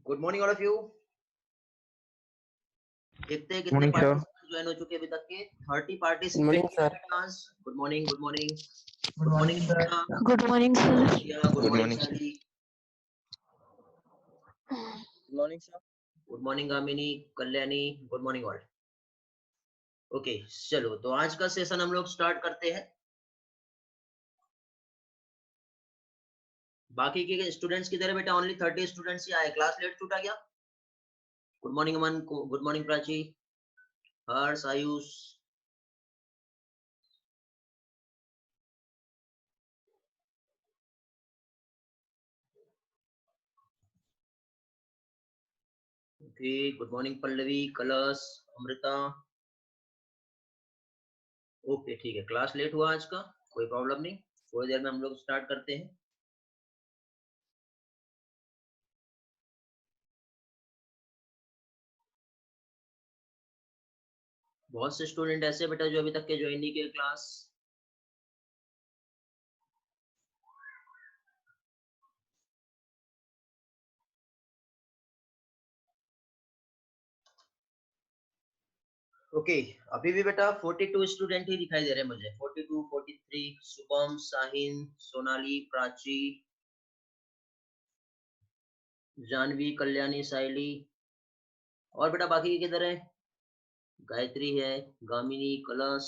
Good morning all of you. देखते हैं कितने मॉर्निंग सर। पार्टिसिपेंट ज्वाइन हो चुके हैं अभी तक के। 30 morning participant sir. Good morning good morning good morning sir. Good morning sir. Good good morning morning sir. Shali, good morning sir. Good morning Gamini, Kalyani, good morning all. Okay चलो, तो आज का सेशन हम लोग स्टार्ट करते हैं। बाकी के स्टूडेंट्स की तरह बेटा ओनली 30 स्टूडेंट्स ही आए, क्लास लेट छूटा गया। Good morning Aman, good morning Prachi, Harsh, Ayush. Okay good morning Pallavi, Kalash, Amrita. Okay ठीक है, क्लास लेट हुआ आज का, कोई प्रॉब्लम नहीं, थोड़ी देर में हम लोग स्टार्ट करते हैं। बहुत से स्टूडेंट ऐसे बेटा जो अभी तक के ज्वाइन नहीं किए क्लास। ओके अभी भी बेटा 42 स्टूडेंट ही दिखाई दे रहे हैं मुझे, 42, 43, शुभम, साहिन, सोनाली, प्राची, जानवी, कल्याणी, साइली। और बेटा बाकी किधर है? गायत्री है, गामिनी, कलश।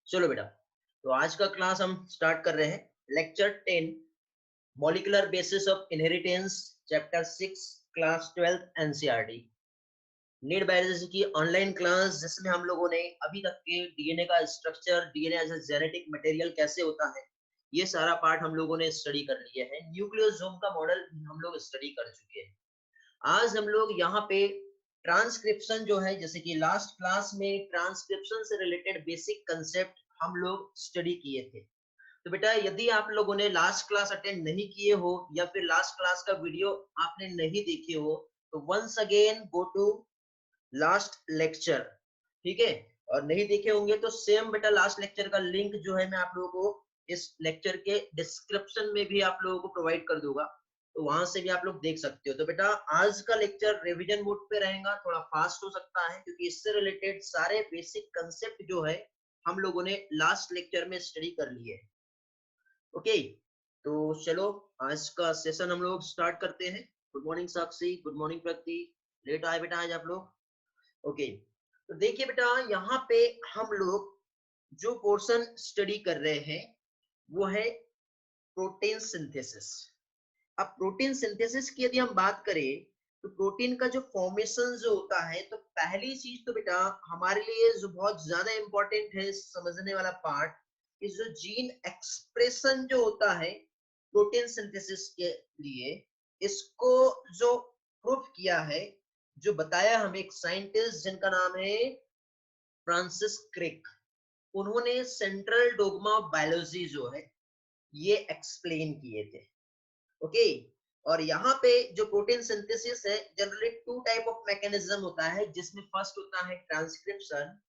चलो बेटा, तो आज का क्लास हम स्टार्ट कर रहे हैं। Lecture 10 molecular basis of inheritance, chapter 6, class 12 NCERT. NEET biology की ऑनलाइन क्लास जिसमें हम लोगों ने अभी तक के डीएनए का structure, DNA as a genetic material कैसे होता है, ये सारा पार्ट हम लोगों ने स्टडी कर लिया है। न्यूक्लियोसोम का मॉडल हम लोग स्टडी कर चुके हैं। आज हम लोग यहाँ पे ट्रांसक्रिप्शन जो है, जैसे कि लास्ट क्लास में ट्रांसक्रिप्शन से रिलेटेड बेसिक कंसेप्ट हम लोग स्टडी किए थे। तो बेटा यदि आप लोगों ने लास्ट क्लास अटेंड नहीं किए हो या फिर लास्ट क्लास का वीडियो आपने नहीं देखे हो, तो once again go to last lecture, ठीक है। और नहीं देखे होंगे तो सेम बेटा लास्ट लेक्चर का लिंक जो है मैं आप लोगों को इस लेक्चर के डिस्क्रिप्शन में भी आप लोगों को प्रोवाइड कर दूंगा, तो वहां से भी आप लोग देख सकते हो। तो बेटा आज का लेक्चर रिवीजन मोड पे रहेगा, थोड़ा फास्ट हो सकता है क्योंकि इससे रिलेटेड सारे बेसिक कंसेप्ट जो है हम लोगों ने लास्ट लेक्चर में स्टडी कर लिए। ओके तो चलो आज का सेशन हम लोग स्टार्ट करते हैं। गुड मॉर्निंग साक्षी, गुड मॉर्निंग प्रगति, लेट आए बेटा आज आप लोग। ओके तो देखिए बेटा यहाँ पे हम लोग जो पोर्शन स्टडी कर रहे हैं वो है प्रोटीन सिंथेसिस। अब प्रोटीन सिंथेसिस की यदि हम बात करें तो प्रोटीन का जो फॉर्मेशन जो होता है, तो पहली चीज तो बेटा हमारे लिए जो बहुत ज्यादा इंपॉर्टेंट है समझने वाला पार्ट, इस जो जीन एक्सप्रेशन जो होता है प्रोटीन सिंथेसिस के लिए, इसको जो प्रूफ किया है, जो बताया हमें एक साइंटिस्ट जिनका नाम है फ्रांसिस क्रिक, उन्होंने सेंट्रल डोग्मा ऑफ बायोलॉजी जो है ये एक्सप्लेन किए थे। ओके और यहाँ पे जो प्रोटीन सिंथेसिस है generally two type of mechanism होता है, जिसमें फर्स्ट होता है ट्रांसक्रिप्शन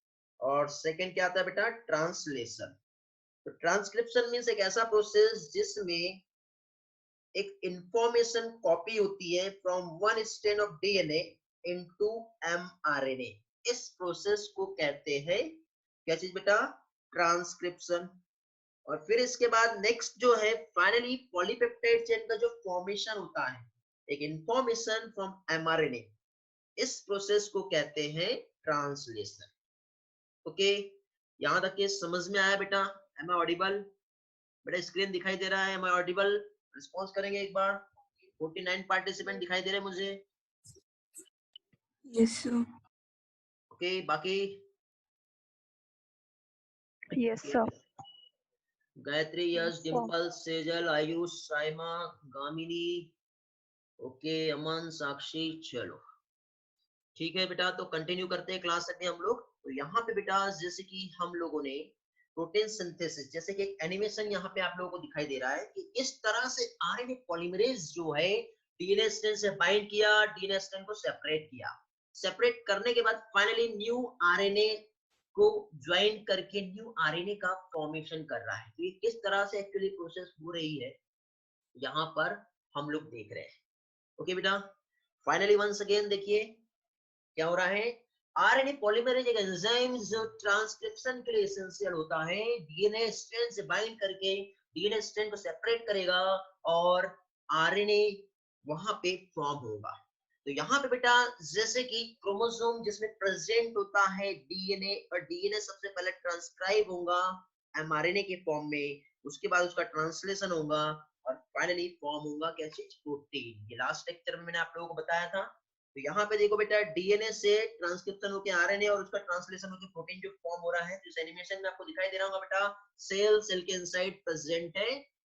और सेकंड क्या आता है बेटा, ट्रांसलेशन। तो ट्रांसक्रिप्शन मींस एक ऐसा प्रोसेस जिसमें एक इंफॉर्मेशन कॉपी होती है from one strand of DNA into mRNA. इस प्रोसेस को कहते हैं क्या चीज बेटा, ट्रांसक्रिप्शन। और फिर इसके बाद नेक्स्ट जो है फाइनली पॉलीपेप्टाइड चेन का जो फॉर्मेशन होता है, एक इंफॉर्मेशन फ्रॉम एमआरएनए, इस प्रोसेस को कहते हैं ट्रांसलेशन। ओके यहां तक के समझ में आया बेटा? Am I audible? बेटा स्क्रीन दिखाई दे रहा है? M I Audible? रिस्पॉन्स करेंगे एक बार। 49 पार्टिसिपेंट दिखाई दे रहे हैं मुझे। Yes sir. ओके बाकी? Yes sir. Gayatri, Yash, Dimple, Sejal, Ayush, Saima, Gamini, okay Aman, Sakshi. चलो ठीक है बेटा, तो कंटिन्यू करते हैं क्लास में हम लोग। तो यहाँ पे बेटा जैसे कि हम लोगों ने प्रोटीन सिंथेसिस, जैसे कि एक एनिमेशन यहाँ पे आप लोगों को दिखाई दे रहा है कि इस तरह से आरएनए पॉलीमरेज जो है डीएनए स्ट्रैंड से बाइंड किया, डीएनए स्ट्रैंड को सेपरेट किया, सेपरेट करने के बाद फाइनली न्यू आरएनए को ज्वाइन करके न्यू आरएनए का फॉर्मेशन कर रहा है। तो ये किस तरह से एक्चुअली प्रोसेस हो रही है यहाँ पर हम लोग देख रहे हैं। ओके बेटा फाइनली वंस अगेन देखिए क्या हो रहा है, आरएनए पॉलीमरेज एक एंजाइम जो ट्रांसक्रिप्शन के लिए एसेंशियल होता है, डीएनए स्ट्रैंड से बाइंड करके डीएनए स्ट्रैंड को सेपरेट करेगा और आरएनए वहां पे फॉर्म होगा। तो यहाँ पे बेटा जैसे कि क्रोमोसोम जिसमें प्रेजेंट होता है डीएनए, और डीएनए सबसे पहले ट्रांसक्राइब होगा एमआरएनए के फॉर्म में, उसके बाद उसका ट्रांसलेशन होगा और फाइनली फॉर्म होगा क्या चीज, प्रोटीन। ये लास्ट लेक्चर में मैंने आप लोगों को बताया था। तो यहाँ पे देखो बेटा डीएनए से ट्रांसक्रिप्शन होकर आरएनए और उसका ट्रांसलेशन होकर प्रोटीन जो फॉर्म हो रहा है, तो इस एनिमेशन में आपको दिखाई दे रहा होगा बेटा, सेल के इनसाइड प्रेजेंट है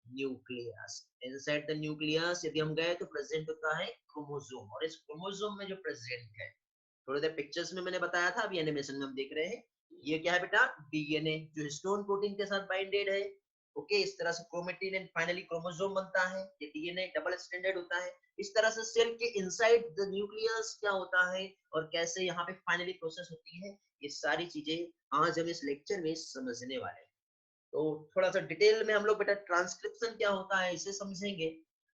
न्यूक्लियस, इनसाइड द न्यूक्लियस यदि हम गए तो प्रेजेंट होता है क्रोमोसोम, और इस क्रोमोसोम में जो प्रेजेंट है, थोड़ी देर पिक्चर्स में मैंने बताया था, अभी एनिमेशन में हम देख रहे हैं, ये क्या है बेटा, डीएनए जो हिस्टोन प्रोटीन के साथ बाइंडेड है। ओके, इस तरह से क्रोमेटिन एंड फाइनली क्रोमोसोम बनता है, ये डीएनए डबल स्टैंडर्ड होता है। इस तरह से सेल के इनसाइड द न्यूक्लियस क्या होता है और कैसे यहाँ पे फाइनली प्रोसेस होती है, ये सारी चीजें आज हम इस लेक्चर में समझने वाले हैं। तो थोड़ा सा डिटेल में हम लोग बेटा ट्रांसक्रिप्शन क्या होता है इसे समझेंगे।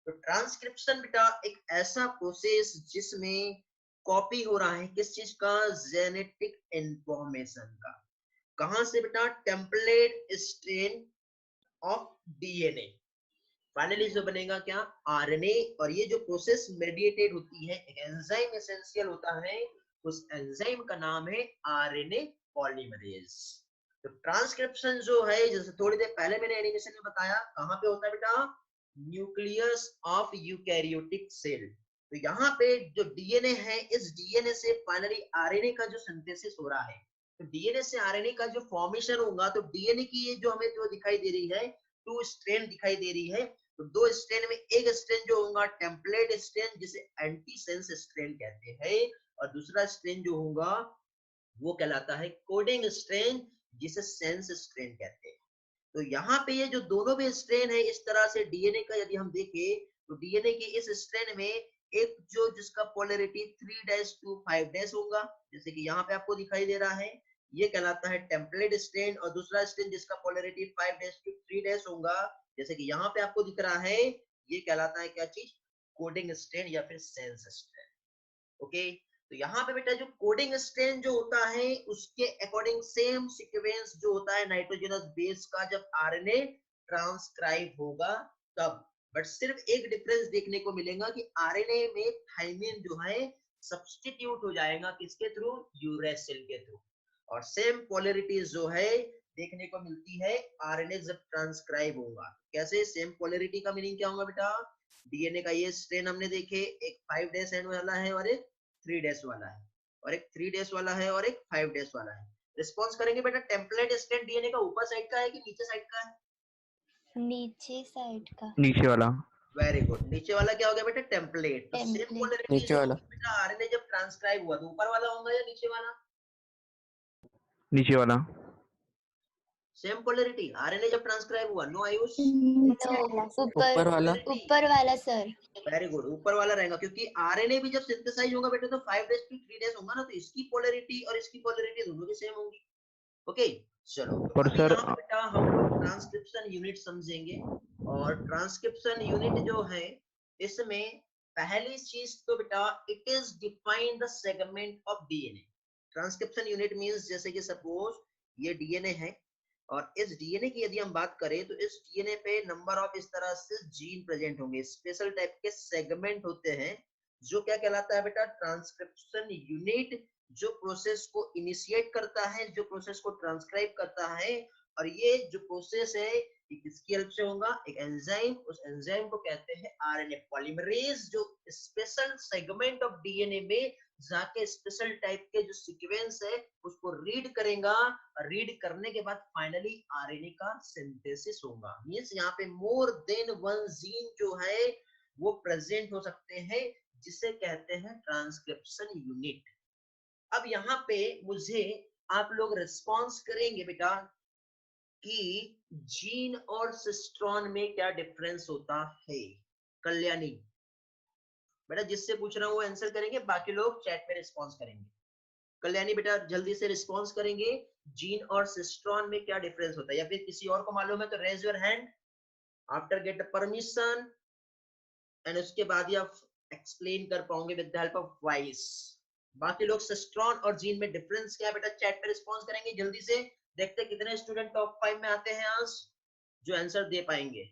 तो ट्रांसक्रिप्शन बेटा एक ऐसा प्रोसेस जिसमें कॉपी हो रहा है किस चीज का, जेनेटिक इंफॉर्मेशन का। कहां से बेटा, template strain of DNA, finally जो बनेगा क्या, आरएनए। और ये जो प्रोसेस मेडिएटेड होती है, एक एंजाइम एसेंशियल होता है, उस एंजाइम का नाम है आरएनए पॉलीमरेज। तो ट्रांसक्रिप्शन जो है, जैसे थोड़ी देर पहले मैंने एनिमेशन में बताया, कहां पे होता है बेटा, न्यूक्लियस ऑफ यूकैरियोटिक सेल। तो यहाँ पे जो डीएनए है, इस डीएनए से फाइनली आरएनए का जो सिंथेसिस हो रहा है, तो डीएनए से आरएनए का जो फॉर्मेशन होगा, तो डीएनए की ये जो हमें जो दिखाई दे रही है, 2 स्ट्रैंड दिखाई दे रही है, तो 2 स्ट्रैंड में एक स्ट्रैंड जो होगा टेम्पलेट स्ट्रैंड जिसे एंटीसेंस स्ट्रैंड कहते हैं, और दूसरा स्ट्रैंड जो होगा वो कहलाता है कोडिंग स्ट्रैंड जिसे सेंस स्ट्रैंड कहते हैं। तो यहाँ पे ये जो दोनों भी स्ट्रैंड है, इस तरह से डीएनए का यदि हम देखें तो डीएनए के इस स्ट्रैंड में एक जो जिसका पोलैरिटी 3' to 5' होगा, जैसे कि यहाँ पे आपको दिखाई दे रहा है, ये कहलाता है टेम्पलेट स्ट्रैंड, और दूसरा स्ट्रैंड जिसका पोलैरिटी 5' to 3' होगा, जैसे कि यहाँ पे आपको दिख रहा है, ये कहलाता है क्या चीज, कोडिंग स्ट्रैंड या फिर सेंस स्ट्रैंड। ओके, तो यहाँ पे बेटा जो कोडिंग स्ट्रैंड जो होता है उसके अकॉर्डिंग सेम सीक्वेंस जो होता है नाइट्रोजनस बेस का, जब आरएनए ट्रांसक्राइब होगा तब, बट सिर्फ एक डिफरेंस देखने को मिलेगा कि आरएनए में थाइमिन जो है सब्स्टिट्यूट हो जाएगा किसके थ्रू, यूरेसिल के थ्रू, और सेम पोलैरिटीज जो है देखने को मिलती है आरएनए जब ट्रांसक्राइब होगा। कैसे, सेम पोलैरिटी का मीनिंग क्या होगा बेटा, डीएनए का ये स्ट्रेन हमने देखे, एक 5' एंड वाला है और एक 3' वाला है, और एक 3' वाला है और एक 5' वाला है। रिस्पॉन्स करेंगे बेटा, टेम्पलेट स्ट्रैंड डीएनए का ऊपर साइड का है कि नीचे साइड का है, नीचे साइड का, नीचे वाला। वेरी गुड, नीचे वाला क्या हो गया बेटा, टेम्पलेट। तो सेम टेम्पलेट, पोलैरिटी नीचे जो वाला। होगी बेटा आरएनए जब ट्रांसक्राइब हुआ तो ऊपर वाला होगा या नीचे वाला, नीचे वाला। सेम पोलैरिटी आरएनए जब ट्रांसक्राइब हुआ, नो आयुष, ऊपर वाला। ऊपर वाला सर, वेरी गुड, ऊपर वाला रहेगा, क्योंकि आरएनए भी जब सिंथेसाइज होगा बेटा तो 5' to 3' होगा ना, तो इसकी पोलैरिटी और इसकी पोलैरिटी दोनों की सेम होंगी। ओके, चलो तो पर अभी सर यहाँ पे बेटा हम लोग ट्रांसक्रिप्शन यूनिट समझेंगे। और ट्रांसक्रिप्शन यूनिट जो है, इसमें पहली चीज तो बेटा it is define the segment of DNA. Transcription unit means जैसे कि सपोज ये डीएनए है, और इस डीएनए की यदि हम बात करें तो इस डीएनए पे नंबर ऑफ इस तरह से जीन प्रेजेंट होंगे, स्पेशल टाइप के सेगमेंट होते हैं, जो क्या कहलाता है बेटा, ट्रांसक्रिप्शन यूनिट, जो प्रोसेस को इनिशिएट करता है, जो प्रोसेस को ट्रांसक्राइब करता है। और ये जो प्रोसेस है ये किसकी हेल्प से होगा, एक एंजाइम, उस एंजाइम को कहते हैं आरएनए पॉलीमरेज, जो स्पेशल सेगमेंट ऑफ डीएनए में जाके स्पेशल टाइप के जो सीक्वेंस है उसको रीड करेगा, रीड करने के बाद फाइनली आरएनए का सिंथेसिस होगा। मींस यहाँ पे मोर देन वन जीन जो है वो प्रेजेंट हो सकते हैं, जिसे कहते हैं ट्रांसक्रिप्शन यूनिट। अब यहाँ पे मुझे आप लोग रिस्पॉन्स करेंगे बेटा कि जीन और सिस्ट्रॉन में क्या डिफरेंस होता है। कल्याणी बेटा जिससे पूछ रहा हूँ वो आंसर करेंगे, बाकी लोग चैट में रिस्पॉन्स करेंगे। कल्याणी बेटा जल्दी से रिस्पॉन्स करेंगे, जीन और सिस्ट्रॉन में क्या डिफरेंस होता है, या फिर किसी और को मालूम है तो raise your hand after get permission, and उसके बाद या एक्सप्लेन कर पाओगे with the help of voice. बाकी लोग सिस्ट्रॉन और जीन में डिफरेंस क्या है बेटा चैट पे रिस्पॉन्स करेंगे जल्दी से। देखते हैं कितने स्टूडेंट टॉप 5 में आते हैं आज जो आंसर दे पाएंगे।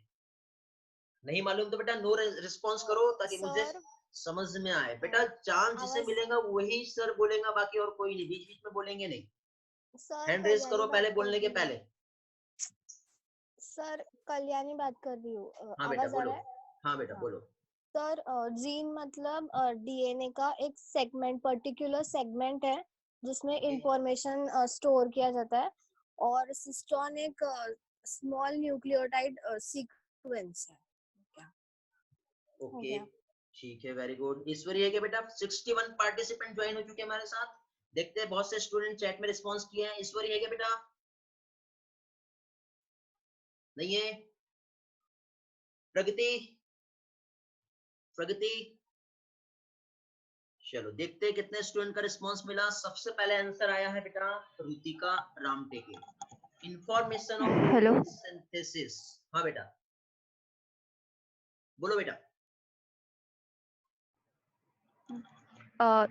नहीं मालूम तो बेटा नो रिस्पॉन्स करो ताकि मुझे सर समझ में आए। बेटा चांस जिसे आवाज मिलेगा वही सर बोलेगा, बाकी और कोई नहीं, बीच बीच में बोलेंगे नहीं। सर हैंड रेज कल्याणी करो बात पहले कर बोलने के रही हूँ। पहले। सर कल्याणी बात कर रही हूँ। हाँ बेटा आवाज आ बोलो। रहा है? हाँ बेटा हाँ बोलो। सर जीन मतलब डीएनए का एक सेगमेंट, पर्टिकुलर सेगमेंट है जिसमें ओके इंफॉर्मेशन स्टोर किया जाता है। और सिस्टोन एक स्मॉल न्यूक्लियोटाइड सीक्वेंस है। क्या हो ओके गया? ठीक है, वेरी गुड। ईश्वरी है क्या बेटा? 61 पार्टिसिपेंट ज्वाइन हो चुके हैं हमारे साथ। देखते हैं बहुत से स्टूडेंट चैट में रिस्पॉन्स किए हैं। ईश्वरी है क्या बेटा? नहीं है? प्रगति, प्रगति, चलो देखते हैं कितने स्टूडेंट का रिस्पॉन्स मिला। सबसे पहले आंसर आया है बेटा Rutika Ramteke, information of Hello. Protein synthesis. हाँ बेटा बोलो बेटा।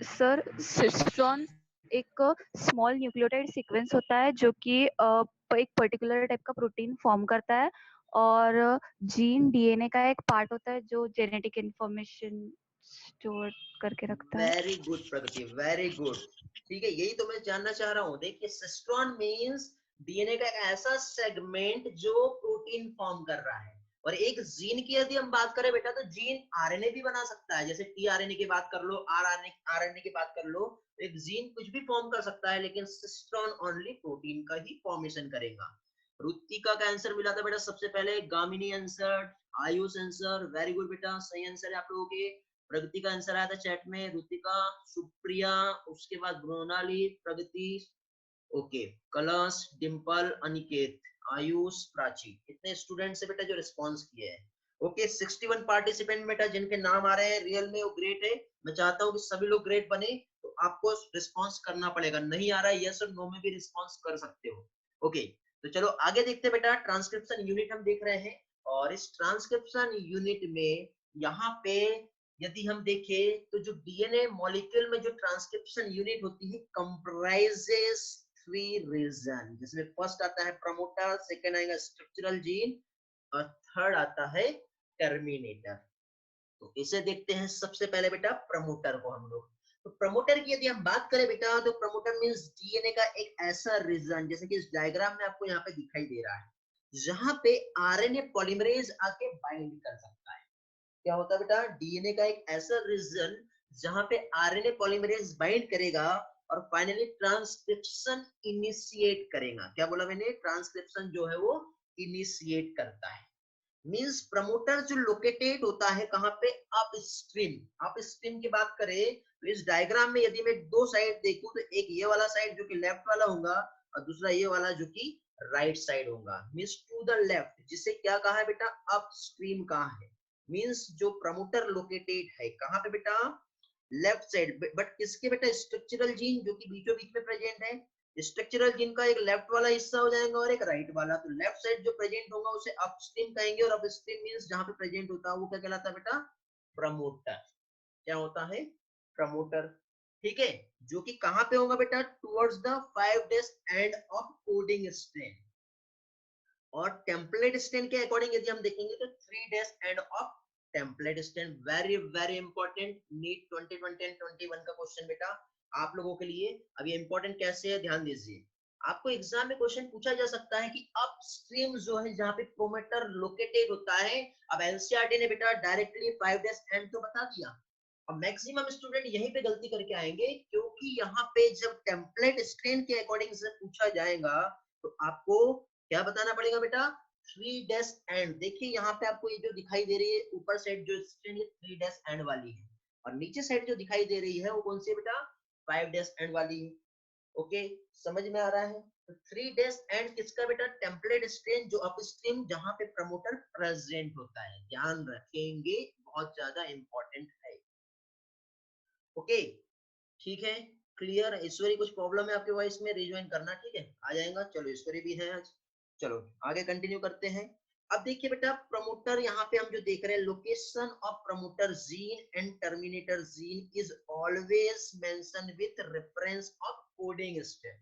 सर सिस्ट्रॉन एक स्मॉल न्यूक्लियोटाइड सीक्वेंस होता है जो कि एक पर्टिकुलर टाइप का प्रोटीन फॉर्म करता है। और जीन डीएनए का एक पार्ट होता है जो जेनेटिक इंफॉर्मेशन स्टोर करके रखता है। वेरी गुड प्रगति, वेरी गुड। ठीक है, यही तो मैं जानना चाह रहा हूँ। देखिए सिस्ट्रॉन मींस डीएनए का एक ऐसा सेगमेंट जो प्रोटीन फॉर्म कर रहा है। और एक जीन की यदि हम बात करें बेटा तो जीन आरएनए भी बना सकता है। जैसे टीआरएनए की बात कर लो, आरएनए की बात कर लो, एक जीन कुछ भी फॉर्म कर सकता है, लेकिन सिस्ट्रॉन ओनली प्रोटीन का ही फॉर्मेशन करेगा। रुतिका का आंसर मिला था बेटा सबसे पहले, Gamini answer, Ayush answer, very good बेटा, सही आंसर है आप लोगों के। प्रगति का आंसर आया था चैट में, रुतिका, सुप्रिया, उसके बाद ब्रोनाली, प्रगति, ओके, कलश, डिंपल, अनिकेत, आयुष, प्राची, इतने स्टूडेंट से बेटा जो रिस्पांस किए हैं। ओके 61 पार्टिसिपेंट बेटा जिनके नाम आ रहे हैं रियल में वो ग्रेट है। मैं चाहता हूँ कि सभी लोग ग्रेट बने, तो आपको रिस्पांस करना पड़ेगा। नहीं आ रहा है यस और नो में भी रिस्पांस कर सकते हो। ओके तो चलो आगे देखते हैं बेटा। ट्रांसक्रिप्शन यूनिट हम देख रहे हैं, और इस ट्रांसक्रिप्शन यूनिट में यहाँ पे यदि हम देखें तो जो डीएनए मॉलिक्यूल में जो ट्रांसक्रिप्शन यूनिट होती है कंप्राइजेस 3 रीजन, जिसमें फर्स्ट आता है प्रमोटर, सेकंड आएगा स्ट्रक्चरल जीन, और थर्ड आता है टर्मिनेटर। तो इसे देखते हैं सबसे पहले बेटा प्रमोटर को हम लोग। तो प्रमोटर की यदि हम बात करें बेटा तो प्रमोटर मींस डीएनए का एक ऐसा रीजन, जैसे कि इस डायग्राम में आपको यहाँ पे दिखाई दे रहा है, जहां पे आरएनए पॉलीमरेज आके बाइंड कर सकता है। क्या होता है बेटा? डीएनए का एक ऐसा रीजन जहां पे आरएनए पॉलीमरेज बाइंड करेगा और फाइनली ट्रांसक्रिप्शन इनिशिएट करेगा। क्या बोला मैंने? ट्रांसक्रिप्शन जो है वो इनिशिएट करता है। मींस प्रमोटर जो लोकेटेड होता है कहां पे? अपस्ट्रीम। अपस्ट्रीम की बात करें तो इस डायग्राम में यदि मैं दो साइड देखूं तो एक ये वाला साइड जो कि लेफ्ट वाला होगा और दूसरा ये वाला जो कि राइट साइड होगा। मींस टू द लेफ्ट, जिसे क्या कहा है बेटा? अपस्ट्रीम कहा है। मींस जो प्रमोटर लोकेटेड है कहां पे बेटा? Left side. बट किसके बेटा? स्ट्रक्चरल जीन जो कि बीचों बीच में प्रेजेंट है। स्ट्रक्चरल जीन का एक लेफ्ट वाला हिस्सा हो जाएगा और एक राइट वाला। तो लेफ्ट साइड जो प्रेजेंट होगा उसे अपस्ट्रीम कहेंगे, और अपस्ट्रीम मींस जहां पे प्रेजेंट होता है वो क्या कहलाता है बेटा? प्रमोटर। क्या होता है? प्रमोटर। ठीक है, जो कि कहां पे होगा बेटा? Towards the 5 days end of coding strand. और टेम्पलेट स्टैंड के अकॉर्डिंग यदि हम देखेंगे तो 3 days end of template strand. Very very important, NEET 2020 and 21 का क्वेश्चन बेटा आप लोगों के लिए। अब ये इंपॉर्टेंट कैसे है ध्यान दीजिए। आपको एग्जाम में क्वेश्चन पूछा जा सकता है कि अपस्ट्रीम जो है जहां पे प्रोमोटर लोकेटेड होता है, अब एनसीईआरटी ने बेटा डायरेक्टली 5 days एंड तो बता दिया। अब मैक्सिमम स्टूडेंट यहीं पे गलती करके आएंगे, क्योंकि यहाँ पे जब टेम्पलेट स्ट्रेन के अकॉर्डिंग से पूछा जाएगा तो आपको क्या बताना पड़ेगा बेटा? 3 days एंड। देखिए यहाँ पे आपको ये जो दिखाई दे रही है ऊपर साइड जो स्ट्रेन 3 days एंड वाली है, और नीचे साइड जो दिखाई दे रही है वो कौन सी है बेटा? 5 days एंड वाली है। ओके समझ में आ रहा है? तो 3 days एंड किसका बेटा? टेम्पलेट स्ट्रेन जो अपस्ट्रीम जहां पे प्रमोटर प्रेजेंट होता है। ध्यान रखेंगे, बहुत ज्यादा इंपॉर्टेंट है। ओके ठीक है, क्लियर। ईश्वरी कुछ प्रॉब्लम है आपके वॉइस में? रिज्वाइन करना, ठीक है, आ जाएगा। चलो ईश्वरी भी है आज। चलो आगे कंटिन्यू करते हैं। अब देखिए बेटा प्रमोटर यहाँ पे हम जो देख रहे हैं, location of promoter gene and terminator gene is always mention with reference of coding strand.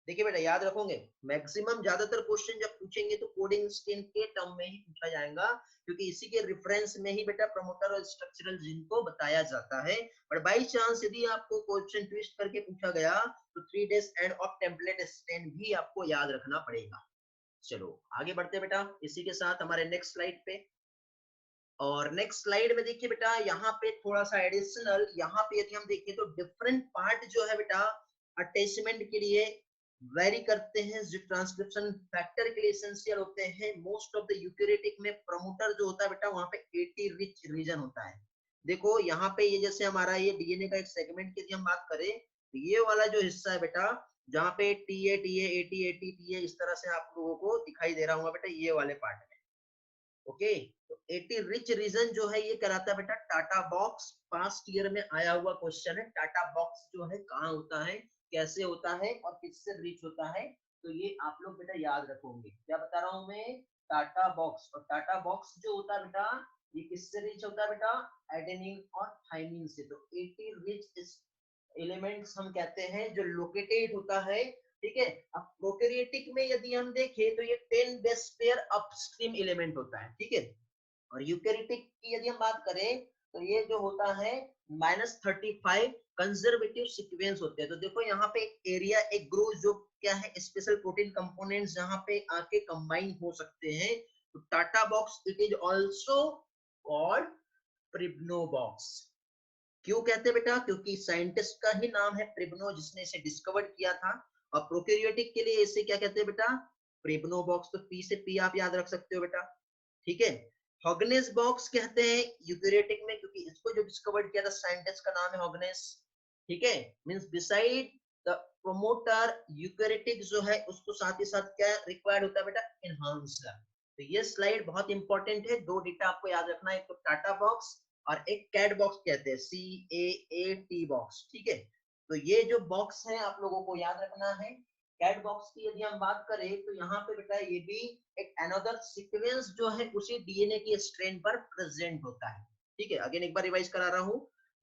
देखिए बेटा याद रखोगे, मैक्सिमम ज्यादातर क्वेश्चन जब पूछेंगे तो कोडिंग स्टेन के टर्म में ही पूछा जाएगा, क्योंकि इसी के रेफरेंस में ही बेटा प्रमोटर और स्ट्रक्चरल जीन को बताया जाता है। पर बाई चांस यदि आपको क्वेश्चन ट्विस्ट करके पूछा गया तो 3 days end of template strand भी आपको याद रखना पड़ेगा। चलो आगे बढ़ते बेटा इसी के साथ हमारे नेक्स्ट स्लाइड पे। और नेक्स्ट स्लाइड में देखिए बेटा यहाँ पे थोड़ा सा एडिशनल, यहाँ पे यदि हम देखें तो डिफरेंट पार्ट जो है बेटा अटैचमेंट के लिए वेरी करते हैं, जो ट्रांसक्रिप्शन फैक्टर के लिए एसेंशियल होते हैं। मोस्ट ऑफ द यूकैरियोटिक में प्रमोटर जो होता है बेटा वहां पे 80 रिच रीजन होता है। देखो यहाँ पे ये जैसे हमारा ये डीएनए का एक सेगमेंट की यदि हम बात करें तो ये वाला जो हिस्सा है बेटा जहाँ पे TA TA eighty eighty TA इस तरह से आप लोगों को दिखाई दे रहा होगा बेटा ये वाले पार्ट में। ओके, तो 80 रिच रीजन जो है ये कहलाता है बेटा टाटा बॉक्स। पास्ट ईयर में आया हुआ क्वेश्चन है, टाटा बॉक्स जो है कहाँ होता है, कैसे होता है और किससे रिच होता है, तो ये आप लोग बेटा याद रखोगे। क्या बता रहा हूँ मैं, टाटा बॉक्स। और टाटा बॉक्स जो होता है बेटा ये किससे रिच होता है बेटा, एडेनिन और थाइमिन से। तो 80 रिच एलिमेंट्स हम कहते हैं जो लोकेटेड होता है, ठीक है। अब प्रोकैरियोटिक में यदि हम देखें तो ये 10 बेस पेयर अपस्ट्रीम एलिमेंट होता है, ठीक है। और यूकैरियोटिक की यदि हम बात करें तो ये जो होता है -35 कंजर्वेटिव सीक्वेंस होते हैं। तो देखो यहाँ पे एक एरिया एक ग्रुप जो क्या है स्पेशल प्रोटीन कंपोनेंट्स जहाँ पे आके कंबाइन हो सकते हैं। तो TATA box it is also called Pribnow box. क्यों कहते हैं बेटा, क्योंकि साइंटिस्ट का ही नाम है प्रिब्नो जिसने इसे डिस्कवर किया था। और प्रोकैरियोटिक के लिए इसे क्या कहते हैं बेटा, प्रिब्नो बॉक्स। तो पी से पी आप याद रख सकते हो बेटा, ठीक है। हॉगनेस बॉक्स कहते हैं यूकैरियोटिक में, क्योंकि इसको जो डिस्कवर किया था साइंटिस्ट का नाम है हॉगनेस, ठीक है। Means beside the promoter eukaryotic जो है उसको साथ ही साथ क्या रिक्वायर्ड होता है बेटा, एनहांसर। तो ये स्लाइड बहुत इंपॉर्टेंट है, दो डेटा आपको याद रखना है, एक तो टाटा बॉक्स और एक कैट बॉक्स कहते हैं, CAAT बॉक्स, ठीक है। तो ये जो बॉक्स है आप लोगों को याद रखना है। कैट बॉक्स की यदि हम बात करें तो यहाँ पे बेटा ये भी एक अनदर सीक्वेंस जो है उसी डीएनए की स्ट्रैंड पर प्रेजेंट होता है, ठीक है। अगेन एक बार रिवाइज करा रहा हूँ,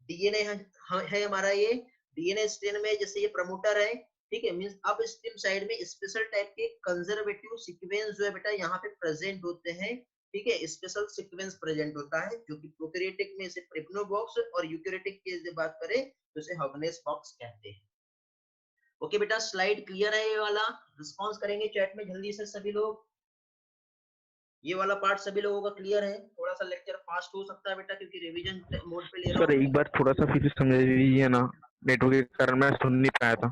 डीएनए है हमारा ये डीएनए स्ट्रैंड में जैसे ये प्रमोटर है, ठीक है। मींस अपस्ट्रीम साइड में स्पेशल टाइप के कंजर्वेटिव सीक्वेंस जो है बेटा यहाँ पे प्रेजेंट होते हैं, ठीक है। स्पेशल सीक्वेंस प्रेजेंट होता है जो कि प्रोकैरियोटिक में इसे प्रिब्नो बॉक्स और यूकैरियोटिक की बात करें तो इसे हॉगनेस बॉक्स कहते हैं। ओके बेटा स्लाइड क्लियर है, ये वाला रिस्पांस करेंगे चैट में जल्दी से सभी लोग। ये वाला पार्ट सभी लोगों का क्लियर है, थोड़ा सा लेक्चर फास्ट हो सकता है बेटा क्योंकि रिवीजन मोड पे ले रहा सर हूँ। एक बार थोड़ा सा फिर से समझा दीजिए ना, नेटवर्क के कारण मैं सुन नहीं पाया था।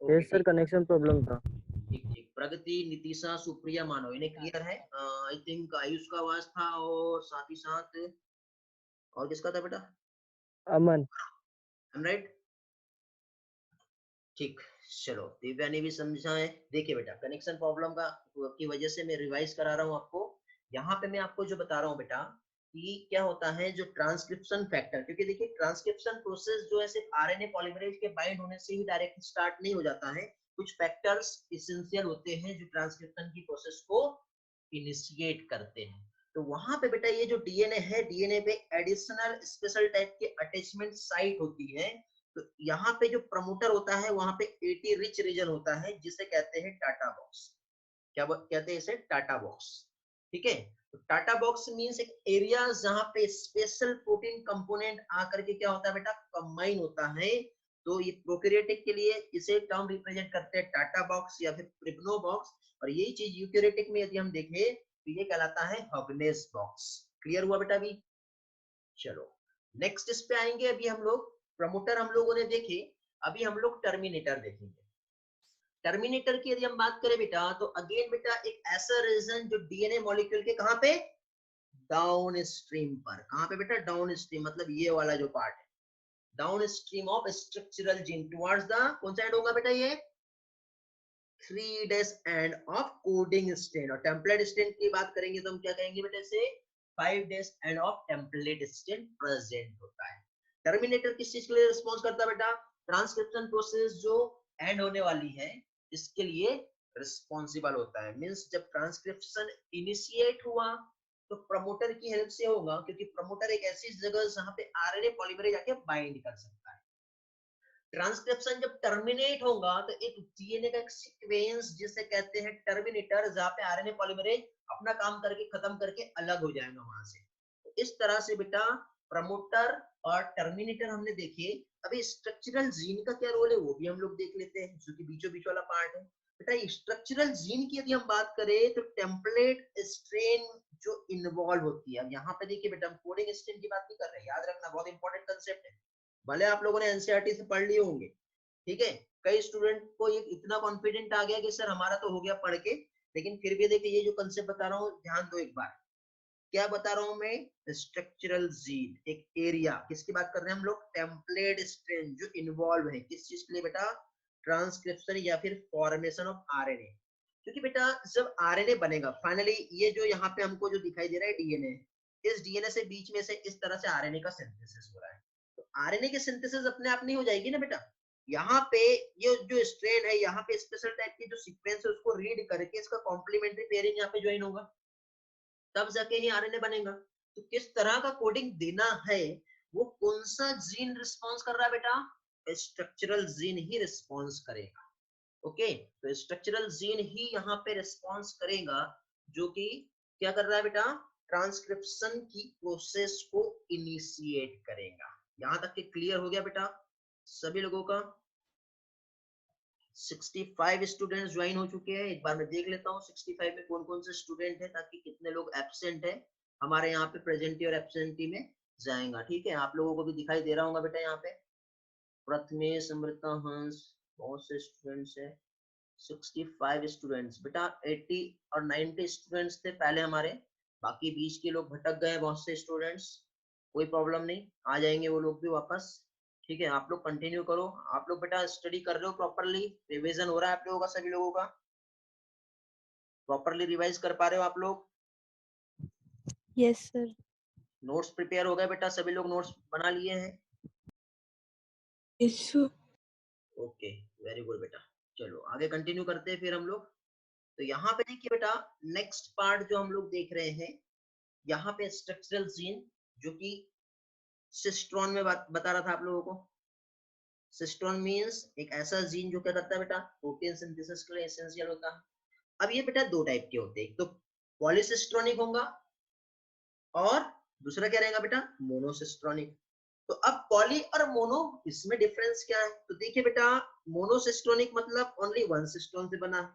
यस सर, कनेक्शन प्रॉब्लम था। ठीक ठीक, प्रगति, नितिशा, सुप्रिया, मानव इन्हें क्लियर है। आई थिंक आयुष का आवाज था और साथ ही साथ और किसका था बेटा, अमन। राइट, ठीक। चलो दिव्या ने भी समझा है। देखिए बेटा कनेक्शन प्रॉब्लम की वजह से मैं रिवाइज करा रहा हूँ आपको। यहाँ पे मैं आपको जो बता रहा हूँ बेटा कि क्या होता है जो ट्रांसक्रिप्शन फैक्टर, क्योंकि देखिए ट्रांसक्रिप्शन प्रोसेस जो है सिर्फ आरएनए पॉलीमरेज के बाइंड होने से ही डायरेक्ट स्टार्ट नहीं हो जाता है। कुछ फैक्टर्स एसेंशियल होते हैं जो ट्रांसक्रिप्शन की प्रोसेस को इनिशिएट करते हैं। तो वहां पे बेटा ये जो डीएनए है, डीएनए पे एडिशनल स्पेशल टाइप के अटैचमेंट साइट होती है। तो यहाँ पे जो प्रमोटर होता है वहां पे 80 रिच रीजन होता है जिसे कहते हैं टाटा बॉक्स। क्या कहते हैं इसे, टाटा बॉक्स, ठीक है। तो टाटा बॉक्स मींस एक एरिया जहां पे स्पेशल प्रोटीन कंपोनेंट आकर के क्या होता है बेटा, कंबाइन होता है। तो ये प्रोकैरियोटिक के लिए इसे टर्म रिप्रेजेंट करते हैं टाटा बॉक्स या फिर प्रिब्नो बॉक्स। और यही चीज यूकैरियोटिक में यदि हम देखें तो ये कहलाता है हॉगनेस बॉक्स। क्लियर हुआ बेटा अभी। चलो नेक्स्ट इस पे आएंगे। अभी हम लोग प्रमोटर हम लोगों ने देखे, अभी हम लोग टर्मिनेटर देखेंगे। टर्मिनेटर की यदि हम बात करें बेटा तो अगेन बेटा एक ऐसा रीजन जो डीएनए मॉलिक्यूल के कहां पे, डाउन स्ट्रीम पर। कहां पे बेटा, डाउन स्ट्रीम, मतलब ये वाला जो पार्ट है downstream of structural gene towards the, कौन सा एंड होगा बेटा, ये 3 days end of coding strand. और टेम्पलेट स्टेन की बात करेंगे तो हम क्या कहेंगे बेटा, इसे 5 days end of template strand present होता है। टर्मिनेटर किस चीज के लिए रिस्पॉन्स करता है बेटा, ट्रांसक्रिप्शन प्रोसेस जो एंड होने वाली है इसके लिए रिस्पॉन्सिबल होता है। मींस जब ट्रांसक्रिप्शन इनिशिएट हुआ तो प्रमोटर की हेल्प से होगा, क्योंकि प्रमोटर एक ऐसी जगह जहां पे आरएनए पॉलीमरेज आके बाइंड कर सकता है। ट्रांसक्रिप्शन जब टर्मिनेट होगा तो एक डीएनए का एक सीक्वेंस जिसे कहते हैं टर्मिनेटर, जहां पे आरएनए पॉलीमरेज अपना काम करके खत्म करके अलग हो जाएगा वहां से। तो इस तरह से बेटा प्रमोटर और टर्मिनेटर हमने देखे। अभी स्ट्रक्चरल जीन का क्या रोल है वो भी हम लोग देख लेते हैं, जो कि बीचों बीच वाला पार्ट है। बेटा स्ट्रक्चरल जीन की यदि हम बात करें तो टेम्पलेट स्ट्रेन जो इन्वॉल्व होती है, यहाँ पे देखिए बेटा हम कोडिंग स्ट्रेन की बात नहीं कर रहे, याद रखना बहुत इंपॉर्टेंट कंसेप्ट है। भले आप लोगों ने एनसीईआरटी से पढ़ लिए होंगे, ठीक है। कई स्टूडेंट को ये इतना कॉन्फिडेंट आ गया कि सर हमारा तो हो गया पढ़ के, लेकिन फिर भी देखिए ये जो कंसेप्ट बता रहा हूँ ध्यान दो एक बार। क्या बता रहा हूं मैं? स्ट्रक्चरल जीन एक एरिया, किसकी बात कर रहे हैं हम लोग? टेम्पलेट स्ट्रेन जो इन्वॉल्व है किस चीज के लिए बेटा? ट्रांसक्रिप्शन या फिर फॉर्मेशन ऑफ आरएनए। क्योंकि बेटा जब आरएनए बनेगा फाइनली, ये जो यहाँ पे हमको जो दिखाई दे रहा है डीएनए, इस डीएनए से बीच में से इस तरह से आरएनए का सिंथेसिस हो रहा है। तो आरएनए की सिंथेसिस अपने आप नहीं हो जाएगी ना बेटा, यहाँ पे ये जो स्ट्रेन है, यहाँ पे स्पेशल टाइप की जो सीक्वेंस है उसको रीड करके इसका कॉम्प्लीमेंट्री पेयरिंग यहाँ पे ज्वाइन होगा, तब जाके ही आरएनए बनेगा। तो किस तरह का कोडिंग देना है, वो कौन सा जीन रिस्पॉन्स कर रहा है बेटा? स्ट्रक्चरल जीन ही रिस्पॉन्स करेगा। ओके, तो स्ट्रक्चरल जीन ही यहाँ पे रिस्पॉन्स करेगा, जो कि क्या कर रहा है बेटा? ट्रांसक्रिप्शन की प्रोसेस को इनिशिएट करेगा। यहां तक के क्लियर हो गया बेटा सभी लोगों का? 65 स्टूडेंट्स ज्वाइन हो चुके हैं। एक बार मैं देख लेता हूँ 65 में कौन कौन से स्टूडेंट है, ताकि कितने लोग एब्सेंट है हमारे यहाँ पे प्रेजेंटी और एब्सेंटी में जाएगा। ठीक है, आप लोगों को भी दिखाई दे रहा होगा बेटा यहाँ पे प्रथमेश, अमृता, हंस, बहुत से स्टूडेंट्स है। 65 स्टूडेंट्स बेटा, 80 और 90 स्टूडेंट्स थे पहले हमारे, बाकी 20 के लोग भटक गए बहुत से स्टूडेंट्स। कोई प्रॉब्लम नहीं, आ जाएंगे वो लोग भी वापस। ठीक है, आप लोग कंटिन्यू करो। आप लोग बेटा स्टडी कर रहे हो प्रॉपरली? रिवीजन हो रहा है आप लोगों का? सभी लोगों का प्रॉपरली रिवाइज कर पा रहे हो आप लोग? Yes sir. नोट्स प्रिपेयर हो गए बेटा? सभी लोग नोट्स बना लिए हैं? Yes sir. Okay, very good बेटा। चलो आगे कंटिन्यू करते हैं फिर हम लोग। तो यहाँ पे देखिए बेटा नेक्स्ट पार्ट जो हम लोग देख रहे हैं, यहाँ पे स्ट्रक्चरल जीन जो कि सिस्ट्रॉन में बता रहा था आप लोगों को। सिस्ट्रॉन मींस एक ऐसा जीन जो क्या करता है बेटा? प्रोटीन सिंथेसिस के लिए एसेंशियल होता है। अब ये बेटा दो टाइप के होते हैं, एक तो पॉलीसिस्ट्रॉनिक होगा और दूसरा क्या रहेगा बेटा? मोनोसिस्ट्रॉनिक। तो अब पॉली और मोनो, इसमें डिफरेंस क्या है? तो देखिए बेटा मोनोसिस्ट्रॉनिक मतलब ओनली वन सिस्टोन से बना है।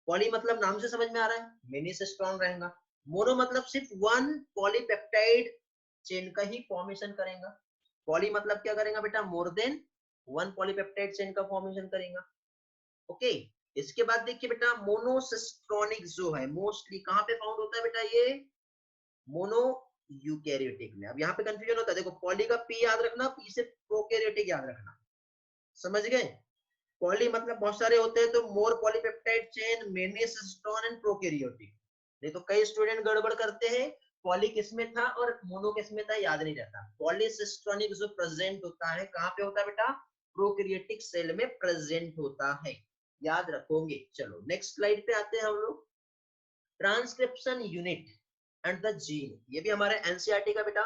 पॉली मतलब नाम से समझ में आ रहा है मेनी सिस्टोन रहेगा। मोनो मतलब सिर्फ वन पॉलीपेप्टाइड चेन का ही फॉर्मेशन करेगा। पॉली मतलब क्या करेगा बेटा? More than one polypeptide chain का फॉर्मेशन करेगा। ओके, इसके बाद देखिए बेटा मोनोसिस्ट्रॉनिक जो है मोस्टली कहां पे फाउंड होता है बेटा? ये मोनो यूकैरियोटिक में। अब यहाँ पे कंफ्यूजन होता है, देखो पॉली का पी याद रखना, पी से प्रोकैरियोटिक याद रखना, समझ गए? पॉली मतलब बहुत सारे होते हैं, तो more polypeptide chain, many cistron and prokaryotic. नहीं तो कई स्टूडेंट गड़बड़ करते हैं, पॉली किसमें था और मोनो किसमें था याद नहीं रहता। पॉलीसिस्ट्रॉनिक जो प्रेजेंट होता है कहाँ पे होता है बेटा? प्रोकैरियोटिक सेल में प्रेजेंट होता है, याद रखोगे। चलो नेक्स्ट स्लाइड पे आते हैं हम लोग। Transcription unit and the gene, ये भी हमारे एनसीईआरटी का बेटा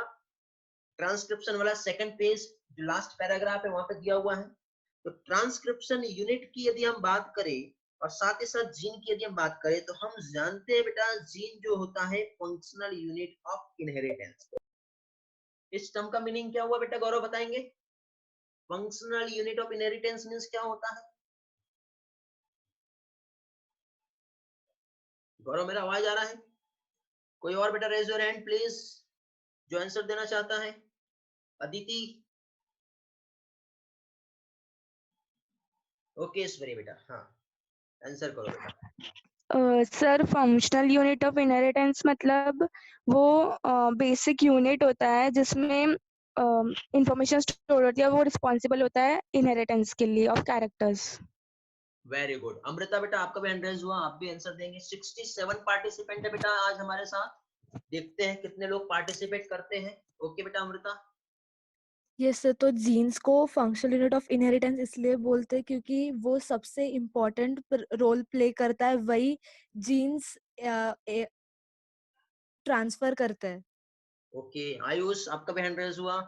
ट्रांसक्रिप्शन वाला सेकंड पेज जो लास्ट पैराग्राफ है वहां पे दिया हुआ है। तो ट्रांसक्रिप्शन यूनिट की यदि हम बात करें और साथ ही साथ जीन की यदि हम बात करें, तो हम जानते हैं बेटा जीन जो होता है फंक्शनल यूनिट ऑफ इनहेरिटेंस। इस टर्म का मीनिंग क्या हुआ बेटा? गौरव बताएंगे। Functional unit of inheritance means क्या होता है? गौरव मेरा आवाज आ रहा है? कोई और बेटा रेज योर हैंड प्लीज जो आंसर देना चाहता है। अदिति, ओके ईश्वरी बेटा, हाँ आंसर करो बेटा। Sir functional unit of inheritance मतलब वो बेसिक यूनिट होता है जिसमें इंफॉर्मेशन स्टोर होती है, वो रिस्पॉन्सिबल होता है इनहेरिटेंस के लिए of characters. Very good. Amrita बेटा आपका भी हैंड रेज हुआ, आप भी आंसर देंगे। 67 पार्टिसिपेंट है बेटा आज हमारे साथ, देखते हैं कितने लोग पार्टिसिपेट करते हैं। ओके बेटा अमृता, यस सर, तो जीन्स को फंक्शनल यूनिट ऑफ इनहेरिटेंस इसलिए बोलते हैं क्योंकि वो सबसे इम्पोर्टेंट रोल प्ले करता है, वही जीन्स ट्रांसफर करता है। ओके आयुष, आपका भी हैंड रेज हुआ,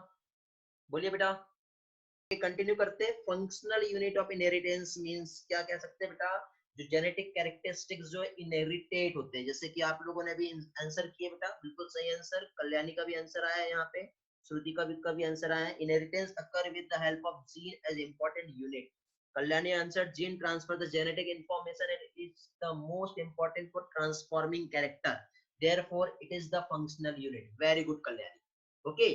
बोलिए बेटा। कंटिन्यू करते, functional unit of inheritance means क्या कह सकते हैं बेटा, जो जेनेटिक कैरेक्टरिस्टिक्स जो इनहेरिटेट होते हैं, जैसे कि आप लोगों ने अभी आंसर किए बेटा, बिल्कुल सही आंसर, कल्याणी का भी आंसर आया है यहाँ पे, श्रुति का भी आंसर आया है। Inheritance occur with the help of gene as important unit. Kalyani answer, gene transfer the genetic information and it is the most important for transforming character, therefore it is the functional unit. Very good Kalyani. Okay,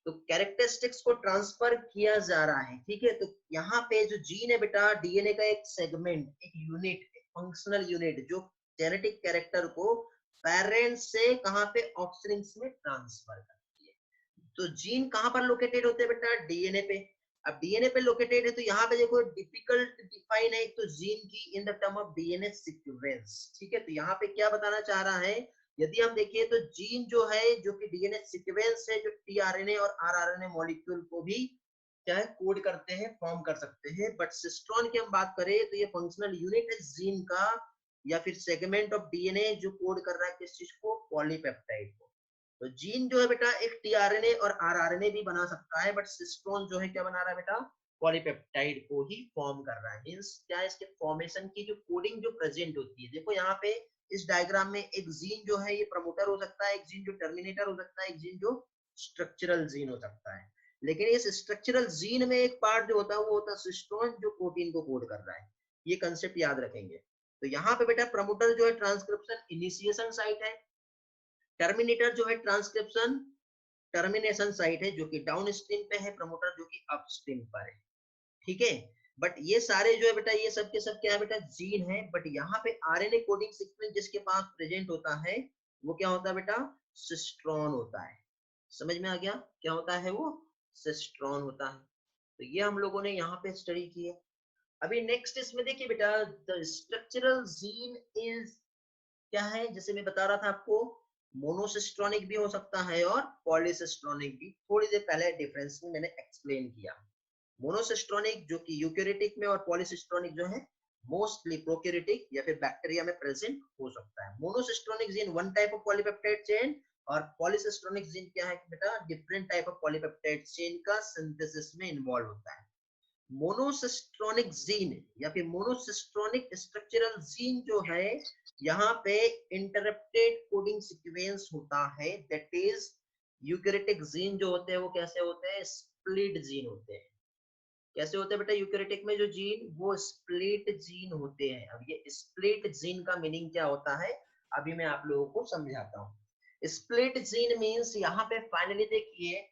तो characteristics को transfer किया जा रहा है, ठीक है। तो यहाँ पे जो जीन है बेटा, डीएनए का एक सेगमेंट, एक यूनिट, फंक्शनल यूनिट, जो जेनेटिक कैरेक्टर को पेरेंट्स से कहां पे, ऑफस्प्रिंग्स में ट्रांसफर करती है। तो जीन कहां पर लोकेटेड होते हैं बेटा, डीएनए पे। अब डीएनए पे लोकेटेड है, तो यहाँ पे देखो डिफिकल्ट डिफाइन है एक तो जीन की in the term of DNA sequence, ठीक है। तो यहाँ पे क्या बताना चाह रहा है, यदि हम देखिए तो जीन जो है, जो कि डीएनए सीक्वेंस है, जो टीआरएनए और आरआरएनए मॉलिक्यूल को भी क्या है, कोड करते हैं, फॉर्म कर सकते हैं। बट सिस्ट्रॉन की हम बात करें तो ये फंक्शनल यूनिट है जीन का, या फिर सेगमेंट ऑफ डीएनए जो कोड कर रहा है किस चीज को, पॉलीपेप्टाइड को। तो जीन जो है बेटा एक टीआरएनए और आरआरएनए भी बना सकता है, बट सिस्ट्रॉन जो है क्या बना रहा है बेटा, पॉलीपेप्टाइड को ही फॉर्म कर रहा है। मींस क्या है, इसके फॉर्मेशन की जो कोडिंग जो प्रेजेंट होती है, देखो यहाँ पे इस डायग्राम में एक जीन जो है ये प्रमोटर हो सकता है, एक जीन जो टर्मिनेटर हो सकता है, एक जीन जो स्ट्रक्चरल जीन हो सकता है। लेकिन इस स्ट्रक्चरल जीन में एक पार्ट जो होता है वो होता है सिस्ट्रॉन, जो प्रोटीन को कोड कर रहा है। ये कंसेप्ट याद रखेंगे। तो यहाँ पे बेटा प्रमोटर जो है ट्रांसक्रिप्शन इनिशिएशन साइट है, टर्मिनेटर जो है ट्रांसक्रिप्शन टर्मिनेशन साइट है, जो कि डाउन स्ट्रीम पे है, प्रमोटर जो कि अप स्ट्रीम पर है, ठीक है। बट ये सारे जो है बेटा, ये सब के सब क्या है बेटा, जीन है। बट यहाँ पे आरएनए कोडिंग सीक्वेंस जिसके पास प्रेजेंट होता है वो क्या होता है बेटा, सिस्ट्रॉन होता है। समझ में आ गया, क्या होता है वो, सिस्ट्रॉन होता है। तो ये हम लोगों ने यहाँ पे स्टडी की है। अभी नेक्स्ट इसमें देखिए बेटा, द स्ट्रक्चरल जीन इज क्या है, जैसे मैं बता रहा था आपको, मोनोसिस्ट्रॉनिक भी हो सकता है और पॉलीसिस्ट्रॉनिक भी। थोड़ी देर पहले डिफरेंस में मैंने एक्सप्लेन किया। मोनोसिस्ट्रॉनिक जो कि यूकैरियोटिक में, और पॉलीसिस्ट्रॉनिक जो है मोस्टली प्रोकैरियोटिक या फिर बैक्टीरिया में प्रेजेंट हो सकता है। Monocistronic gene one type of polypeptide chain, और पॉलीसिस्ट्रॉनिक जीन क्या है बेटा, different type of polypeptide chain का सिंथेसिस में इन्वॉल्व होता है। मोनोसिस्ट्रॉनिक जीन या फिर मोनोसिस्ट्रॉनिक स्ट्रक्चरल जीन जो है, यहाँ पे इंटरप्टेड कोडिंग सीक्वेंस होता है, दैट इज यूकैरियोटिक जीन जो होते हैं वो कैसे होते हैं, स्प्लिट जीन होते हैं। कैसे होते हैं बेटा, यूकैरियोटिक में जो जीन वो स्प्लिट जीन होते हैं। अब ये स्प्लिट जीन का मीनिंग क्या होता है, अभी मैं आप लोगों को समझाता हूँ। स्प्लिट जीन मींस, यहाँ पे फाइनली देखिए,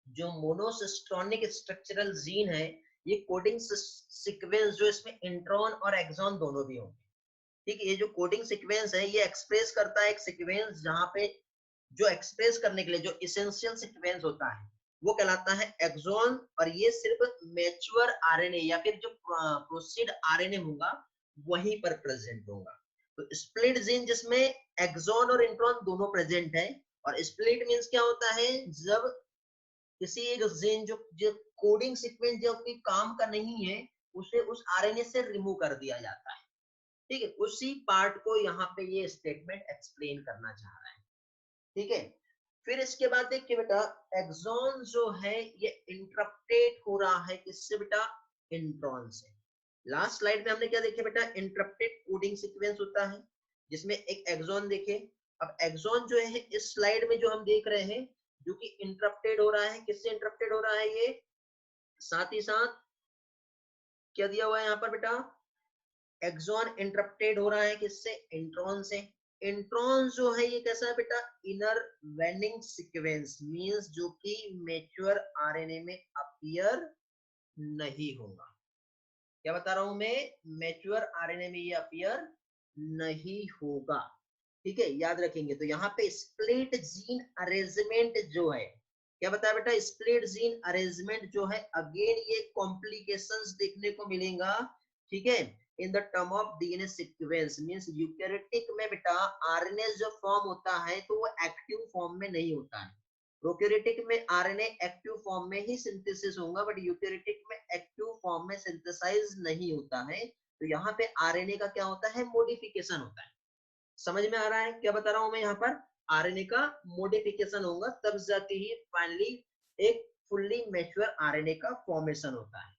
जो मोनोसिस्ट्रॉनिक स्ट्रक्चरल जीन है, ये कोडिंग सीक्वेंस जो इसमें इंट्रॉन और एक्सॉन दोनों भी होंगे, ठीक है। ये जो कोडिंग सीक्वेंस है ये एक्सप्रेस करता है एक सीक्वेंस, जहां पे जो एक्सप्रेस करने के लिए जो इसेंशियल सीक्वेंस होता है वो कहलाता है एक्सॉन, और ये सिर्फ मैच्योर आरएनए या फिर जो प्रोसीड आरएनए होगा वहीं पर प्रेजेंट होगा। तो स्प्लिट जीन जिसमें एक्सॉन और इंट्रॉन दोनों प्रेजेंट है, और स्प्लिट मींस क्या होता है, जब किसी एक जीन जो कोडिंग सीक्वेंस जो कि काम का नहीं है उसे उस आरएनए से रिमूव कर दिया जाता है, ठीक है। उसी पार्ट को यहाँ पे ये स्टेटमेंट एक्सप्लेन करना चाह रहा है, ठीक है। फिर इसके बाद देखिए बेटा, एक्सॉन जो है ये इंटरप्टेड हो रहा है किससे बेटा, इंट्रॉन से। लास्ट स्लाइड में हमने क्या देखा बेटा, इंटरप्टेड कोडिंग सीक्वेंस होता है जिसमें एक एक्सॉन देखे। अब एक्सॉन जो है इस स्लाइड में जो हम देख रहे हैं, जो कि इंटरप्टेड हो रहा है, किससे इंटरप्टेड हो रहा है ये, साथ ही साथ क्या दिया हुआ है यहाँ पर बेटा, एक्सॉन इंटरप्टेड हो रहा है किससे, इंट्रॉन से। इंट्रॉन जो है ये कैसा है बेटा, इनर वेंडिंग सीक्वेंस, मींस जो कि मैच्योर आरएनए में अपीयर नहीं होगा। क्या बता रहा हूं मैं, मैच्योर आरएनए में ये अपीयर नहीं होगा, ठीक है, याद रखेंगे। तो यहाँ पे स्प्लिट जीन अरेंजमेंट जो है, क्या बताया बेटा, स्प्लिट जीन अरेंजमेंट जो है, अगेन ये कॉम्प्लिकेशंस देखने को मिलेगा, ठीक है, in the term of DNA sequence. Means eukaryotic में बेटा आरएनए जो फॉर्म होता है तो वो एक्टिव फॉर्म में नहीं होता है, प्रोकैरियोटिक में आरएनए एक्टिव फॉर्म में ही सिंथेसिस होगा, बट यूकैरियोटिक में एक्टिव फॉर्म में सिंथेसाइज नहीं होता है। तो यहाँ पे आरएनए का क्या होता है, मॉडिफिकेशन होता है। समझ में आ रहा है क्या बता रहा हूं मैं? यहाँ पर आरएनए का मॉडिफिकेशन होगा, तब जाके ही फाइनली एक फुल्ली मैच्योर आरएनए का फॉर्मेशन होता है।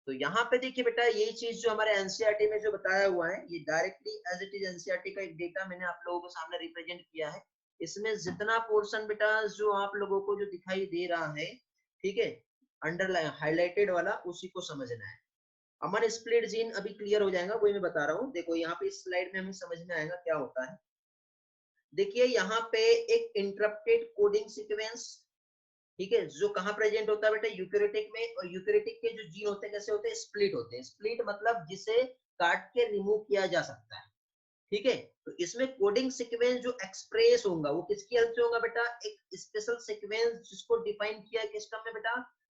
तो यहाँ पे देखिए बेटा, ये चीज जो हमारे एनसीईआरटी में जो बताया हुआ है, ये directly as it is NCERT का एक डेटा मैंने आप लोगों के सामने रिप्रेजेंट किया है। इसमें जितना पोर्शन बेटा जो आप लोगों को जो दिखाई दे रहा है, ठीक है, अंडरलाइन हाईलाइटेड वाला, उसी को समझना है। अमन स्प्लिट जीन अभी क्लियर हो जाएगा, वही मैं बता रहा हूँ। देखो यहाँ पे इस स्लाइड में हमें समझ में आएगा क्या होता है। देखिए यहाँ पे एक इंटरप्टेड कोडिंग सीक्वेंस, ठीक है, जो कहाँ प्रेजेंट होता है बेटा, यूकैरियोटिक में। और यूकैरियोटिक के जो जीन होते हैं कैसे होते हैं, स्प्लिट होते हैं। स्प्लिट मतलब जिसे काट के रिमूव किया जा सकता है, ठीक है। तो इसमें कोडिंग सीक्वेंस जो एक्सप्रेस होगा वो किसकी हेल्प से होगा बेटा, एक स्पेशल सीक्वेंस जिसको डिफाइन किया है किस टर्म में बेटा,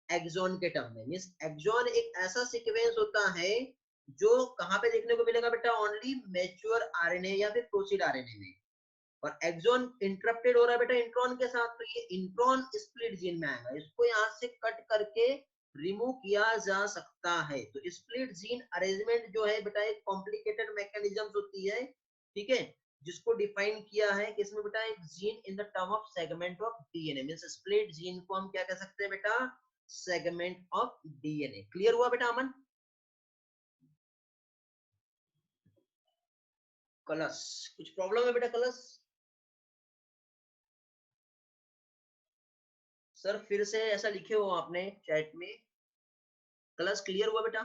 एक्सॉन के टर्म में। मींस एक्सॉन एक ऐसा सीक्वेंस होता है जो कहाँ पे देखने को मिलेगा बेटा, ओनली मैच्योर आरएनए या फिर प्रोसीड आरएनए में। और एक्सॉन इंटरप्टेड हो रहा है बेटा इंट्रॉन के साथ, तो ये इंट्रॉन स्प्लिट जीन में आएगा। इसको यहाँ से कट करके रिमूव किया जा सकता है। तो स्प्लिट जीन अरेंजमेंट जो है बेटा एक कॉम्प्लिकेटेड मैकेनिज्म होती है, ठीक है, जिसको डिफाइन किया है किसमें बेटा, एक gene in the term of segment of DNA. Means split gene को हम क्या कह सकते हैं बेटा, सेगमेंट ऑफ डीएनए। क्लियर हुआ बेटा अमन? कलश कुछ प्रॉब्लम है बेटा? कलश सर फिर से ऐसा लिखे हो आपने चैट में, क्लास क्लियर हुआ बेटा?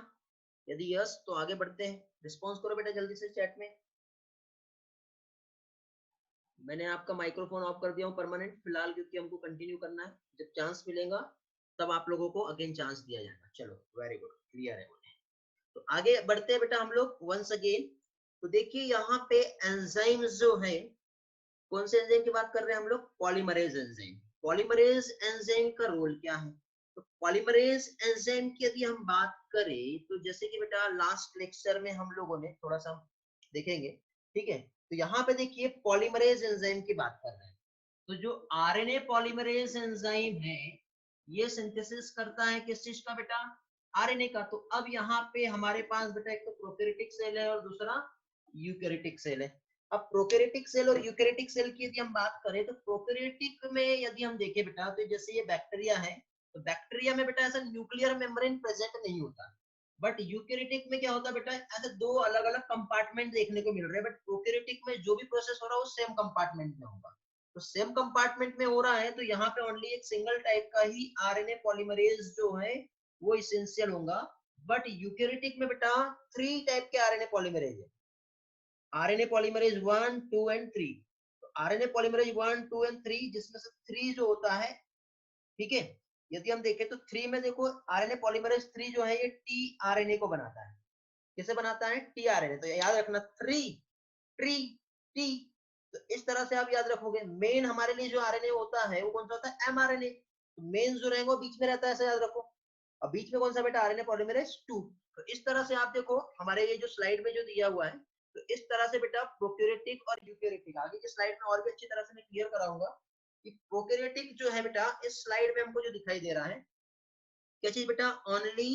यदि यस तो आगे बढ़ते हैं, रिस्पॉन्स करो बेटा जल्दी से चैट में। मैंने आपका माइक्रोफोन ऑफ कर दिया हूँ परमानेंट फिलहाल, क्योंकि हमको कंटिन्यू करना है। जब चांस मिलेगा तब आप लोगों को अगेन चांस दिया जाएगा। चलो वेरी गुड, क्लियर है। तो आगे बढ़ते हैं बेटा हम लोग वंस अगेन। तो देखिए यहाँ पे एंजाइम जो है, कौन से एंजाइम की बात कर रहे हैं हम लोग, पॉलीमरेज एंजाइम। पॉलीमरेज एंजाइम का रोल क्या है? तो पॉलीमरेज एंजाइम की यदि हम बात करें तो जैसे कि बेटा लास्ट लेक्चर में हम लोगों ने थोड़ा सा देखेंगे, ठीक है। तो यहाँ पे देखिए पॉलीमरेज एंजाइम की बात कर रहे हैं। तो जो आरएनए पॉलीमरेज एंजाइम है, ये सिंथेसिस करता है किस चीज का बेटा, आरएनए का। तो अब यहाँ पे हमारे पास बेटा एक तो प्रोकैरियोटिक सेल है और दूसरा यूकैरियोटिक सेल है। अब प्रोकैरियोटिक सेल और यूकैरियोटिक सेल की यदि हम बात करें तो प्रोकैरियोटिक में यदि हम देखें बेटा, तो जैसे ये बैक्टीरिया है, तो बैक्टीरिया में बेटा ऐसा न्यूक्लियर मेम्ब्रेन प्रेजेंट नहीं होता। बट यूकैरियोटिक में क्या होता है बेटा, ऐसे दो अलग अलग कंपार्टमेंट देखने को मिल रहे हैं। बट प्रोकैरियोटिक में जो भी प्रोसेस हो रहा है वो सेम कंपार्टमेंट में होगा। तो सेम कंपार्टमेंट में हो रहा है, तो यहाँ पे ओनली एक सिंगल टाइप का ही आरएनए पॉलीमरेज जो है वो इसेंशियल होगा। बट यूकैरियोटिक में बेटा 3 टाइप के आरएनए पॉलीमरेज है। RNA polymerase 1, 2 and 3। तो आरएनए पॉलीमरेज 1, 2 एंड 3, जिसमें से 3 जो होता है, ठीक है, यदि हम देखें तो 3 में देखो आरएनए पॉलीमरेज 3 जो है ये टी आरएनए को बनाता है। किसे बनाता है? T RNA. तो याद रखना 3 ट्री टी। तो इस तरह से आप याद रखोगे। मेन हमारे लिए जो आरएनए होता है वो कौन सा होता है? एमआरएनए। तो मेन जो रहेगा वो बीच में रहता है, ऐसा याद रखो। और बीच में कौन सा बेटा? RNA polymerase 2। तो इस तरह से आप देखो हमारे ये जो स्लाइड में जो दिया हुआ है, तो इस तरह से बेटा प्रोकैरियोटिक और यूकैरियोटिक, आगे की स्लाइड में और भी अच्छी तरह से मैं क्लियर कराऊंगा कि प्रोकैरियोटिक जो है बेटा इस स्लाइड में हमको जो दिखाई दे रहा है क्या चीज बेटा, ओनली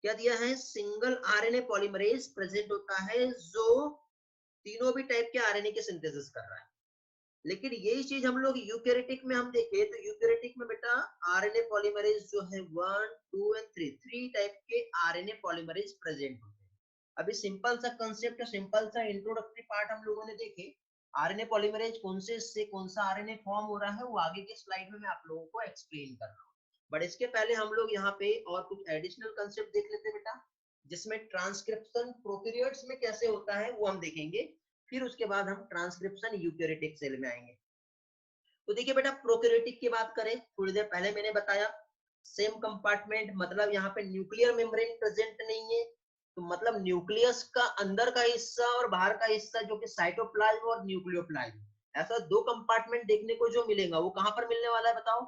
क्या दिया है, सिंगल आरएनए पॉलीमरेज प्रेजेंट होता है जो तीनों भी टाइप के आरएनए के सिंथेसिस कर रहा है। लेकिन यही चीज हम लोग यूकैरियोटिक में हम देखें तो यूकैरियोटिक में बेटा आरएनए पॉलीमरेज जो है 1, 2 एंड 3 टाइप के आरएनए पॉलीमरेज प्रेजेंट होते हैं। अभी सिंपल सा कंसेप्ट, सिंपल सा इंट्रोडक्टरी पार्ट हम लोगों ने देखे। आरएनए पॉलीमरेज कौन से कौन सा आरएनए फॉर्म हो रहा है वो आगे के स्लाइड में मैं आप लोगों को एक्सप्लेन कर रहा हूँ। बट इसके पहले हम लोग यहाँ पे और कुछ एडिशनल कंसेप्ट देख लेते हैं बेटा, जिसमें ट्रांसक्रिप्शन प्रोकैरियोट्स में कैसे होता है वो हम देखेंगे। फिर उसके बाद हम ट्रांसक्रिप्शन यूकैरियोटिक सेल में आएंगे। तो देखिए बेटा प्रोकैरियोटिक की बात करें, थोड़ी देर पहले मैंने बताया सेम कंपार्टमेंट, मतलब यहाँ पे न्यूक्लियर मेम्ब्रेन प्रेजेंट नहीं है। तो मतलब न्यूक्लियस का अंदर का हिस्सा और बाहर का हिस्सा जो कि साइटोप्लाज्म और न्यूक्लियोप्लाज्म, ऐसा 2 कंपार्टमेंट देखने को जो मिलेगा वो कहां पर मिलने वाला है बताओ?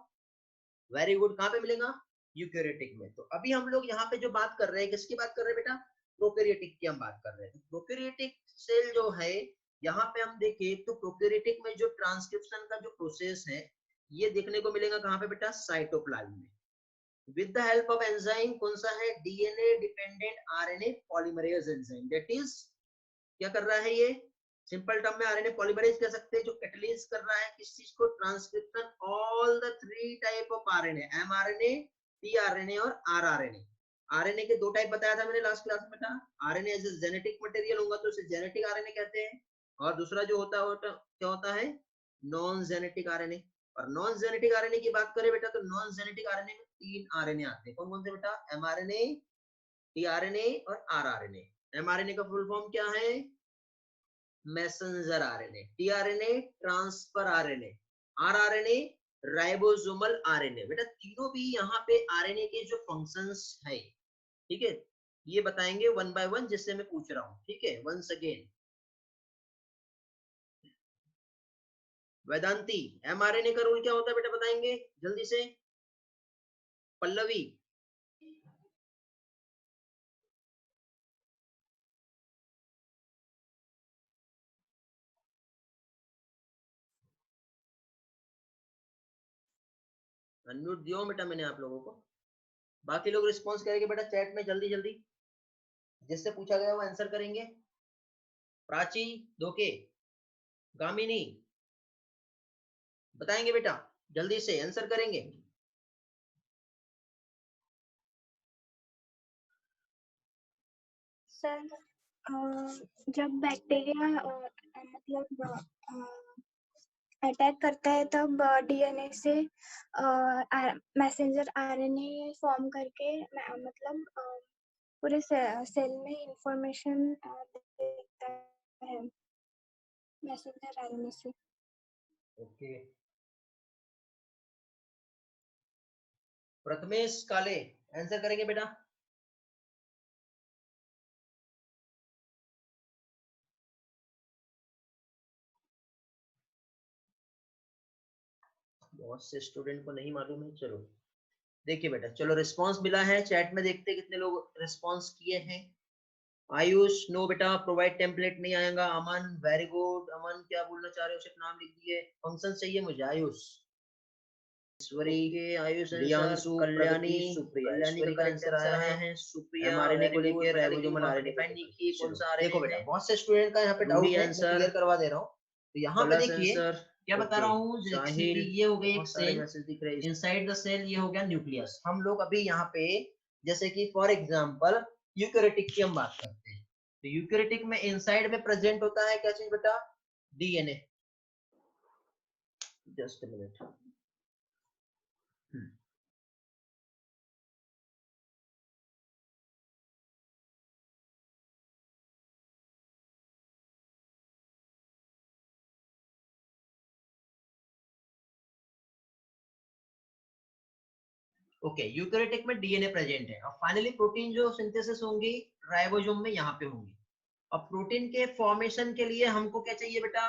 वेरी गुड, कहां पे मिलेगा? यूकैरियोटिक में। तो अभी हम लोग यहाँ पे जो बात कर रहे हैं, किसकी बात कर रहे हैं बेटा? प्रोकैरियोटिक की हम बात कर रहे हैं। प्रोकैरियोटिक सेल जो है यहाँ पे हम देखें तो प्रोकैरियोटिक में जो ट्रांसक्रिप्शन का जो प्रोसेस है ये देखने को मिलेगा कहाँ पे बेटा, साइटोप्लाज्म में। With the help of enzyme, कौन सा है, DNA dependent RNA polymerase enzyme, that is क्या कर रहा है ये, सिंपल टर्म में आरएनए पॉलीमरेज कह सकते हैं, जो कैटलिस्ट कर रहा है किस चीज को, transcription all the 3 type of RNA, mRNA, tRNA और आरआरएनए। आरएनए के 2 टाइप बताया था मैंने लास्ट क्लास में बेटा, RNA as a genetic material होगा तो उसे जेनेटिक आरएनए कहते हैं, और दूसरा जो होता है क्या होता है, नॉन जेनेटिक आरएनए। और नॉन जेनेटिक आरएनए की बात करें बेटा तो नॉन जेनेटिक आरएनए में 3 आरएनए आते हैं, कौन कौन से बेटा, एमआरएनए, टीआरएनए और आरआरएनए। एमआरएनए का फुल फॉर्म क्या है, messenger RNA, tRNA transfer RNA, rRNA ribosomal RNA. बेटा तीनों भी यहाँ पे आरएनए के जो फंक्शंस है, ठीक है, ये बताएंगे 1 by 1 जिससे मैं पूछ रहा हूँ, ठीक है। वंस अगेन वेदांती, एमआरएनए का रूल क्या होता है बेटा, बताएंगे जल्दी से, पल्लवी। अनम्यूट दियो बेटा मैंने आप लोगों को, बाकी लोग रिस्पॉन्स करेंगे बेटा चैट में जल्दी जल्दी, जिससे पूछा गया वो आंसर करेंगे। प्राची, दोके, गामिनी, बताएंगे बेटा जल्दी से आंसर करेंगे। सर जब बैक्टीरिया मतलब अटैक करता है तब डीएनए से मैसेंजर आरएनए फॉर्म करके मतलब पूरे सेल में इंफॉर्मेशन देता है मैसेंजर आरएनए से। ओके, प्रथमेश काले आंसर करेंगे बेटा। बहुत से स्टूडेंट को नहीं मालूम है, चलो देखिए बेटा, चलो रिस्पांस मिला है चैट में, देखते कितने लोग रिस्पांस किए हैं। आयुष, नो बेटा, प्रोवाइड टेम्पलेट नहीं आएगा। अमन, वेरी गुड। अमन क्या बोलना चाह रहे हो, सिर्फ नाम लिख दिए। फंक्शन चाहिए मुझे आयुष। ईश्वरी के आयुष, रियांशु, कल्याणी, सुप्रिया, कल्याणी का आंसर आया है। सुप्रिया एमआरएनए को लेके राइबोसोमल आरएनए डिफाइन नहीं किए, कौन सा आरएनए। देखो बेटा बहुत से स्टूडेंट का यहाँ पे डाउट है, मैं क्लियर करवा दे रहा हूँ। तो यहाँ पे देखिए क्या बता रहा हूँ, ये हो गई एक सेल, इनसाइड द सेल ये हो गया न्यूक्लियस। हम लोग अभी यहाँ पे जैसे कि फॉर एग्जांपल यूकैरियोटिक की हम बात करते हैं, तो यूकैरियोटिक में इनसाइड में प्रेजेंट होता है क्या चीज बेटा, DNA. Just a minute, okay. Eukaryotic में डीएनए प्रेजेंट है, और फाइनली प्रोटीन जो सिंथेसिस होंगी राइबोसोम में यहाँ पे होंगी। अब प्रोटीन के फॉर्मेशन के लिए हमको क्या चाहिए बेटा,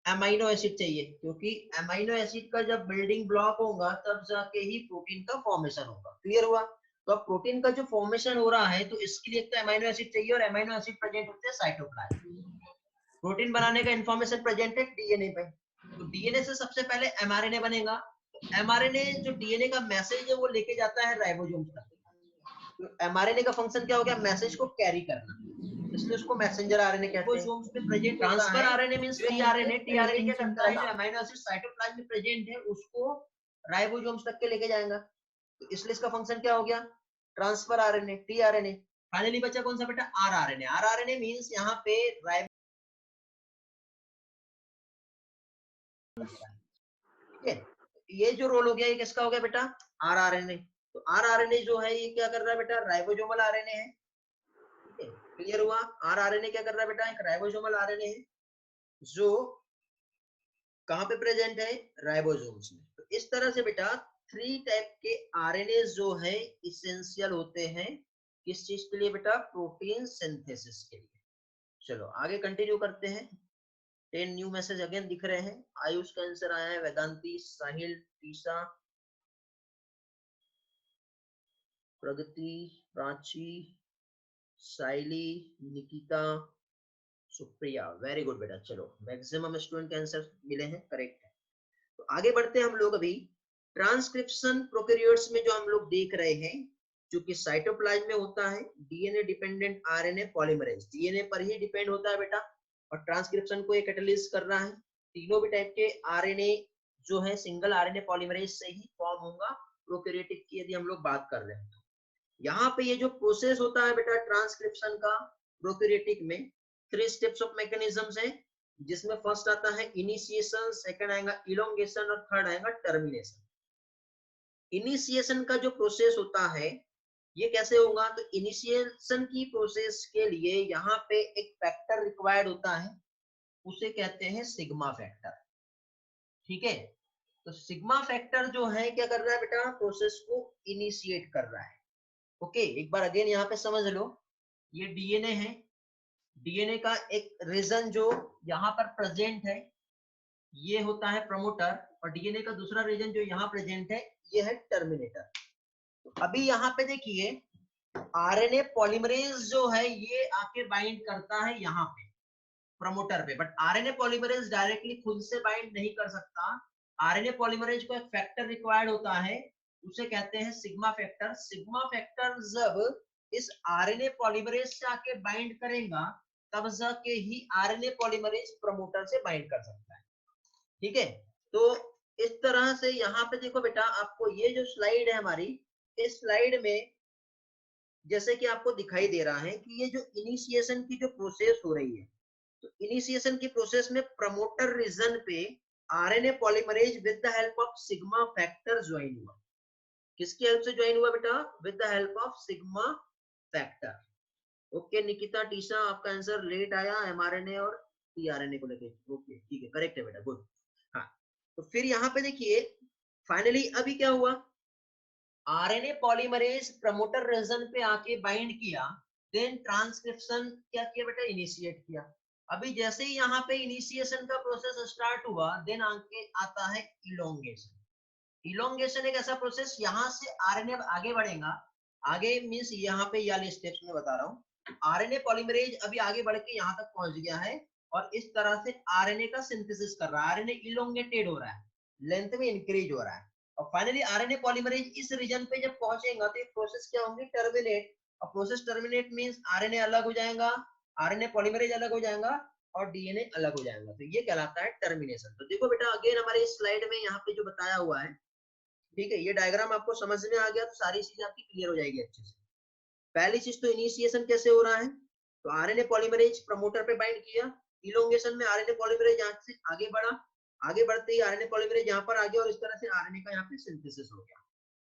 अमीनो एसिड चाहिए, क्योंकि अमीनो एसिड का जब बिल्डिंग ब्लॉक होगा तब जाके ही प्रोटीन का फॉर्मेशन होगा। क्लियर हुआ। तो अब प्रोटीन का जो फॉर्मेशन हो रहा है तो इसके लिए तो अमीनो एसिड चाहिए, और अमीनो एसिड प्रेजेंट होते हैं साइटोप्लाज्म। प्रोटीन बनाने का इंफॉर्मेशन प्रेजेंट है डीएनए पे, तो डीएनए से सबसे पहले एमआरएनए बनेगा। एमआरएनए जो डीएनए का मैसेज है वो लेके जाता है राइबोसोम तक। तो एमआरएनए का फंक्शन क्या हो गया, मैसेज को कैरी करना, इसलिए उसको मैसेंजर आरएनए कहते हैं। राइबोसोम्स में present transfer RNA means tRNA, tRNA क्या करता है, जो अमीनो एसिड साइटोप्लाज्म में प्रेजेंट है उसको राइबोसोम्स तक के लेके जाएगा। तो इसलिए इसका फंक्शन क्या हो गया, ट्रांसफर आरएनए, टीआरएनए। फाइनली बचा कौन सा बेटा, आरआरएनए। आरआरएनए मींस यहाँ पे ठीक है, ये जो रोल हो गया ये किसका हो गया बेटा, आरआरएनए। तो आरआरएनए जो है ये क्या कर रहा है बेटा, राइबोसोमल आरएनए है। ठीक है, क्लियर हुआ। आरआरएनए क्या कर रहा है बेटा, एक राइबोसोमल आरएनए है जो कहां पे प्रेजेंट है, राइबोसोम्स में। तो इस तरह से बेटा 3 टाइप के आरएनए जो है इसेंशियल होते हैं किस चीज के लिए बेटा, प्रोटीन सिंथेसिस के लिए। चलो आगे कंटिन्यू करते हैं। 10 न्यू मैसेज अगेन दिख रहे हैं। आयुष का आंसर आया है, वेदांती, साहिल, टीसा, प्रगति, प्राची, साइली, निकिता, सुप्रिया, वेरी गुड बेटा। चलो मैक्सिमम स्टूडेंट के आंसर मिले हैं, करेक्ट है। तो तो आगे बढ़ते हैं हम लोग अभी ट्रांसक्रिप्शन प्रोकैरियोट्स में जो हम लोग देख रहे हैं, जो कि साइटोप्लाज्म में होता है, DNA dependent RNA polymerase, DNA पर ही डिपेंड होता है बेटा, और ट्रांसक्रिप्शन को ये कैटलिस्ट कर रहा है। तीनों भी टाइप के आरएनए जो है सिंगल आरएनए पॉलीमरेज से ही फॉर्म होगा प्रोकैरियोटिक की यदि हम लोग बात कर रहे हैं तो। यहाँ पे ये जो प्रोसेस होता है बेटा ट्रांसक्रिप्शन का प्रोकैरियोटिक में 3 स्टेप्स ऑफ मैकेनिज्म्स है, जिसमें फर्स्ट आता है इनिशिएशन, सेकंड आएगा इलोंगेशन और थर्ड आएगा टर्मिनेशन। इनिशिएशन का जो प्रोसेस होता है ये कैसे होगा, तो इनिशिएशन की प्रोसेस के लिए यहाँ पे एक फैक्टर रिक्वायर्ड होता है, उसे कहते हैं सिग्मा फैक्टर। ठीक है, तो सिग्मा फैक्टर जो है क्या कर रहा है बेटा, प्रोसेस को इनिशिएट कर रहा है। ओके, एक बार अगेन यहाँ पे समझ लो, ये डीएनए है, डीएनए का एक रीजन जो यहाँ पर प्रेजेंट है ये होता है प्रमोटर, और डीएनए का दूसरा रीजन जो यहाँ प्रेजेंट है ये है टर्मिनेटर। तो अभी यहाँ पे देखिए आरएनए पॉलीमरेज जो है ये आके बाइंड करता है यहाँ पे प्रमोटर पे, बट आरएनए पॉलीमरेज डायरेक्टली खुद से बाइंड नहीं कर सकता। आरएनए पॉलीमरेज को एक फैक्टर रिक्वायर्ड होता है, उसे कहते हैं सिग्मा फैक्टर। सिग्मा फैक्टर जब इस आरएनए पॉलीमरेज से आके बाइंड करेगा तब जाके ही आरएनए पॉलीमरेज प्रमोटर से बाइंड कर सकता है। ठीक है, तो इस तरह से यहाँ पे देखो बेटा, आपको ये जो स्लाइड है हमारी, इस स्लाइड में जैसे कि आपको दिखाई दे रहा है कि ये जो इनिशिएशन की जो प्रोसेस हो रही है, तो इनिशिएशन की प्रोसेस में प्रमोटर रीजन पे RNA polymerase with the help of sigma factor join हुआ। किसकी हेल्प से ज्वाइन हुआ बेटा, with the help of sigma factor. Okay Nikita Trisha, आपका आंसर लेट आया एमआरएनए और टीआरएनए को लेके। ओके ठीक है, करेक्ट है बेटा, गुड। हाँ, तो फिर यहाँ पे देखिए फाइनली अभी क्या हुआ, आरएनए पॉलीमरेज प्रमोटर रीजन पे आके बाइंड किया, देन ट्रांसक्रिप्शन क्या किया बेटा, इनिशिएट किया। अभी जैसे ही यहाँ पे इनिशिएशन का प्रोसेस स्टार्ट हुआ, देन आके आता है इलोंगेशन। इलोंगेशन एक ऐसा प्रोसेस, यहाँ से आरएनए आगे बढ़ेगा, आगे मींस यहाँ पे ये स्टेप्स में बता रहा हूँ। आरएनए पॉलीमरेज अभी आगे बढ़ के यहाँ तक पहुंच गया है और इस तरह से आरएनए का सिंथेसिस कर रहा है, आरएनए इलोंगेटेड हो रहा है, लेंथ में इंक्रीज हो रहा है, और फाइनली आरएनए पॉलीमरेज इस रीजन पे जब पहुंचेगा तो प्रोसेस क्या होंगे, टर्मिनेट। और प्रोसेस टर्मिनेट मींस आरएनए अलग हो जाएगा, आरएनए पॉलीमरेज अलग हो जाएगा और डीएनए अलग हो जाएगा, तो ये कहलाता है टर्मिनेशन। तो देखो बेटा अगेन हमारे इस स्लाइड में यहाँ पे जो बताया हुआ है, ठीक है, ये डायग्राम आपको समझ में आ गया तो सारी चीजें आपकी क्लियर हो जाएगी अच्छे से। पहली चीज तो इनिशिएशन कैसे हो रहा है, तो आरएनए पॉलीमरेज प्रमोटर पे बाइंड किया, इलोंगेशन में आरएनए पॉलीमरेज यहाँ से आगे बढ़ा, आगे बढ़ते ही आरएनए पॉलीमरेज यहाँ पर आ गया और इस तरह से आरएनए का यहाँ पे सिंथेसिस हो गया।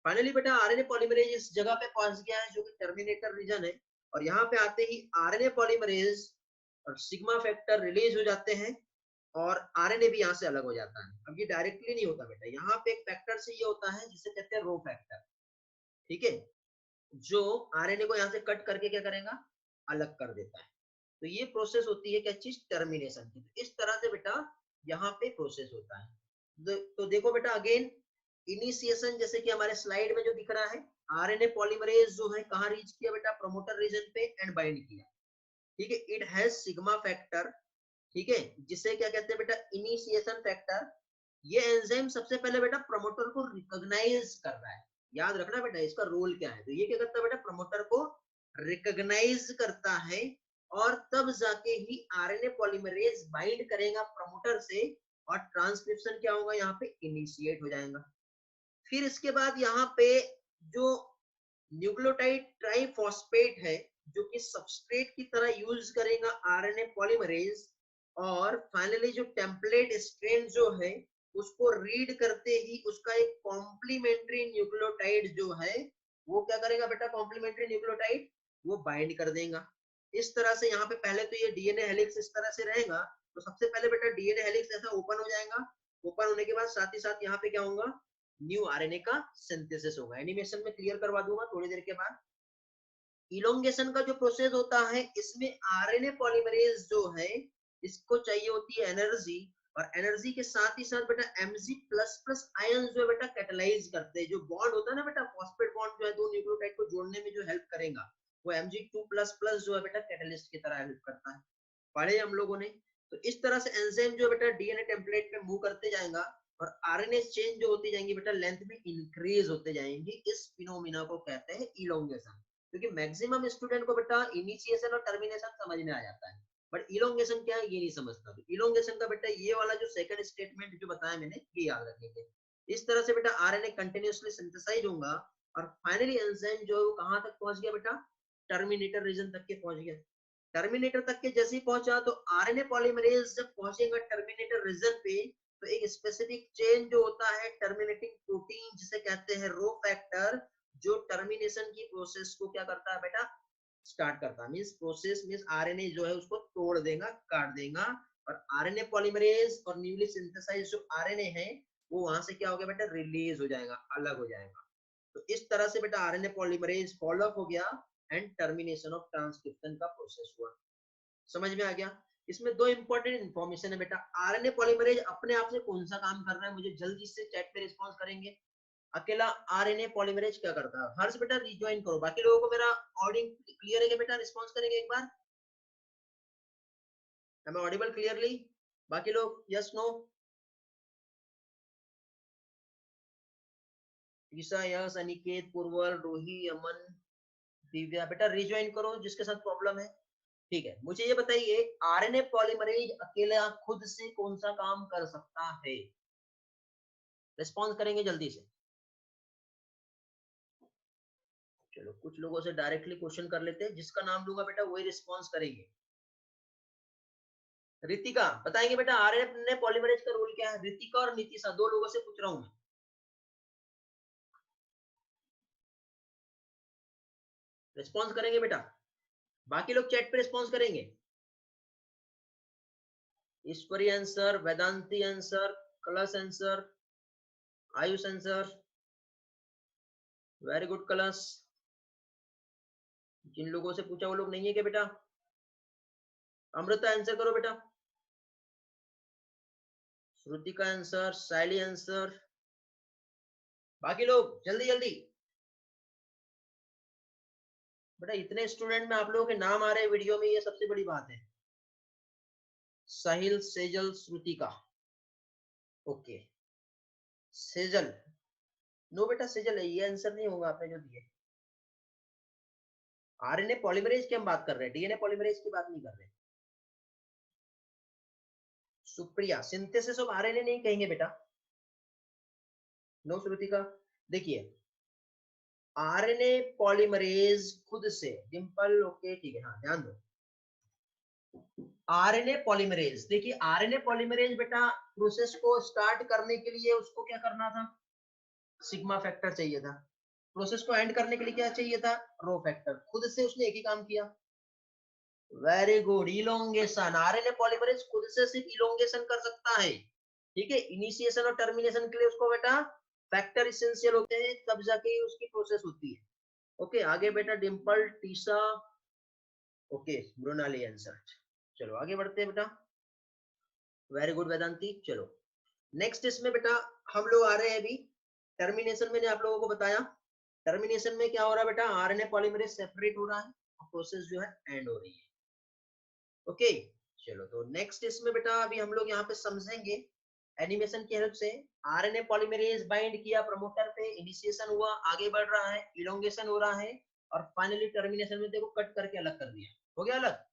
फाइनली बेटा आरएनए पॉलीमरेज इस जगह पे पहुंच गया है जो कि टर्मिनेटर रीजन है, और यहाँ पे आते ही आरएनए पॉलीमरेज और सिग्मा फैक्टर रिलीज हो जाते हैं और आरएनए भी यहाँ से अलग हो जाता है। अब ये डायरेक्टली नहीं होता बेटा, यहाँ पे एक फैक्टर से ये होता है जिसे कहते हैं रो फैक्टर। ठीक है, जो आरएनए को यहाँ से कट करके क्या करेगा, अलग कर देता है। तो ये प्रोसेस होती है क्या चीज, टर्मिनेशन की। तो इस तरह से बेटा यहाँ पे प्रोसेस होता है। तो देखो बेटा अगेन इनिशिएशन जैसे कि हमारे स्लाइड में जो दिख रहा है, आरएनए पॉलीमरेज जो है कहाँ रीच किया बेटा, प्रमोटर रीजन पे एंड बाइंड किया। ठीक है, इट हैज सिग्मा फैक्टर, ठीक है, जिसे क्या कहते हैं बेटा, इनिशिएशन फैक्टर। ये एंजाइम सबसे पहले बेटा प्रमोटर को रिकॉग्नाइज कर रहा है, याद रखना बेटा इसका रोल क्या है। तो ये क्या करता है बेटा, प्रमोटर को रिकॉग्नाइज करता है और तब जाके ही आरएनए पॉलीमरेज बाइंड करेगा प्रमोटर से और ट्रांसक्रिप्शन क्या होगा, यहाँ पे इनिशिएट हो जाएगा। फिर इसके बाद यहाँ पे जो न्यूक्लियोटाइड ट्राइफॉस्फेट है जो कि सबस्ट्रेट की तरह यूज करेगा आरएनए पॉलीमरेज, और फाइनली जो टेम्पलेट स्ट्रेन जो है उसको रीड करते ही उसका एक कॉम्प्लीमेंट्री न्यूक्लियोटाइड जो है वो क्या करेगा बेटा, कॉम्प्लीमेंट्री न्यूक्लियोटाइड वो बाइंड कर देगा। इस तरह से यहाँ पे पहले तो ये डीएनए हेलिक्स इस तरह से रहेगा, तो सबसे पहले बेटा डीएनए हेलिक्स ऐसा ओपन हो जाएगा, ओपन होने के बाद साथ ही साथ यहाँ पे क्या होगा, न्यू आरएनए का सिंथेसिस होगा। एनिमेशन में क्लियर करवा दूंगा थोड़ी देर के बाद। इलोंगेशन का जो प्रोसेस होता है इसमें आरएनए पॉलीमरेज जो है इसको चाहिए होती है एनर्जी, और एनर्जी के साथ ही साथ बेटा Mg++ आयन जो है बेटा कैटलाइज करते हैं। जो बॉन्ड होता है ना बेटा, फॉस्फेट बॉन्ड जो है दो न्यूक्लियोटाइड को जोड़ने में जो हेल्प करेगा वो Mg2++ जो है बेटा कैटलिस्ट की तरह हेल्प करता है, पढ़े हम लोगों ने। तो इस तरह से एंजाइम जो बेटा डीएनए टेम्पलेट पे मूव करते जाएगा और आरएनए चेंज जो होती जाएंगी बेटा लेंथ में इंक्रीज होते जाएंगी। इस फिनोमिना को कहते हैं इलोंगेशन। क्योंकि मैक्सिमम स्टूडेंट को बेटा इनिशिएशन और टर्मिनेशन समझ में आ जाता है, बट इलोंगेशन क्या है ये नहीं समझता। तो इलोंगेशन का बेटा ये वाला जो सेकंड स्टेटमेंट जो बताया मैंने ये याद रखेंगे। इस तरह से बेटा आरएनए कंटिन्यूअसली सिंथेसाइज होगा और फाइनली एंजाइम जो है कहां तक पहुंच गया बेटा, टर्मिनेटर रीजन तक के पहुंच गया। टर्मिनेटर तक के जैसे ही पहुंचा तो आरएनए पॉलीमरेज जब पहुंचेगा टर्मिनेटर रीजन पे तो एक स्पेसिफिक चेन जो होता है टर्मिनेटिंग प्रोटीन जिसे कहते हैं रो फैक्टर, जो टर्मिनेशन की प्रोसेस को क्या करता है बेटा, स्टार्ट करता है। मींस प्रोसेस मींस आरएनए जो है उसको तोड़ देगा, काट देगा, और आरएनए पॉलीमरेज और न्यूली सिंथेसाइज्ड जो आरएनए है वो वहां से क्या हो गया बेटा, रिलीज हो जाएगा, अलग हो जाएगा। तो इस तरह से बेटा आरएनए पॉलीमरेज फॉलो अप हो गया एंड टर्मिनेशन ऑफ ट्रांसक्रिप्शन का प्रोसेस हुआ। समझ में आ गया? इसमें दो इंपॉर्टेंट इंफॉर्मेशन है बेटा। आरएनए पॉलीमरेज अपने आप से कौन सा काम कर रहा है, मुझे जल्दी से चैट पे रिस्पांस करेंगे। अकेला आरएनए पॉलीमरेज क्या करता है? हर्ष बेटा रिजॉइन करो, बाकी लोगों को मेरा ऑडियो क्लियर है क्या बेटा? रिस्पांस करेंगे एक बार। Am I audible clearly? बाकी लोग यस नो? ईसा यस, अनिकेत, पूर्वल, रोही, अमन, दिव्या बेटा रिजॉइन करो जिसके साथ प्रॉब्लम है। ठीक है, मुझे ये बताइए आरएनए पॉलीमरेज अकेला खुद से कौन सा काम कर सकता है? रिस्पॉन्स करेंगे जल्दी से। चलो कुछ लोगों से डायरेक्टली क्वेश्चन कर लेते हैं, जिसका नाम लूंगा बेटा वही रिस्पॉन्स करेंगे। रितिका बताएंगे बेटा आरएनए पॉलीमरेज का रोल क्या है? रितिका और नीतिशा दो लोगों से पूछ रहा हूं मैं। रिस्पॉन्स करेंगे बेटा, बाकी लोग चैट पे रिस्पॉन्स करेंगे। ईश्वरी आंसर, वेदांती आंसर, कलश answer, Ayush answer, very good कलश। जिन लोगों से पूछा वो लोग नहीं है क्या बेटा? अमृता आंसर करो बेटा, श्रुति का आंसर, शैली आंसर, बाकी लोग जल्दी जल्दी। बेटा इतने स्टूडेंट में आप लोगों के नाम आ रहे हैं वीडियो में, ये सबसे बड़ी बात है। साहिल, सेजल, श्रुतिका, ओके। सेजल नो बेटा, सेजल है ये आंसर नहीं होगा आपने जो दिए। आरएनए पॉलीमरेज की हम बात कर रहे हैं, डीएनए पॉलीमरेज की बात नहीं कर रहे। सुप्रिया सिंथेसिस ऑफ आरएनए नहीं कहेंगे बेटा, नो श्रुतिका। देखिए आरएनए पॉलीमरेज खुद से, डिंपल ओके ठीक है, हाँ ध्यान दो। आरएनए पॉलीमरेज, देखिए आरएनए पॉलीमरेज बेटा प्रोसेस को स्टार्ट करने के लिए उसको क्या करना था, सिग्मा फैक्टर चाहिए था। प्रोसेस को एंड करने के लिए क्या चाहिए था, रो फैक्टर। खुद से उसने एक ही काम किया, very good, elongation. RNA polymerase खुद से सिर्फ इलोंगेशन कर सकता है, ठीक है। इनिशिएशन और टर्मिनेशन के लिए उसको बेटा फैक्टर इसेंशियल होते हैं, तब जाके उसकी प्रोसेस होती है। ओके आगे बेटा डिंपल, टीसा, ओके मृणाली आंसर। चलो आगे बढ़ते हैं बेटा, वेरी गुड वेदांती। चलो नेक्स्ट इसमें बेटा हम लोग आ रहे हैं अभी टर्मिनेशन। मैंने आप लोगों को बताया टर्मिनेशन में क्या हो रहा है बेटा, आरएनए पॉलीमरेज सेपरेट हो रहा है और प्रोसेस जो है एंड हो रही है। ओके चलो तो नेक्स्ट इसमें बेटा अभी हम लोग यहाँ पे समझेंगे एनिमेशन की हेल्प से। आरएनए पॉलीमरेज बाइंड किया प्रमोटर पे, इनिशिएशन हुआ, आगे बढ़ रहा है, इलोंगेशन हो रहा है और फाइनली टर्मिनेशन में देखो कट करके अलग कर दिया, हो गया अलग।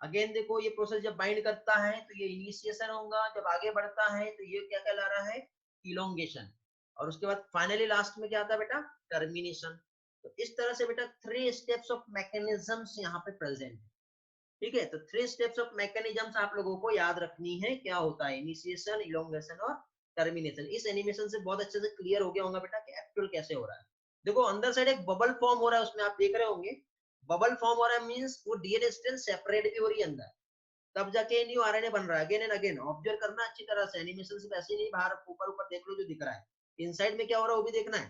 अगेन देखो ये प्रोसेस जब बाइंड करता है तो ये इनिशिएशन होगा, जब आगे बढ़ता है तो ये क्या कहला रहा है, इलोंगेशन, और उसके बाद फाइनली लास्ट में क्या आता है बेटा, टर्मिनेशन। तो इस तरह से बेटा 3 स्टेप्स ऑफ मैकेनिज्म्स यहाँ पे प्रेजेंट है, ठीक है। तो 3 स्टेप्स ऑफ मैकेनिज्म्स आप लोगों को याद रखनी है, क्या होता है इनिशिएशन, इलोंगेशन और टर्मिनेशन। इस एनिमेशन से बहुत अच्छे से क्लियर हो गया होगा बेटा कि एक्चुअल कैसे हो रहा है। देखो अंदर साइड एक बबल फॉर्म हो रहा है, उसमें आप देख रहे होंगे बबल फॉर्म हो रहा है, मींस वो डीएनए स्ट्रैंड सेपरेट भी हो रही है अंदर, तब जाके न्यू आरएनए बन रहा है। अगेन एंड अगेन ऑब्जर्व करना अच्छी तरह से, एनिमेशन सिर्फ ऐसे नहीं बाहर ऊपर ऊपर देख लो जो दिख रहा है, इनसाइड में क्या हो रहा है वो भी देखना है।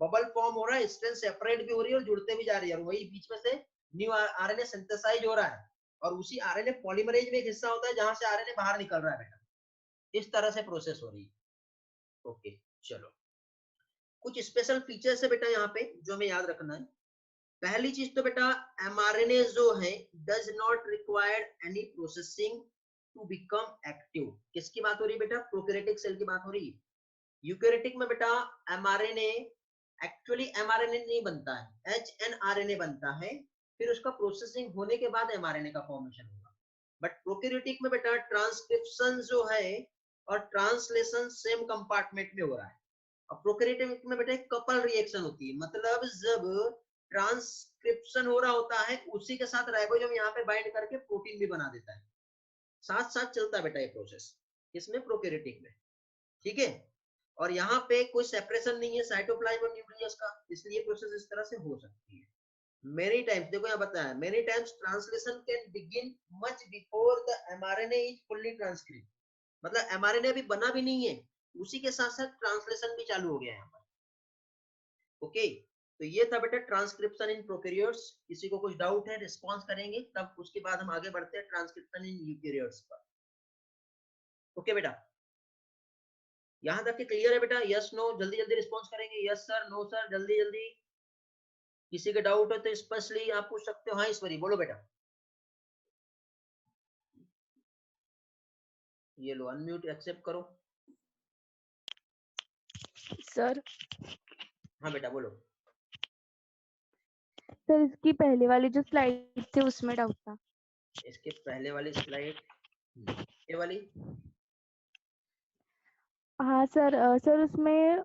बबल फॉर्म हो रहा है, स्ट्रैंड सेपरेट भी हो रही है और जुड़ते भी जा रही है, और वही बीच में से न्यू आरएनए सिंथेसाइज हो रहा है, और उसी आरएनए पॉलीमरेज में एक हिस्सा होता है जहां से आरएनए बाहर निकल रहा है बेटा। इस तरह से प्रोसेस हो रही है। ओके चलो कुछ स्पेशल फीचर्स है बेटा यहाँ पे जो हमें याद रखना है। पहली चीज तो बेटा एमआरएनए जो है does not require any processing to become active. किसकी बात हो रही है बेटा, प्रोकैरियोटिक सेल की बात हो रही है। यूकेरियोटिक में बेटा एमआरएनए, एक्चुअली एमआरएनए नहीं बनता है, एचएनआरएनए बनता है, फिर उसका प्रोसेसिंग होने के बाद एमआरएनए का फॉर्मेशन होगा। बट प्रोकैरियोटिक में बेटा ट्रांसक्रिप्शन जो है और ट्रांसलेशन सेम कंपार्टमेंट में हो रहा है। अब प्रोकैरियोटिक में बेटा एक कपल रिएक्शन होती है, मतलब जब ट्रांसक्रिप्शन हो रहा होता है उसी के साथ राइबोसोम यहाँ पे बाइंड करके प्रोटीन भी बना देता है, साथ साथ चलता है बेटा ये प्रोसेस, इसमें प्रोकैरियोटिक में, ठीक है। और यहाँ पे कोई सेपरेशन नहीं है साइटोप्लाज्म और न्यूक्लियस का, इसलिए प्रोसेस इस तरह से हो सकती है। Many times, देखो यहाँ बताया, many times translation can begin much before the mRNA is fully transcribed, मतलब mRNA अभी बना भी नहीं है, उसी के साथ साथ ट्रांसलेशन भी चालू हो गया है यहाँ पर। ओके, तो ये था बेटा ट्रांसक्रिप्शन इन प्रोकैरियोट्स। किसी को कुछ डाउट है रिस्पॉन्स करेंगे, तब उसके बाद हम आगे बढ़ते हैं ट्रांसक्रिप्शन इन यूकैरियोट्स पर। ओके बेटा, यहाँ तक के क्लियर है बेटा? यस नो, जल्दी जल्दी रिस्पॉन्स करेंगे, यस सर, नो सर, जल्दी जल्दी। किसी का डाउट हो तो स्पेशली आप पूछ सकते हो। हाँ ईश्वरी बोलो बेटा। ये लो अनम्यूट एक्सेप्ट करो। सर हाँ बेटा बोलो। सर इसकी पहले वाली जो स्लाइड थी उसमें डाउट था। इसके पहले वाली स्लाइड, ये वाली, हाँ सर, सर उसमें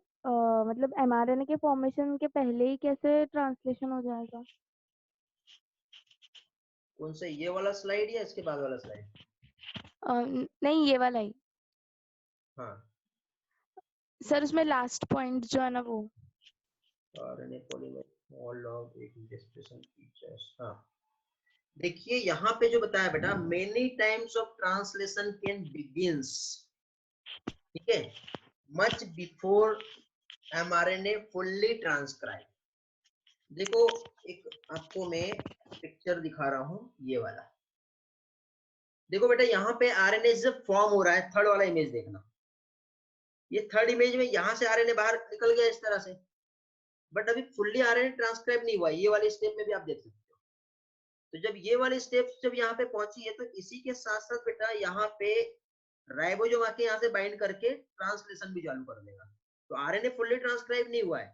मतलब एमआरएनए के फॉर्मेशन के पहले ही कैसे ट्रांसलेशन हो जाएगा? कौन सा, ये वाला स्लाइड या इसके बाद वाला स्लाइड? नहीं ये वाला ही हाँ, सर, उसमें लास्ट पॉइंट जो है ना वो। RNA polymer all of expression features. हाँ देखिए यहाँ पे जो बताया बेटा, many times of translation can begins, ठीक है, much before mRNA fully transcribe. देखो एक आपको मैं पिक्चर दिखा रहा हूँ, ये वाला देखो बेटा, यहाँ पे आरएनए जब फॉर्म हो रहा है, थर्ड वाला इमेज देखना, ये थर्ड इमेज में यहाँ से आरएनए बाहर निकल गया इस तरह से, बट अभी फुल्ली आरएनए ट्रांसक्राइब नहीं हुआ। ये वाले स्टेप में भी आप देख सकते हो। तो जब ये वाली स्टेप जब यहाँ पे पहुंची है, तो इसी के साथ साथ बेटा यहाँ पे राइबोसोम आके यहाँ से बाइंड करके ट्रांसलेशन भी चालू कर देगा। तो आरएनए फुल्ली ट्रांसक्राइब नहीं हुआ है,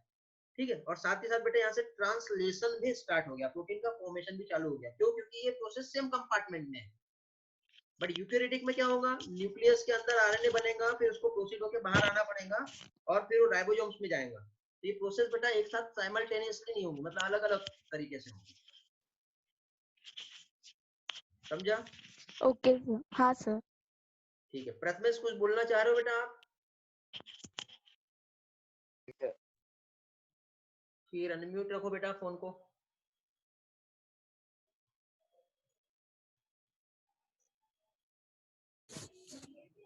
ठीक है, और साथ ही साथ बेटा यहाँ से ट्रांसलेशन भी स्टार्ट हो गया, प्रोटीन का फॉर्मेशन भी चालू हो गया। क्यों? क्योंकि ये प्रोसेस सेम कंपार्टमेंट में है। बट यूकैरियोटिक में क्या होगा, न्यूक्लियस के अंदर आरएनए बनेगा, फिर उसको प्रोसीड होकर बाहर आना पड़ेगा और फिर वो राइबोसोम्स में जाएगा। तो ये प्रोसेस बेटा एक साथ साइमल्टेनियसली नहीं होगी, मतलब अलग अलग तरीके से होगी। समझा? Okay sir. हाँ सर। ठीक है, प्रथमेश कुछ बोलना चाह रहे हो बेटा आप? फिर अनम्यूट रखो बेटा फोन को।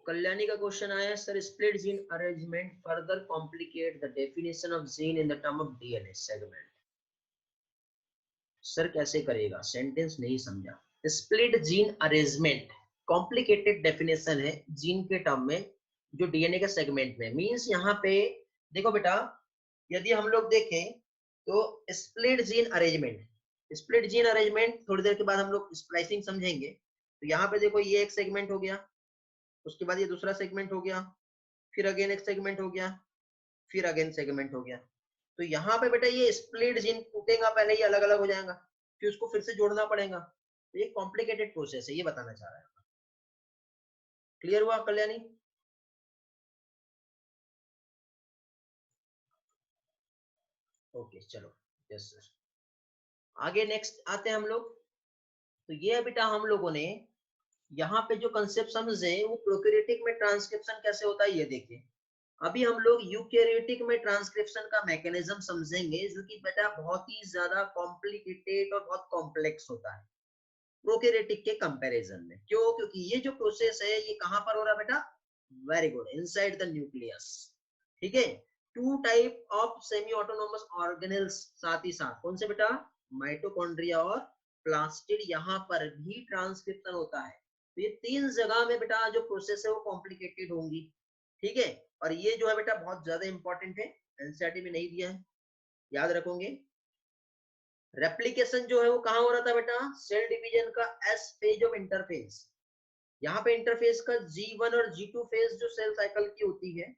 कल्याणी का क्वेश्चन आया है, sir split gene arrangement further complicate the definition of gene in the term of DNA segment. Sir कैसे करेगा, सेंटेंस नहीं समझा। Split gene arrangement complicated definition है जीन के टर्म में जो डीएनए के सेगमेंट में, मींस यहाँ पे देखो बेटा, यदि हम लोग देखें तो split gene arrangement, split gene arrangement थोड़ी देर के बाद हम लोग स्प्लाइसिंग समझेंगे। तो यहाँ पे देखो ये एक सेगमेंट हो गया, उसके बाद ये दूसरा सेगमेंट हो गया, फिर अगेन एक सेगमेंट हो गया, फिर अगेन सेगमेंट हो गया। तो यहाँ पे बेटा ये स्प्लिट जीन टूटेगा, पहले ही अलग अलग हो जाएगा, फिर उसको फिर से जोड़ना पड़ेगा। तो ये कॉम्प्लिकेटेड प्रोसेस है, ये बताना चाह रहा है। क्लियर हुआ कल्याणी? ओके चलो, यस सर। आगे नेक्स्ट आते हैं हम लोग। तो ये बेटा हम लोगों ने यहाँ पे जो कंसेप्ट समझे वो प्रोकैरियोटिक में ट्रांसक्रिप्शन कैसे होता है ये देखिए। अभी हम लोग यूकैरियोटिक में ट्रांसक्रिप्शन का मैकेनिज्म समझेंगे, जो कि बेटा बहुत ही ज्यादा कॉम्प्लिकेटेड और बहुत कॉम्प्लेक्स होता है प्रोकैरियोटिक के कंपैरिजन में। क्यों? क्योंकि ये जो प्रोसेस है ये कहां पर हो रहा है बेटा? Very good, inside the nucleus, ठीक है। Two type of semi autonomous organelles, साथ ही साथ कौन से बेटा? माइटोकॉन्ड्रिया और प्लास्टिड, यहाँ पर भी ट्रांसक्रिप्शन होता है। तो ये तीन जगह में बेटा जो प्रोसेस है वो कॉम्प्लिकेटेड होंगी, ठीक है। और ये जो है बेटा बहुत ज्यादा इंपॉर्टेंट है, एनसीईआरटी में नहीं दिया है, याद रखोगे। रेप्लिकेशन जो है वो कहां हो रहा था बेटा? सेल डिवीजन का एस फेज ऑफ इंटरफेस। यहाँ पे इंटरफेस का G1 और G2 फेज जो सेल साइकिल की होती है,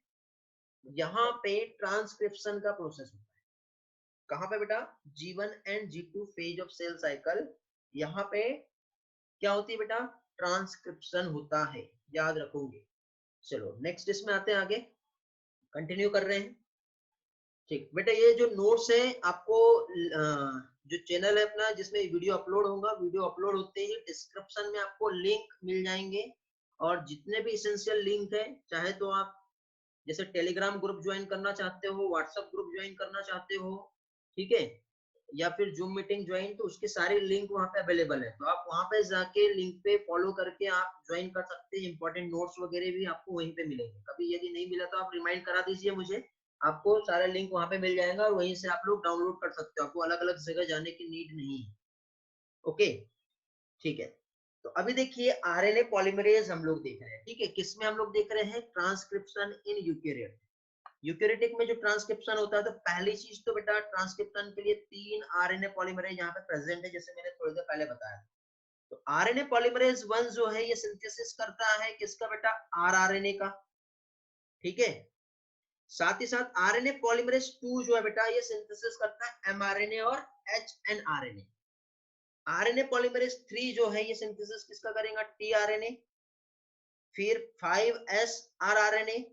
यहाँ पे ट्रांसक्रिप्शन का प्रोसेस होता है। कहाँ पे बेटा? G1 and G2 phase of cell cycle, यहाँ पे क्या होती है बेटा? ट्रांसक्रिप्शन होता है, याद रखोगे। चलो नेक्स्ट इसमें आते हैं, आगे कंटिन्यू कर रहे हैं। ठीक बेटा, ये जो नोट्स है आपको जो चैनल है अपना जिसमें वीडियो अपलोड होगा, वीडियो अपलोड होते ही डिस्क्रिप्शन में आपको लिंक मिल जाएंगे, और जितने भी इसेंशियल लिंक है, चाहे तो आप जैसे टेलीग्राम ग्रुप ज्वाइन करना चाहते हो, व्हाट्सएप ग्रुप ज्वाइन करना चाहते हो, ठीक है, या फिर जूम मीटिंग ज्वाइन, तो उसके सारे लिंक वहाँ पे अवेलेबल है, तो आप वहाँ पे जाके लिंक पे फॉलो करके आप ज्वाइन कर सकते हैं। इंपॉर्टेंट नोट्स वगैरह भी आपको वहीं पे मिलेंगे। कभी यदि नहीं मिला तो आप रिमाइंड करा दीजिए मुझे, आपको सारा लिंक वहाँ पे मिल जाएगा और वहीं से आप लोग डाउनलोड कर सकते हो, आपको अलग अलग जगह जाने की नीड नहीं है। ओके ठीक है, तो अभी देखिए आरएनए पॉलीमरेज हम लोग देख रहे हैं, ठीक है, किसमें हम लोग देख रहे हैं? Transcription in eukaryote. यूकेरियोटिक में जो ट्रांसक्रिप्शन होता है, तो पहली चीज तो बेटा ट्रांसक्रिप्शन के लिए 3 आरएनए पॉलीमरेज यहाँ पे प्रेजेंट है, जैसे मैंने थोड़ी देर पहले बताया। तो आरएनए पॉलीमरेज 1 जो है ये सिंथेसिस करता है किसका बेटा? आरआरएनए का, ठीक है। साथ ही साथ आरएनए पॉलीमरेज 2 जो है बेटा ये सिंथेसिस करता है एमआरएनए और एचएनआरएनए। आरएनए पॉलीमरेज 3 जो है ये सिंथेसिस किसका करेगा? टीआरएनए, फिर 5s आरआरएनए,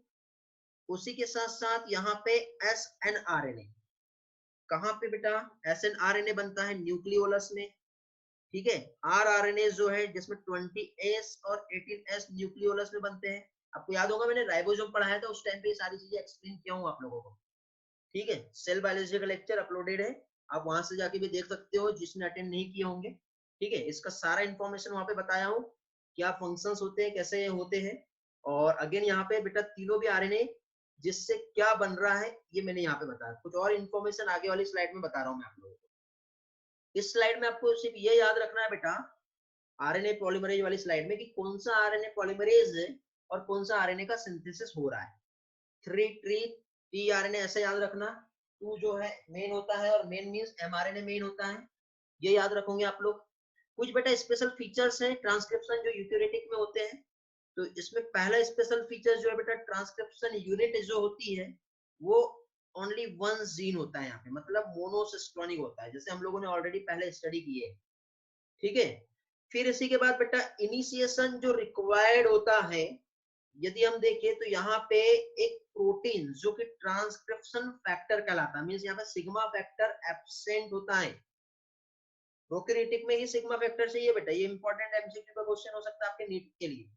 उसी के साथ साथ यहाँ पे एसएनआरएनए। कहाँ पे बेटा? एसएनआरएनए बनता है न्यूक्लियोलस में, ठीक है। आरआरएनए जो है जिसमें 20s और 18s न्यूक्लियोलस में बनते हैं। आपको याद होगा मैंने राइबोसोम पढ़ाया था, उस टाइम पे ये सारी चीजें एक्सप्लेन किया हूँ आप लोगों को, ठीक है। सेल बायोलॉजी का लेक्चर अपलोडेड है, आप वहां से जाके भी देख सकते हो जिसने अटेंड नहीं किए होंगे, ठीक है। इसका सारा इंफॉर्मेशन वहां पे बताया हूँ, क्या फंक्शंस होते हैं, कैसे होते हैं। और अगेन यहाँ पे बेटा तीनों भी आरएनए जिससे क्या बन रहा है ये मैंने यहाँ पे बताया। कुछ और इन्फॉर्मेशन आगे वाली स्लाइड में बता रहा हूँ मैं आप लोगों को। इस स्लाइड में आपको सिर्फ ये याद रखना है बेटा, आरएनए पॉलीमरेज वाली स्लाइड में, कि कौन सा आरएनए पॉलीमरेज है और कौन सा आरएनए का सिंथेसिस हो रहा है। 3 टीआरएनए ऐसे याद रखना, 2 जो है मेन होता है और मेन मींस एमआरएनए मेन होता है, ये याद रखोगे आप लोग। कुछ बेटा स्पेशल फीचर्स हैं ट्रांसक्रिप्शन जो यूकेरियोटिक में होते हैं, तो इसमें पहला स्पेशल फीचर जो है बेटा ट्रांसक्रिप्शन यूनिट जो होती है वो ओनली 1 जीन होता है यहाँ पे, मतलब मोनोसिस्टोनिक होता है, जैसे हम लोगों ने ऑलरेडी पहले स्टडी की है, ठीक है। फिर इसी के बाद बेटा इनिशिएशन जो रिक्वायर्ड होता है, यदि हम देखें तो यहाँ पे एक प्रोटीन जो कि ट्रांसक्रिप्शन फैक्टर कहलाता है, मींस यहाँ पे सिग्मा फैक्टर एब्सेंट होता है। प्रोकैरियोटिक में ही सिग्मा फैक्टर चाहिए बेटा, ये इंपॉर्टेंट एमसीक्यू का क्वेश्चन हो सकता है आपके नीट के लिए।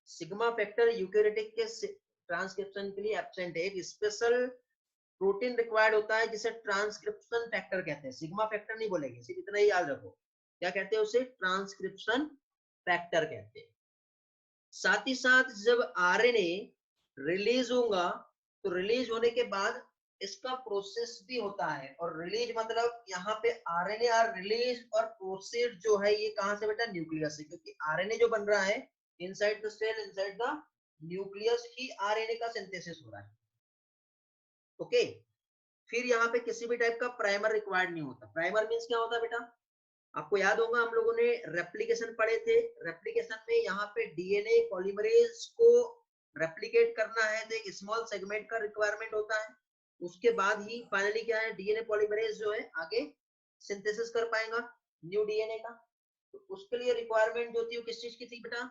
सिग्मा फैक्टर यूकेरियोटिक के ट्रांसक्रिप्शन के लिए एब्सेंट है। एक स्पेशल प्रोटीन रिक्वायर्ड होता है जिसे ट्रांसक्रिप्शन फैक्टर कहते हैं, सिग्मा फैक्टर नहीं बोलेंगे, सिर्फ इतना ही याद रखो, क्या कहते हैं उसे? ट्रांसक्रिप्शन फैक्टर कहते हैं। साथ ही साथ जब आरएनए रिलीज होगा, तो रिलीज होने के बाद इसका प्रोसेस भी होता है, और रिलीज मतलब यहाँ पे आरएनए आर रिलीज और प्रोसेस जो है ये कहाँ से बेटा? न्यूक्लियस से, क्योंकि आरएनए जो बन रहा है inside the cell, inside the nucleus ही आरएनए का सिंथेसिस हो रहा है। ओके, फिर यहाँ पे किसी भी टाइप का प्राइमर रिक्वायर्ड नहीं होता। प्राइमर मींस क्या होता है बेटा? आपको याद होगा हम लोगों ने रेप्लिकेशन पढ़े थे, रेप्लिकेशन में यहाँ पे डीएनए पॉलीमरेज को रेप्लिकेट करना है तो एक स्मॉल सेगमेंट का रिक्वायरमेंट होता है, उसके बाद ही फाइनली क्या है? डीएनए पॉलीमरेज जो है आगे सिंथेसिस कर पाएगा न्यू डीएनए का। तो उसके लिए रिक्वायरमेंट जो थी वो किस चीज की थी बेटा?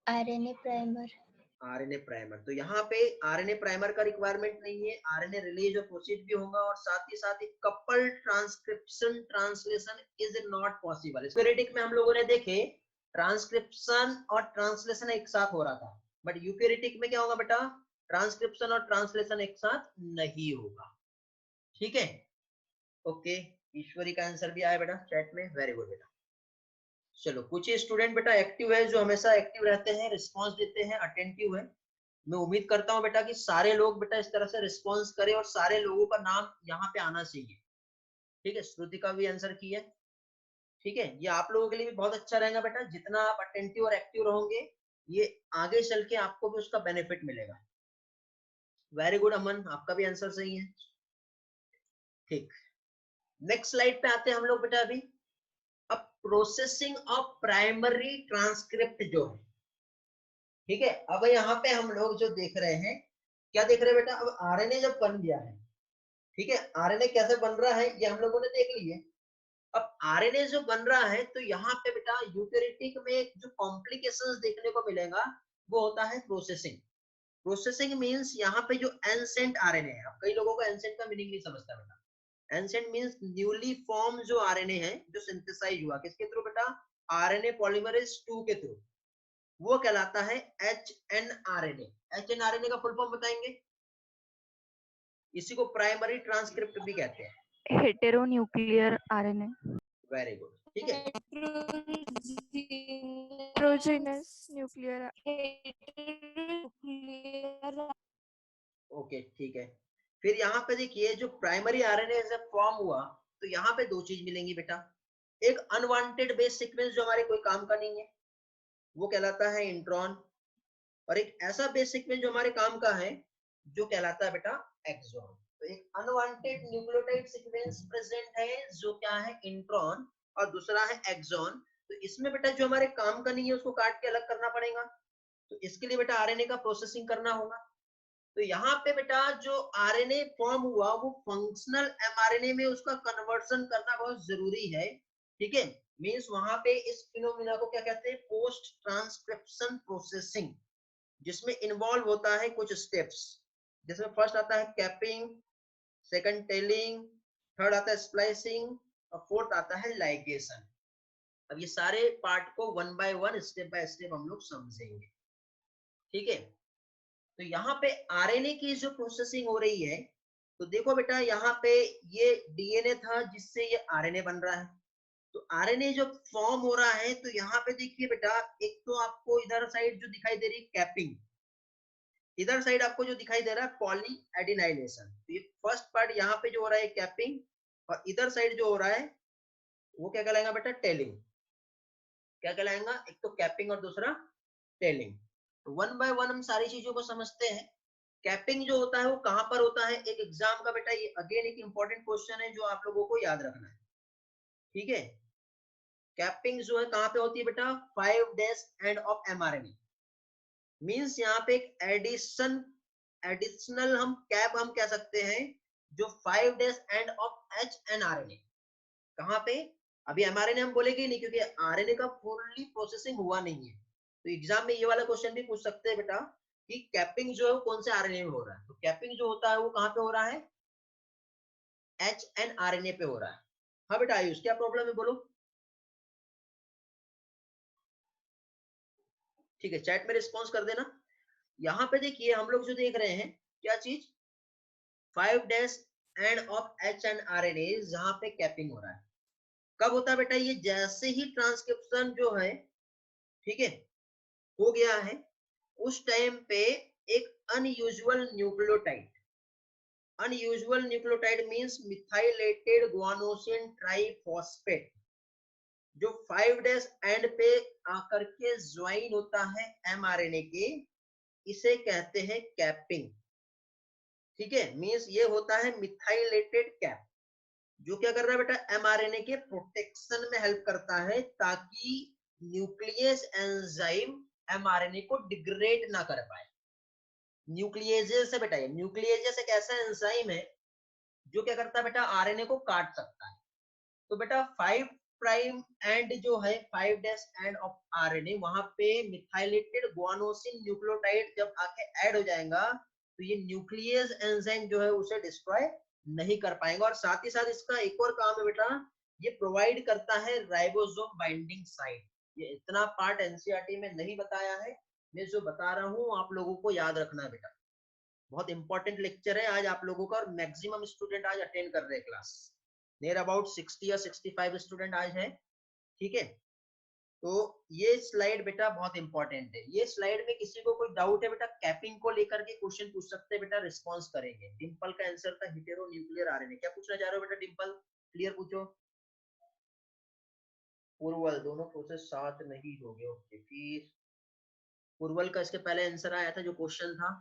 RNA primer. RNA primer. तो यहाँ पे आरएनए प्राइमर का रिक्वायरमेंट नहीं है, आरएनए रिलीज और प्रोसीड भी होगा, और साथ ही साथ एक coupled transcription translation is not possible. Eukaryotic में हम लोगों ने देखे ट्रांसक्रिप्शन और ट्रांसलेशन एक साथ हो रहा था, बट यूकेरियोटिक में क्या होगा बेटा? ट्रांसक्रिप्शन और ट्रांसलेशन एक साथ नहीं होगा, ठीक है। ओके, ईश्वरी का आंसर भी आया बेटा चैट में, वेरी गुड बेटा। चलो कुछ स्टूडेंट बेटा एक्टिव है, जो हमेशा एक्टिव रहते हैं, रिस्पांस देते हैं, अटेंटिव है। मैं उम्मीद करता हूं बेटा कि सारे लोग बेटा इस तरह से रिस्पांस करें और सारे लोगों का नाम यहाँ पे आना चाहिए, ठीक है। श्रुति का भी आंसर की है, ठीक है। ये आप लोगों के लिए भी बहुत अच्छा रहेगा बेटा, जितना आप अटेंटिव और एक्टिव रहोगे ये आगे चल के आपको भी उसका बेनिफिट मिलेगा। वेरी गुड अमन, आपका भी आंसर सही है, ठीक। नेक्स्ट स्लाइड पे आते हैं हम लोग बेटा अभी। अब प्रोसेसिंग ऑफ प्राइमरी ट्रांसक्रिप्ट जो है, ठीक है, अब यहाँ पे हम लोग जो देख रहे हैं क्या देख रहे हैं बेटा, अब आरएनए जब बन गया है, ठीक है, आरएनए कैसे बन रहा है ये हम लोगों ने देख लिए। अब आरएनए जो बन रहा है तो यहाँ पे बेटा यूकेरियोटिक में जो कॉम्प्लिकेशंस देखने को मिलेगा वो होता है प्रोसेसिंग। प्रोसेसिंग मींस यहाँ पे जो एंसेंट आरएनए है, अब कई लोगों को एंसेंट का मीनिंग नहीं समझता बेटा। एंसेंट मींस न्यूली फॉर्म जो आरएनए है जो सिंथेसाइज हुआ किसके थ्रू बेटा, आरएनए पॉलीमरेज 2 के थ्रू, वो कहलाता है एचएनआरएनए। एचएनआरएनए का फुल फॉर्म बताएंगे? इसी को प्राइमरी ट्रांसक्रिप्ट भी कहते हैं। हेटेरोन्यूक्लियर आरएनए। वेरी गुड, ठीक है। हेटेरोजेनस न्यूक्लियर ओके ठीक है। फिर यहाँ पे देखिए जो प्राइमरी आरएनए जब फॉर्म हुआ तो यहाँ पे दो चीज मिलेंगी बेटा, एक अनवांटेड बेस सीक्वेंस जो हमारे कोई काम का नहीं है वो कहलाता है इंट्रॉन, और एक ऐसा बेस सीक्वेंस जो हमारे काम का है जो कहलाता है बेटा एक्सॉन। तो एक अनवांटेड न्यूक्लियोटाइड सीक्वेंस प्रेजेंट है जो क्या है, इंट्रॉन, और दूसरा है एक्सॉन। तो इसमें बेटा जो हमारे काम का नहीं है उसको काट के अलग करना पड़ेगा, तो इसके लिए बेटा आरएनए का प्रोसेसिंग करना होगा। तो यहाँ पे बेटा जो आरएनए फॉर्म हुआ वो फंक्शनल एमआरएनए में उसका कन्वर्जन करना बहुत जरूरी है, ठीक है। मींस वहां पे इस फिनोमिना को क्या कहते हैं, पोस्ट ट्रांसक्रिप्शन प्रोसेसिंग, जिसमें इन्वॉल्व होता है कुछ स्टेप्स, जिसमें फर्स्ट आता है कैपिंग, सेकंड टेलिंग, थर्ड आता है स्प्लाइसिंग, और फोर्थ आता है लाइगेशन। अब ये सारे पार्ट को one by one step by step हम लोग समझेंगे, ठीक है। तो यहाँ पे आरएनए की जो प्रोसेसिंग हो रही है, तो देखो बेटा यहाँ पे ये डीएनए था जिससे ये आरएनए बन रहा है। तो आरएनए जो फॉर्म हो रहा है तो यहाँ पे देखिए बेटा, एक तो आपको इधर साइड जो दिखाई दे रही है कैपिंग, इधर साइड आपको जो दिखाई दे रहा है पॉली एडिनाइलेशन। तो ये फर्स्ट पार्ट यहाँ पे जो हो रहा है कैपिंग, और इधर साइड जो हो रहा है वो क्या कहलाएगा बेटा, टेलिंग। क्या कहलाएगा, एक तो कैपिंग और दूसरा टेलिंग। तो वन बाय वन हम सारी चीजों को समझते हैं। कैपिंग जो होता है वो कहां पर होता है, एक एग्जाम का बेटा ये अगेन एक इंपॉर्टेंट क्वेश्चन है जो आप लोगों को याद रखना है, ठीक है। कैपिंग जो है कहां पे होती है बेटा, 5' एंड ऑफ एमआरएनए। मींस यहाँ पे एक एडिशनल हम कैप हम कह सकते हैं जो 5' एंड ऑफ एचएनआरएनए। कहां पे, अभी एमआरएनए हम बोलेंगे नहीं क्योंकि आरएनए का फुल्ली प्रोसेसिंग हुआ नहीं है। तो एग्जाम में ये वाला क्वेश्चन भी पूछ सकते हैं बेटा कि कैपिंग जो है वो कौन से आरएनए में हो रहा है। तो कैपिंग जो होता है वो कहां पे हो रहा है, एचएनआरएनए पे हो रहा है। हाँ बेटा आयुष, क्या प्रॉब्लम है बोलो। ठीक है, चैट में रिस्पॉन्स कर देना। यहाँ पे देखिए हम लोग जो देख रहे हैं क्या चीज, 5' एंड ऑफ एचएनआरएनए जहां पे कैपिंग हो रहा है। कब होता है बेटा, ये जैसे ही ट्रांसक्रिप्शन जो है, ठीक है, हो गया है, उस टाइम पे एक unusual nucleotide, unusual nucleotide means methylated guanosine triphosphate, जो 5' एंड पे आकर के ज्वाइन होता है एमआरएनए के, इसे कहते हैं कैपिंग, ठीक है। मींस ये होता है मिथाइलेटेड कैप, जो क्या कर रहा है बेटा, एमआरएनए के प्रोटेक्शन में हेल्प करता है ताकि न्यूक्लियस एंजाइम एमआरएनए को डिग्रेड ना कर पाए। न्यूक्लियेजेस से बेटा, ये न्यूक्लियेजेस एक ऐसा एंजाइम है जो क्या करता है बेटा, आरएनए को काट सकता है। तो बेटा 5' एंड जो है 5' एंड ऑफ आरएनए, वहां पे मिथाइलेटेड गुआनोसिन न्यूक्लियोटाइड जब आके ऐड हो जाएगा तो ये न्यूक्लियस एंजाइम जो है उसे डिस्ट्रॉय नहीं कर पाएंगे। और साथ ही साथ इसका एक और काम है बेटा, ये प्रोवाइड करता है राइबोसोम बाइंडिंग साइट। ये इतना पार्ट एनसीईआरटी में नहीं बताया है, मैं जो बता रहा हूँ आप लोगों को याद रखना है बेटा। बहुत इंपॉर्टेंट लेक्चर है आज आप लोगों का, और मैक्सिमम स्टूडेंट आज अटेंड कर रहे हैं क्लास, नियर अबाउट 60 या 65 स्टूडेंट आज है, ठीक है। तो ये स्लाइड बेटा बहुत इंपॉर्टेंट है। ये स्लाइड में किसी को कोई डाउट है बेटा, कैपिंग को लेकर के क्वेश्चन पूछ सकते हैं बेटा, रिस्पांस करेंगे। डिंपल का आंसर था हेटेरोन्यूक्लियर आरएनए। क्या पूछना चाह रहे हो बेटा डिंपल, क्लियर पूछो। पूर्वल, दोनों प्रोसेस साथ नहीं होंगे, ओके। फिर पूर्वल का इसके पहले आंसर आया था जो क्वेश्चन था,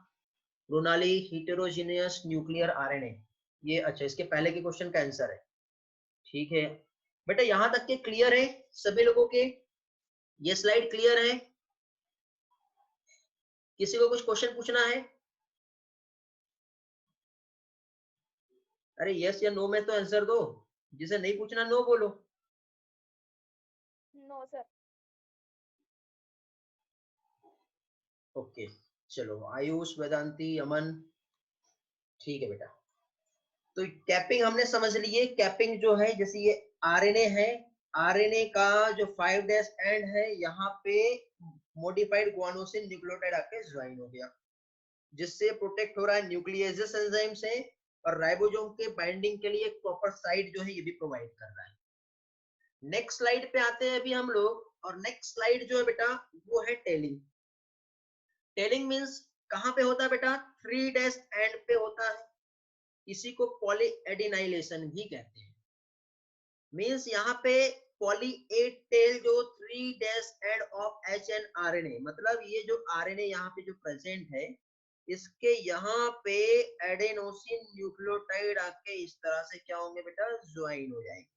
प्रोनाली हेटेरोजेनियस न्यूक्लियर आरएनए, ये अच्छा इसके पहले के क्वेश्चन का आंसर है, ठीक है बेटा। यहां तक के क्लियर है सभी लोगों के, ये स्लाइड क्लियर है, किसी को कुछ क्वेश्चन पूछना है? अरे यस या नो में तो आंसर दो, जिसे नहीं पूछना नो बोलो। No sir. ओके चलो, आयुष, वेदांती, अमन, ठीक है बेटा। तो कैपिंग हमने समझ लिए। कैपिंग जो है, जैसे ये आरएनए है, आरएनए का जो 5' एंड है यहाँ पे मॉडिफाइड गुआनोसिन न्यूक्लियोटाइड आके ज्वाइन हो गया, जिससे प्रोटेक्ट हो रहा है न्यूक्लियेजेस एंजाइम से, और राइबोसोम के बाइंडिंग के लिए एक प्रॉपर साइट जो है ये भी प्रोवाइड कर रहा है। नेक्स्ट स्लाइड पे आते हैं अभी हम लोग, और नेक्स्ट स्लाइड जो है बेटा वो है टेलिंग। टेलिंग मींस कहां पे होता है बेटा? 3' एंड पे होता है, इसी को पॉलीएडिनाइलेशन भी कहते हैं। मींस यहाँ पे पॉली ए टेल जो 3' end of H N RNA, मतलब ये जो आरएनए यहाँ पे जो प्रेजेंट है, इसके यहाँ पे एडेनोसिन न्यूक्लियोटाइड आके इस तरह से क्या होंगे बेटा? ज्वाइन हो जाएंगे।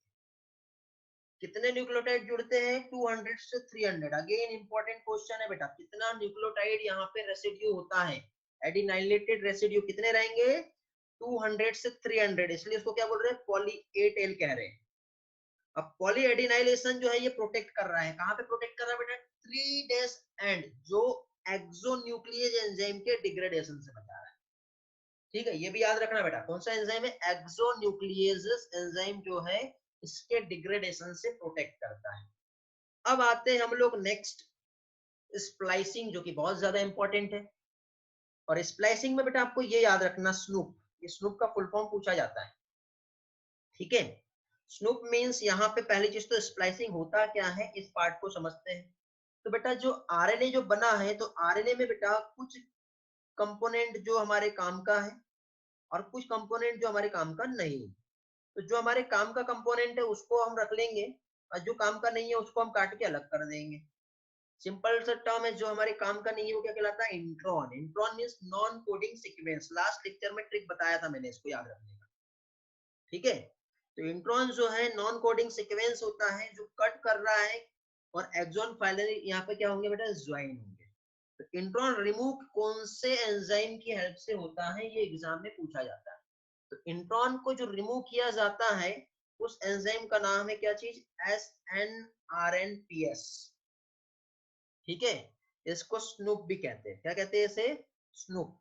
कितने न्यूक्लियोटाइड जुड़ते हैं? 200 से 300। अगेन इंपॉर्टेंट क्वेश्चन है बेटा, कितना न्यूक्लियोटाइड यहाँ पे रेसिड्यू होता है? एडिनाइलेटेड रेसिड्यू कितने रहेंगे? 200 से 300, इसलिए इसको क्या बोल रहे हैं? पॉली ए टेल कह रहे हैं। अब पॉली एडिनाइलेशन जो है ये प्रोटेक्ट कर रहा है, कहां पे प्रोटेक्ट कर रहा है बेटा? 3' एंड, जो एक्सोन्यूक्लियेज एंजाइम के डिग्रेडेशन से बचा रहा है। ठीक है, ये भी याद रखना बेटा, कौन सा एंजाइम है? एक्सोन्यूक्लियेज एंजाइम जो है इसके डिग्रेडेशन से प्रोटेक्ट करता है। अब आते हैं हम लोग नेक्स्ट, स्प्लाइसिंग, जो कि बहुत ज्यादा इंपॉर्टेंट है। और स्प्लाइसिंग में बेटा आपको ये याद रखना, स्नूप, ये स्नूप का फुल फॉर्म पूछा जाता है। ठीक है, स्नूप मींस यहाँ पे पहली चीज तो स्प्लाइसिंग होता क्या है, इस पार्ट को समझते हैं। तो बेटा जो आरएनए जो बना है, तो आरएनए में बेटा कुछ कंपोनेंट जो हमारे काम का है और कुछ कंपोनेंट जो हमारे काम का नहीं है। तो जो हमारे काम का कंपोनेंट है उसको हम रख लेंगे, और जो काम का नहीं है उसको हम काट के अलग कर देंगे। सिंपल सा टर्म है, जो हमारे काम का नहीं है वो क्या कहलाता है? Intron. Intron means non coding sequence. Last lecture में ट्रिक बताया था मैंने, इसको याद रखने का। ठीक है, तो इंट्रॉन जो है नॉन कोडिंग सीक्वेंस होता है जो कट कर रहा है, और एक्सॉन फाइनली यहाँ पे क्या होंगे बेटा? ज्वाइन होंगे। तो इंट्रॉन रिमूव कौन से एंजाइम की हेल्प से होता है, ये एग्जाम में पूछा जाता है। तो इंट्रॉन को जो रिमूव किया जाता है उस एंजाइम का नाम है क्या चीज? SNRNPS। ठीक है, इसको स्नूप भी कहते हैं। क्या कहते हैं इसे? स्नूप।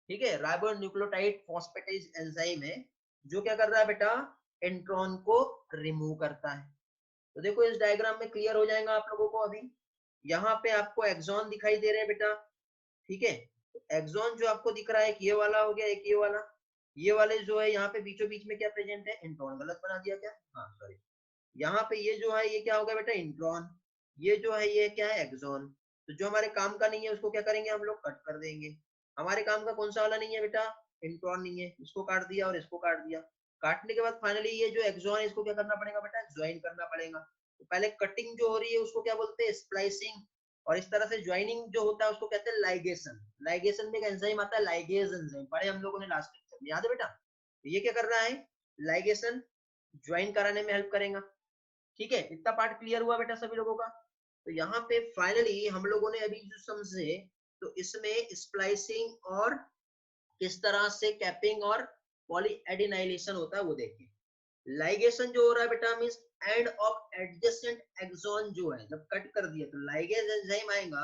ठीक है, राइबो न्यूक्लियोटाइड फॉस्फेटेज एंजाइम है जो क्या कर रहा है बेटा? इंट्रॉन को रिमूव करता है। तो देखो इस डायग्राम में क्लियर हो जाएगा आप लोगों को। अभी यहाँ पे आपको एक्सॉन दिखाई दे रहे हैं बेटा। ठीक है, तो एक्सॉन जो आपको दिख रहा है, एक ये वाला हो गया, एक ये वाला। ये वाले जो है यहाँ पे बीचों बीच में क्या प्रेजेंट है? इंट्रॉन। गलत बना दिया क्या? हाँ सॉरी, यहाँ पे ये जो है ये क्या होगा बेटा? इंट्रॉन। ये जो है ये क्या है? एक्सॉन। तो जो हमारे काम का नहीं है उसको क्या करेंगे हम लोग? कट कर देंगे। हमारे काम का कौन सा वाला नहीं है बेटा? इंट्रॉन नहीं है, इसको काट दिया और इसको काट दिया। काटने के बाद फाइनली ये जो एक्सॉन है इसको क्या करना पड़ेगा बेटा? ज्वाइन करना पड़ेगा। तो पहले कटिंग जो हो रही है उसको क्या बोलते हैं? स्प्लाइसिंग। और इस तरह से ज्वाइनिंग जो होता है उसको कहते हैं लाइगेशन। लाइगेशन में एक एंजाइम आता है, लाइगेज एंजाइम, पढ़े हम लोगों ने लास्ट लेक्चर में, याद है बेटा? तो ये क्या कर रहा है? लाइगेशन ज्वाइन कराने में हेल्प करेगा। ठीक है, इतना पार्ट क्लियर हुआ बेटा सभी लोगों का? तो यहाँ पे फाइनली हम लोगों ने अभी जो समझे, तो इसमें स्प्लाइसिंग और किस तरह से कैपिंग और पॉलीएडिनाइलेशन होता है वो देखिए। लाइगेशन जो हो रहा है बेटा means end of adjacent exon जो है जब कट कर दिया तो लाइगेज एंजाइम आएगा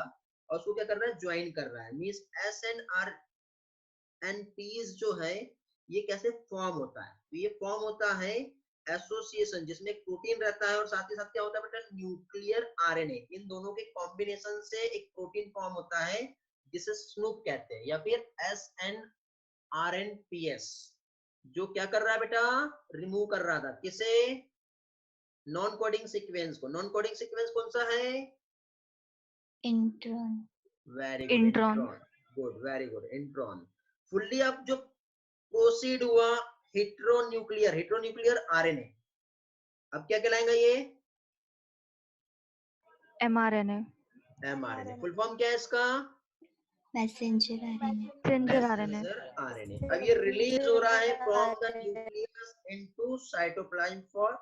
और उसको क्या कर रहा है? ज्वाइन कर रहा है। मींस SNRNPs जो है ये कैसे फॉर्म होता है? तो ये फॉर्म होता है एसोसिएशन, जिसमें एक प्रोटीन रहता है और साथ ही साथ क्या होता है बेटा? Nuclear RNA. इन दोनों के कॉम्बिनेशन से एक प्रोटीन फॉर्म होता है जिसे स्नूप कहते हैं, या फिर SNRNPS, जो क्या कर रहा है बेटा? रिमूव कर रहा था। किसे? नॉन कोडिंग सीक्वेंस को। नॉन कोडिंग सीक्वेंस कौन सा है? Intron. Very good, intron. Intron. Good, very good, intron. Fully अब जो प्रोसीड हुआ हेट्रोन्यूक्लियर, हेट्रोन्यूक्लियर आरएनए, अब क्या कहलाएगा ये? mRNA। एमआरएनए। फुल फॉर्म क्या है इसका? Messenger RNA. Messenger RNA। Messenger RNA. अब ये रिलीज हो रहा है from the nucleus into cytoplasm for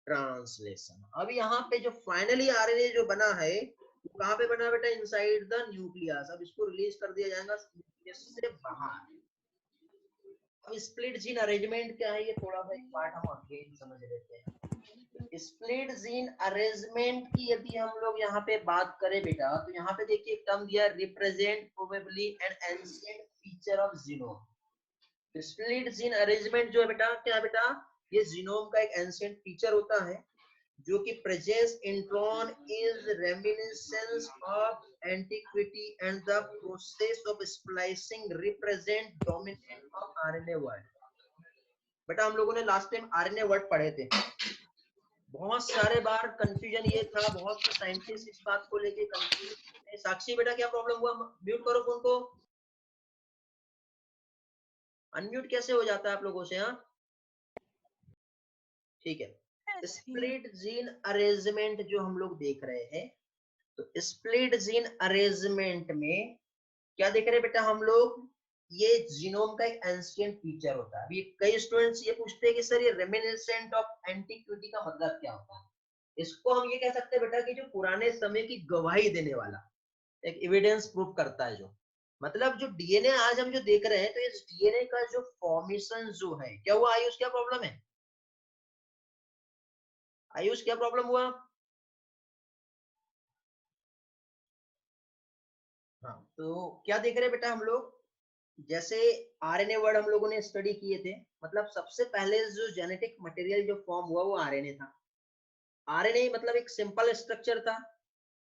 translation. अब यहाँ पे जो फाइनली आरएनए जो बना है वो कहाँ पे बना बेटा? Inside the nucleus. अब इसको रिलीज कर दिया जाएगा न्यूक्लियस से बाहर। अब स्प्लिट जीन अरेंजमेंट क्या है, ये थोड़ा सा एक पार्ट हम अगेन समझ लेते हैं। स्प्लिट जीन अरेंजमेंट की यदि हम लोग यहाँ पे बात करें बेटा, तो यहाँ पे देखिए एक टर्म दिया, represent probably N ancient feature of genome. Split gene arrangement जो है बेटा, क्या है बेटा, ये जीनोम का एक एंशिएंट फीचर होता है जो कि presence intron is reminiscence of antiquity and the process of splicing represent dominant of RNA word. बेटा हम लोगों ने लास्ट टाइम आरएनए वर्ड पढ़े थे, बहुत सारे बार कंफ्यूजन ये था, बहुत से साइंटिस्ट इस बात को लेके कंफ्यूज थे। साक्षी बेटा क्या प्रॉब्लम हुआ, म्यूट करो फोन को, अनम्यूट कैसे हो जाता है आप लोगों से? हाँ ठीक है। स्प्लिट जीन अरेंजमेंट जो हम लोग देख रहे हैं, तो स्प्लिट जीन अरेंजमेंट में क्या देख रहे हैं बेटा हम लोग, ये जीनोम का एक एंशिएंट फीचर होता है। अभी कई स्टूडेंट्स ये पूछते हैं कि सर ये रेमिनिसेंट ऑफ एंटिक्विटी का मतलब क्या होता है? इसको हम ये कह सकते हैं बेटा कि जो पुराने समय की गवाही देने वाला, एक एविडेंस प्रूफ करता है, जो मतलब जो डीएनए आज हम जो देख रहे हैं, तो इस डीएनए का जो फॉर्मेशन जो है, क्या हुआ आयुष, क्या प्रॉब्लम है आयुष, क्या प्रॉब्लम हुआ? हाँ तो क्या देख रहे हैं बेटा हम लोग, जैसे आरएनए वर्ड हम लोगों ने स्टडी किए थे, मतलब सबसे पहले जो जेनेटिक मटेरियल जो फॉर्म हुआ वो आरएनए था। आरएनए मतलब एक सिंपल स्ट्रक्चर था,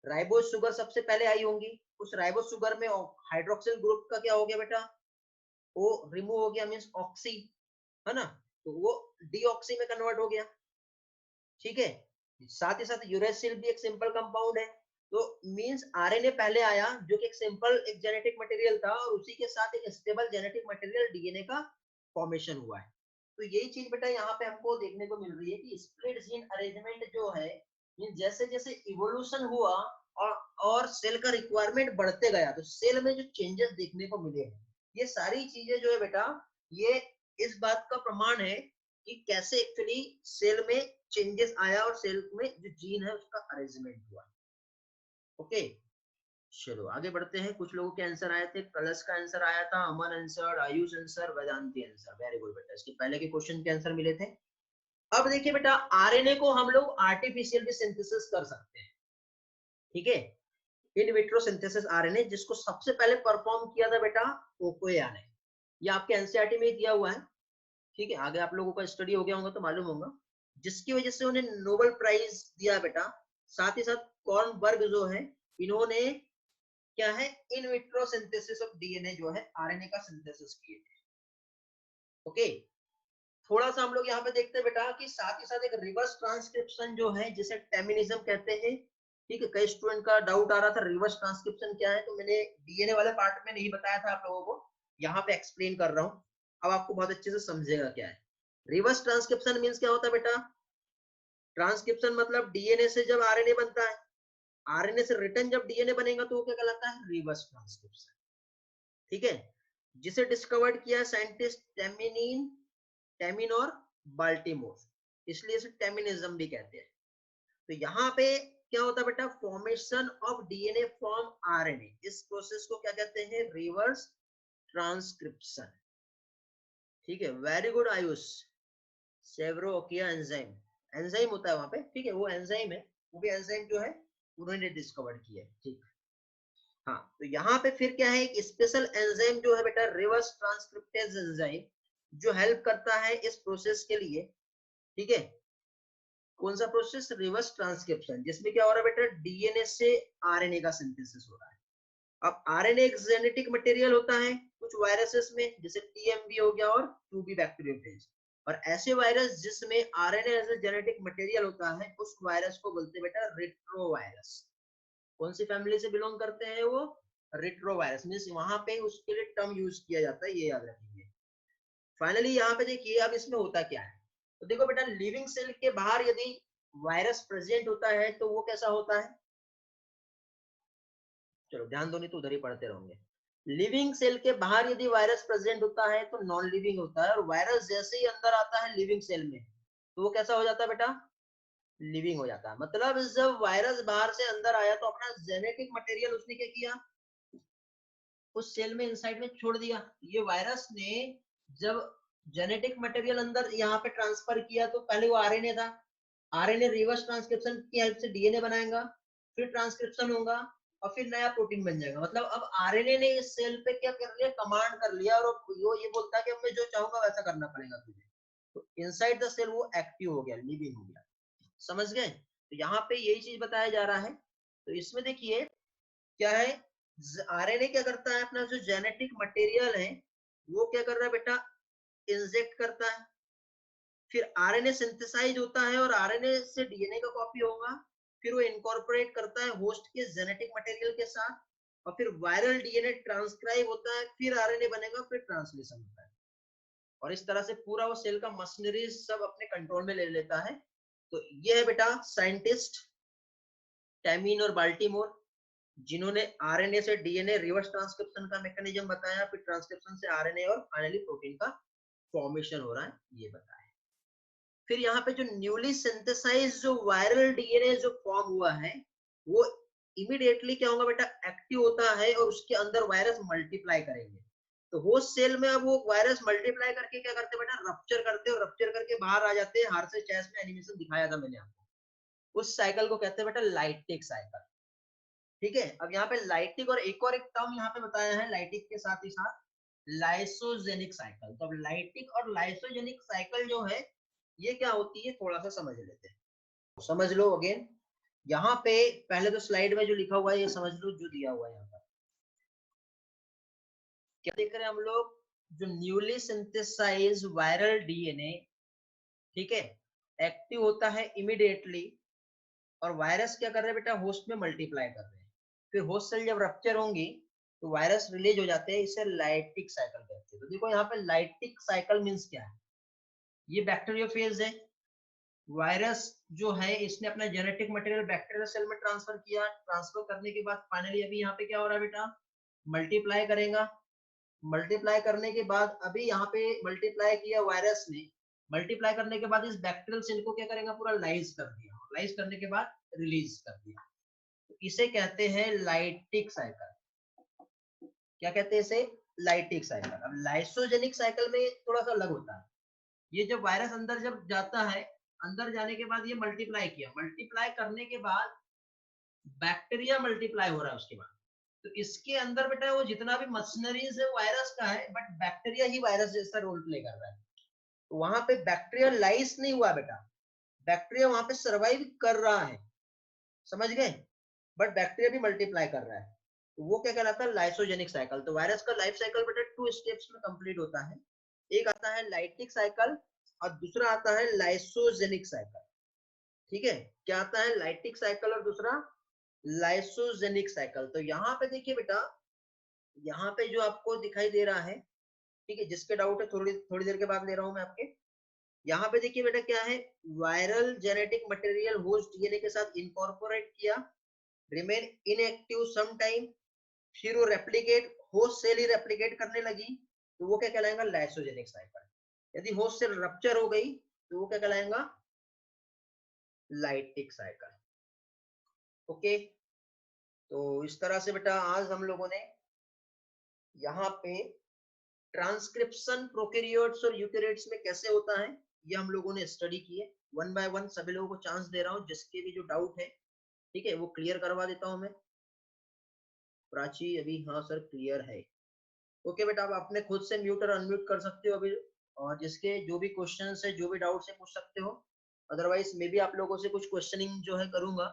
राइबोज शुगर सबसे पहले आई होंगी, उस राइबोज शुगर में हाइड्रोक्सिल ग्रुप का क्या हो गया बेटा, वो रिमूव हो गया, मींस ऑक्सी, है ना, तो वो डीऑक्सी में कन्वर्ट हो गया। ठीक है, साथ ही साथ यूरेसिल भी एक सिंपल कंपाउंड है, तो मींस आरएनए पहले आया जो कि एक सिंपल एक जेनेटिक मटेरियल था, और उसी के साथ एक स्टेबल जेनेटिक मटेरियल डीएनए का फॉर्मेशन हुआ है। तो यही चीज बेटा यहाँ पे हमको देखने को मिल रही है कि स्प्लिट जीन अरेंजमेंट जो है, जैसे जैसे इवोल्यूशन हुआ और सेल का रिक्वायरमेंट बढ़ते गया, तो सेल में जो चेंजेस देखने को मिले, ये सारी चीजें जो है बेटा, ये इस बात का प्रमाण है कि कैसे एक्चुअली सेल में चेंजेस आया और सेल में जो जीन है उसका अरेंजमेंट हुआ। ओके चलो आगे बढ़ते हैं। कुछ लोगों के आंसर आए थे, कलश का आंसर आया था, Aman answer, Ayush answer, Vedanti answer, very good बेटा, इसके पहले के क्वेश्चन के आंसर मिले थे। अब देखिए बेटा, आरएनए को हम लोग आर्टिफिशियल भी सिंथेसिस कर सकते हैं, ठीक है, इन विट्रो सिंथेसिस आरएनए, जिसको सबसे पहले परफॉर्म किया था बेटा ओकोया ने, ये आपके एनसीईआरटी में दिया हुआ है, ठीक है, आगे आप लोगों का स्टडी हो गया होगा तो मालूम होगा, जिसकी वजह से उन्हें नोबेल प्राइज दिया बेटा। साथ ही साथ कॉर्नबर्ग जो है, इन्होंने क्या है, in vitro synthesis of DNA जो है आरएनए का सिंथेसिस किए थे। ओके थोड़ा सा हम लोग यहाँ पे देखते हैं बेटा कि साथ ही साथ एक रिवर्स ट्रांसक्रिप्शन जो है, जिसे टेमिनिज्म कहते हैं, ठीक है, कई स्टूडेंट का डाउट आ रहा था रिवर्स ट्रांसक्रिप्शन क्या है, तो मैंने डीएनए वाले पार्ट में नहीं बताया था आप लोगों को, यहाँ पे एक्सप्लेन कर रहा हूँ, अब आपको बहुत अच्छे से समझेगा क्या है रिवर्स ट्रांसक्रिप्शन मींस। क्या होता है बेटा, ट्रांसक्रिप्शन मतलब डीएनए से जब आरएनए बनता है, आरएनए से रिटर्न जब डीएनए बनेगा तो वो क्या कहलाता है, रिवर्स ट्रांसक्रिप्शन, ठीक है, जिसे डिस्कवर्ड किया साइंटिस्ट टेमिन और बाल्टीमोर, इसलिए इसे टेमिनिज्म भी कहते हैं। तो यहाँ पे क्या होता है बेटा, formation of DNA from RNA, इस प्रोसेस को क्या कहते हैं, रिवर्स ट्रांसक्रिप्शन, ठीक है, वेरी गुड आयुष, सेवरोकिया एंजाइम, एंजाइम होता है वहां पे, ठीक है, वो एंजाइम है, वो भी एंजाइम जो है उन्होंने डिस्कवर किया है, ठीक। हाँ तो यहाँ पे फिर क्या है, एक स्पेशल एंजाइम जो है बेटा, रिवर्स ट्रांसक्रिप्टेज एंजाइम, जो हेल्प करता है इस प्रोसेस के लिए, ठीक है, कौन सा प्रोसेस, रिवर्स ट्रांसक्रिप्शन, जिसमें क्या हो रहा है बेटा, डीएनए से आरएनए का सिंथेसिस हो रहा है। अब आरएनए एक जेनेटिक मटेरियल होता है कुछ वायरसेस में, जैसे टीएमवी हो गया और 2B बैक्टीरियोफेज, और ऐसे वायरस जिसमें RNA as a genetic material होता है, उस वायरस को बोलते हैं बेटा रेट्रोवायरस। कौन सी फैमिली से बिलोंग करते हैं वो, रेट्रोवायरस, मींस वहां पे उसके लिए टर्म यूज किया जाता है, ये याद रखेंगे। फाइनली यहाँ पे देखिए अब इसमें होता क्या है, तो देखो बेटा, लिविंग सेल के बाहर यदि वायरस प्रेजेंट होता है तो वो कैसा होता है, चलो ध्यान दो नहीं तो उधर ही पढ़ते रहोगे। लिविंग सेल के बाहर यदि वायरस प्रेजेंट होता है तो नॉन लिविंग होता है, और वायरस जैसे ही अंदर आता है लिविंग सेल में तो वो कैसा हो जाता है बेटा, लिविंग हो जाता है। मतलब जब वायरस बाहर से अंदर आया तो अपना जेनेटिक मटेरियल उसने क्या किया, उस सेल में इनसाइड में छोड़ दिया। ये वायरस ने जब जेनेटिक मटेरियल अंदर यहाँ पे ट्रांसफर किया तो पहले वो आरएनए था, आरएनए रिवर्स ट्रांसक्रिप्शन की हेल्प से डीएनए बनाएगा, फिर ट्रांसक्रिप्शन होगा और फिर नया प्रोटीन बन जाएगा। मतलब अब आरएनए ने इस सेल पे क्या कर लिया, कमांड कर लिया और वो ये बोलता है कि अब मैं जो चाहूंगा वैसा करना पड़ेगा तुझे। तो इनसाइड द सेल वो एक्टिव हो गया, लिविंग हो गया। समझ गए? तो यहाँ पे यही चीज बताया जा रहा है। तो इसमें देखिए क्या है, आरएनए क्या करता है, अपना जो जेनेटिक मटेरियल है वो क्या कर रहा है बेटा, इंजेक्ट करता है, फिर आरएनए सिंथेसाइज होता है और आरएनए से डीएनए का कॉपी होगा, फिर वो इनकॉर्पोरेट करता है होस्ट के जेनेटिक मटेरियल के साथ और फिर वायरल डीएनए ट्रांसक्राइब होता है, फिर आरएनए बनेगा, फिर ट्रांसलेशन होता है और इस तरह से पूरा वो सेल का मशीनरी सब अपने कंट्रोल में ले लेता है। तो ये है बेटा साइंटिस्ट टैमिन और बाल्टीमोर, जिन्होंने आरएनए से डीएनए रिवर्स ट्रांसक्रिप्शन का मैकेनिज्म बताया, फिर ट्रांसक्रिप्शन से आरएनए और फाइनली प्रोटीन का फॉर्मेशन हो रहा है ये बताया। फिर यहाँ पे जो न्यूली सिंथेसाइज जो वायरल डीएनए जो फॉर्म हुआ है वो इमीडिएटली क्या होगा बेटा, एक्टिव होता है और उसके अंदर वायरस मल्टीप्लाई करेंगे। तो होस्ट सेल में अब वो वायरस मल्टीप्लाई करके क्या करते बेटा, रप्चर करते और रप्चर करके बाहर आ जाते हैं। हार्से चेस में एनिमेशन दिखाया था मैंने आपको, उस साइकिल को कहते हैं बेटा लाइटिक साइकिल। ठीक है, अब यहाँ पे लाइटिक और एक टर्म यहाँ पे बताया है लाइटिक के साथ ही साथ लाइसोजेनिक साइकिल। तो अब लाइटिक और लाइसोजेनिक साइकिल जो है ये क्या होती है थोड़ा सा समझ लेते हैं, समझ लो अगेन। यहाँ पे पहले तो स्लाइड में जो लिखा हुआ है ये समझ लो, जो दिया हुआ है यहाँ पर क्या देख रहे हैं हम लोग, जो न्यूली सिंथेसाइज वायरल डीएनए, ठीक है, एक्टिव होता है इमीडिएटली और वायरस क्या कर रहे हैं बेटा, होस्ट में मल्टीप्लाई कर रहे हैं। फिर होस्ट सेल जब रप्चर होंगी तो वायरस रिलीज हो जाते हैं, इसे लाइटिक साइकिल कहते हैं। तो देखो यहाँ पे लाइटिक साइकिल मींस क्या है, ये बैक्टीरियोफेज है, वायरस जो है इसने अपना जेनेटिक मटेरियल बैक्टीरियल सेल में ट्रांसफर किया, ट्रांसफर करने के बाद फाइनली अभी यहाँ पे क्या हो रहा है बेटा, मल्टीप्लाई करेगा। मल्टीप्लाई करने के बाद अभी यहाँ पे मल्टीप्लाई किया वायरस ने, मल्टीप्लाई करने के बाद इस बैक्टीरियल सेल को क्या करेगा, पूरा लाइज कर दिया, लाइज करने के बाद रिलीज कर दिया। तो इसे कहते हैं लाइटिक साइकिल। क्या कहते हैं इसे, लाइटिक साइकिल। अब लाइसोजेनिक साइकिल में थोड़ा सा अलग होता है, ये जब वायरस अंदर जब जाता है, अंदर जाने के बाद ये मल्टीप्लाई किया, मल्टीप्लाई करने के बाद बैक्टीरिया मल्टीप्लाई हो रहा है उसके बाद, तो इसके अंदर बेटा वो जितना भी मशीनरीज है वायरस का है, बट बैक्टीरिया ही वायरस जैसा रोल प्ले कर रहा है। तो वहां पे बैक्टीरिया लाइस नहीं हुआ बेटा, बैक्टीरिया वहां पे सर्वाइव कर रहा है, समझ गए, बट बैक्टीरिया भी मल्टीप्लाई कर रहा है। तो वो क्या कहलाता है, लाइसोजेनिक साइकिल। तो वायरस का लाइफ साइकिल बेटा 2 स्टेप्स में कंप्लीट होता है, एक आता है लाइटिक साइकिल और दूसरा आता है लाइसोजेनिक साइकिल। ठीक है, क्या आता है, लाइटिक साइकिल और दूसरा लाइसोजेनिक साइकिल। तो यहाँ पे देखिए बेटा, यहाँ पे जो आपको दिखाई दे रहा है, ठीक है, जिसके डाउट है थोड़ी थोड़ी देर के बाद ले रहा हूं मैं आपके। यहाँ पे देखिए बेटा क्या है, viral genetic material host DNA के साथ इनकॉर्पोरेट किया, रिमेन इनएक्टिव सम टाइम, फिर वो रेप्लिकेट, होस्ट सेल ही रेप्लिकेट करने लगी, तो वो क्या कहलाएगा, लाइसोजेनिक साइकिल। यदि होस्ट सेल रप्चर हो गई तो वो क्या कहलाएगा, लाइटिक साइकिल। ओके, तो इस तरह से बेटा आज हम लोगों ने यहाँ पे ट्रांसक्रिप्शन प्रोकैरियोट्स और यूकेरियोट्स में कैसे होता है ये हम लोगों ने स्टडी किए। वन बाय वन सभी लोगों को चांस दे रहा हूँ, जिसके भी जो डाउट है ठीक है वो क्लियर करवा देता हूँ मैं। प्राची अभी हाँ सर क्लियर है। ओके बेटा, आप अपने खुद से म्यूट और अनम्यूट कर सकते हो अभी, और जिसके जो भी क्वेश्चन है जो भी डाउट है पूछ सकते हो। अदरवाइज मैं भी आप लोगों से कुछ क्वेश्चनिंग जो है करूंगा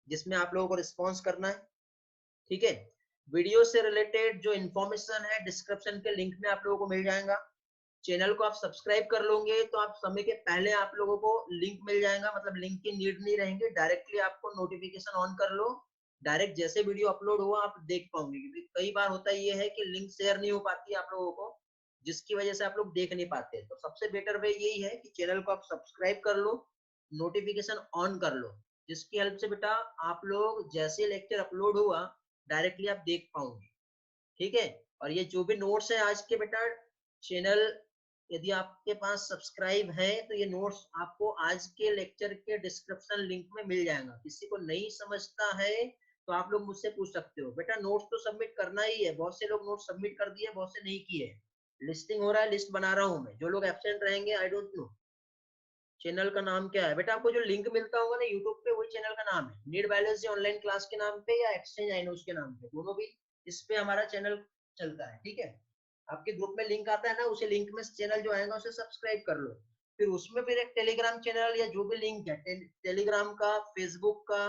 जिसमें आप लोगों को रिस्पॉन्स करना है। ठीक है, वीडियो से रिलेटेड जो इन्फॉर्मेशन है डिस्क्रिप्शन के लिंक में आप लोगों को मिल जाएगा। चैनल को आप सब्सक्राइब कर लोगे तो आप समय के पहले आप लोगों को लिंक मिल जाएगा, मतलब लिंक की नीड नहीं रहेंगे, डायरेक्टली आपको नोटिफिकेशन ऑन कर लो, डायरेक्ट जैसे वीडियो अपलोड हुआ आप देख पाओगे। क्योंकि कई बार होता ये है कि लिंक शेयर नहीं हो पाती है आप लोगों को, जिसकी वजह से आप लोग देख नहीं पाते। तो सबसे बेटर वे यही है कि चैनल को आप सब्सक्राइब कर लो, नोटिफिकेशन ऑन कर लो, जिसकी हेल्प से बेटा आप लोग जैसे लेक्चर अपलोड हुआ डायरेक्टली आप देख पाओगे। ठीक है, और ये जो भी नोट्स है आज के बेटा, चैनल यदि आपके पास सब्सक्राइब है तो ये नोट्स आपको आज के लेक्चर के डिस्क्रिप्शन लिंक में मिल जाएगा। किसी को नहीं समझता है तो आप लोग मुझसे पूछ सकते हो। बेटा नोट्स तो सबमिट करना ही है, बहुत से लोग नोट्स सबमिट कर दिए, बहुत से नहीं किए, लिस्टिंग हो रहा है, लिस्ट बना रहा हूँ मैं, जो लोग एब्सेंट रहेंगे आई डोंट नो। चैनल का नाम क्या है बेटा? आपको जो लिंक मिलता होगा ना यूट्यूब पे, वही चैनल का नाम है। नीड बायोलॉजी ऑनलाइन क्लास के नाम पे या एक्सचेंज आइनोस के नाम पे, दोनों भी इस पे हमारा चैनल चलता है, ठीक है। आपके ग्रुप में लिंक आता है ना, उसे लिंक में चैनल जो आएगा उसे सब्सक्राइब कर लो। फिर उसमें फिर एक टेलीग्राम चैनल या जो भी लिंक है टेलीग्राम का, फेसबुक का,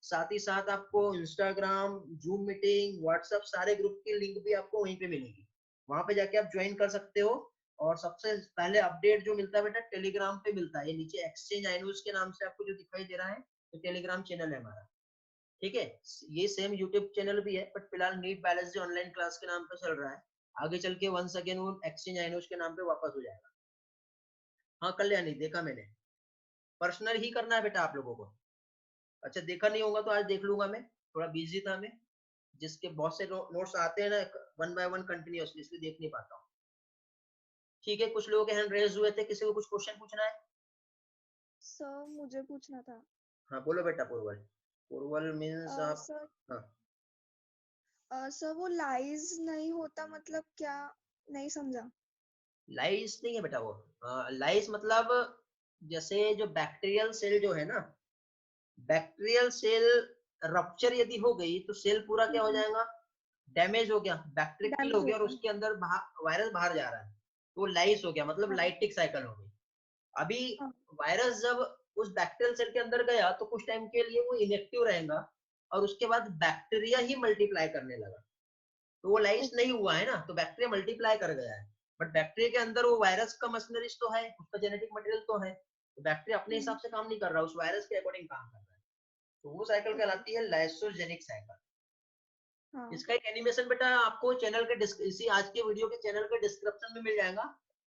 साथ ही साथ आपको इंस्टाग्राम, जूम मीटिंग, व्हाट्सएप, सारे ग्रुप की लिंक भी आपको वहीं पे मिलेगी। वहां पे जाके आप ज्वाइन कर सकते हो। और सबसे पहले अपडेट जो मिलता है बेटा टेलीग्राम पे मिलता है। ये नीचे एक्सचेंज आइनोस के नाम से आपको जो दिखाई दे रहा है, तो टेलीग्राम चैनल है हमारा, ठीक है। ये सेम यूट्यूब चैनल भी है, बट फिलहाल नीट बायोलॉजी ऑनलाइन क्लास के नाम पे चल रहा है। आगे चल के वंस अगेन वो एक्सचेंज आइनोस के नाम पे वापस हो जाएगा। हाँ कल्याणी, देखा मैंने। पर्सनल ही करना है बेटा आप लोगों को। अच्छा देखा नहीं होगा तो आज देख लूंगा मैं, थोड़ा बिजी था मैं। जिसके बहुत से नोट्स आते हैं ना वन बाय वन कंटिन्यूअसली, इसलिए देख नहीं पाता हूँ। ठीक है, कुछ लोगों के हैंड रेज हुए थे, किसी को कुछ क्वेश्चन पूछना है? सर मुझे पूछना था। हाँ बोलो बेटा पूर्वल। पूर्वल मीन्स आप? सर हाँ सर वो लाइज नहीं होता मतलब क्या, नहीं समझा। लाइस नहीं है बेटा वो। लाइस मतलब जैसे जो बैक्टीरियल सेल जो है ना, बैक्टीरियल सेल रप्चर यदि हो गई तो सेल पूरा क्या हो जाएगा, डैमेज हो गया, बैक्टीरिया किल हो डैमेज गया और होता है। उसके अंदर वायरस बाहर जा रहा है, तो वो लाइस हो गया, मतलब हाँ लाइटिक साइकिल हो गई। अभी हाँ वायरस जब उस बैक्टीरियल सेल के अंदर गया तो कुछ टाइम के लिए वो इनएक्टिव रहेगा और उसके बाद बैक्टीरिया ही मल्टीप्लाई करने लगा, तो वो लाइस नहीं ओके। हुआ है ना, तो बैक्टीरिया मल्टीप्लाई कर गया है। बट बैक्टीरिया के अंदर वो वायरस का मशीनरीज तो है, उसका जेनेटिक मटेरियल तो है, तो बैक्टीरिया अपने हिसाब से काम नहीं कर रहा, उस वायरस के अकॉर्डिंग काम कर रहा है, तो वो साइकिल ओके। कहलाती है लाइसोजेनिक साइकिल। हाँ इसका एक एनिमेशन बेटा आपको चैनल के इसी आज के वीडियो के चैनल के डिस्क्रिप्शन में मिल जाएगा।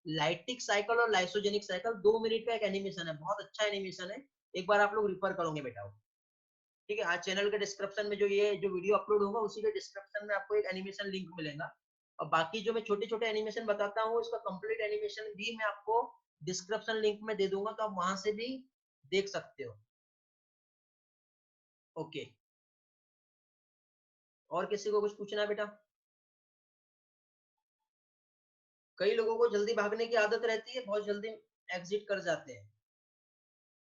लाइटिक साइकिल और लाइसोजेनिक साइकिल 2 मिनट का एक एनिमेशन है, बहुत अच्छा एनिमेशन है, एक बार आप लोग रिफर करोगे बेटा वो, ठीक है। आज चैनल के डिस्क्रिप्शन में जो ये जो वीडियो अपलोड होगा उसी के डिस्क्रिप्शन में आपको एक एनिमेशन लिंक मिलेगा। और बाकी जो मैं छोटे छोटे एनिमेशन बताता हूँ उसका कंप्लीट एनिमेशन भी मैं आपको डिस्क्रिप्शन लिंक में दे दूंगा, तो आप वहां से भी देख सकते हो। ओके, और किसी को कुछ पूछना है बेटा? कई लोगों को जल्दी भागने की आदत रहती है, बहुत जल्दी एग्जिट कर जाते हैं।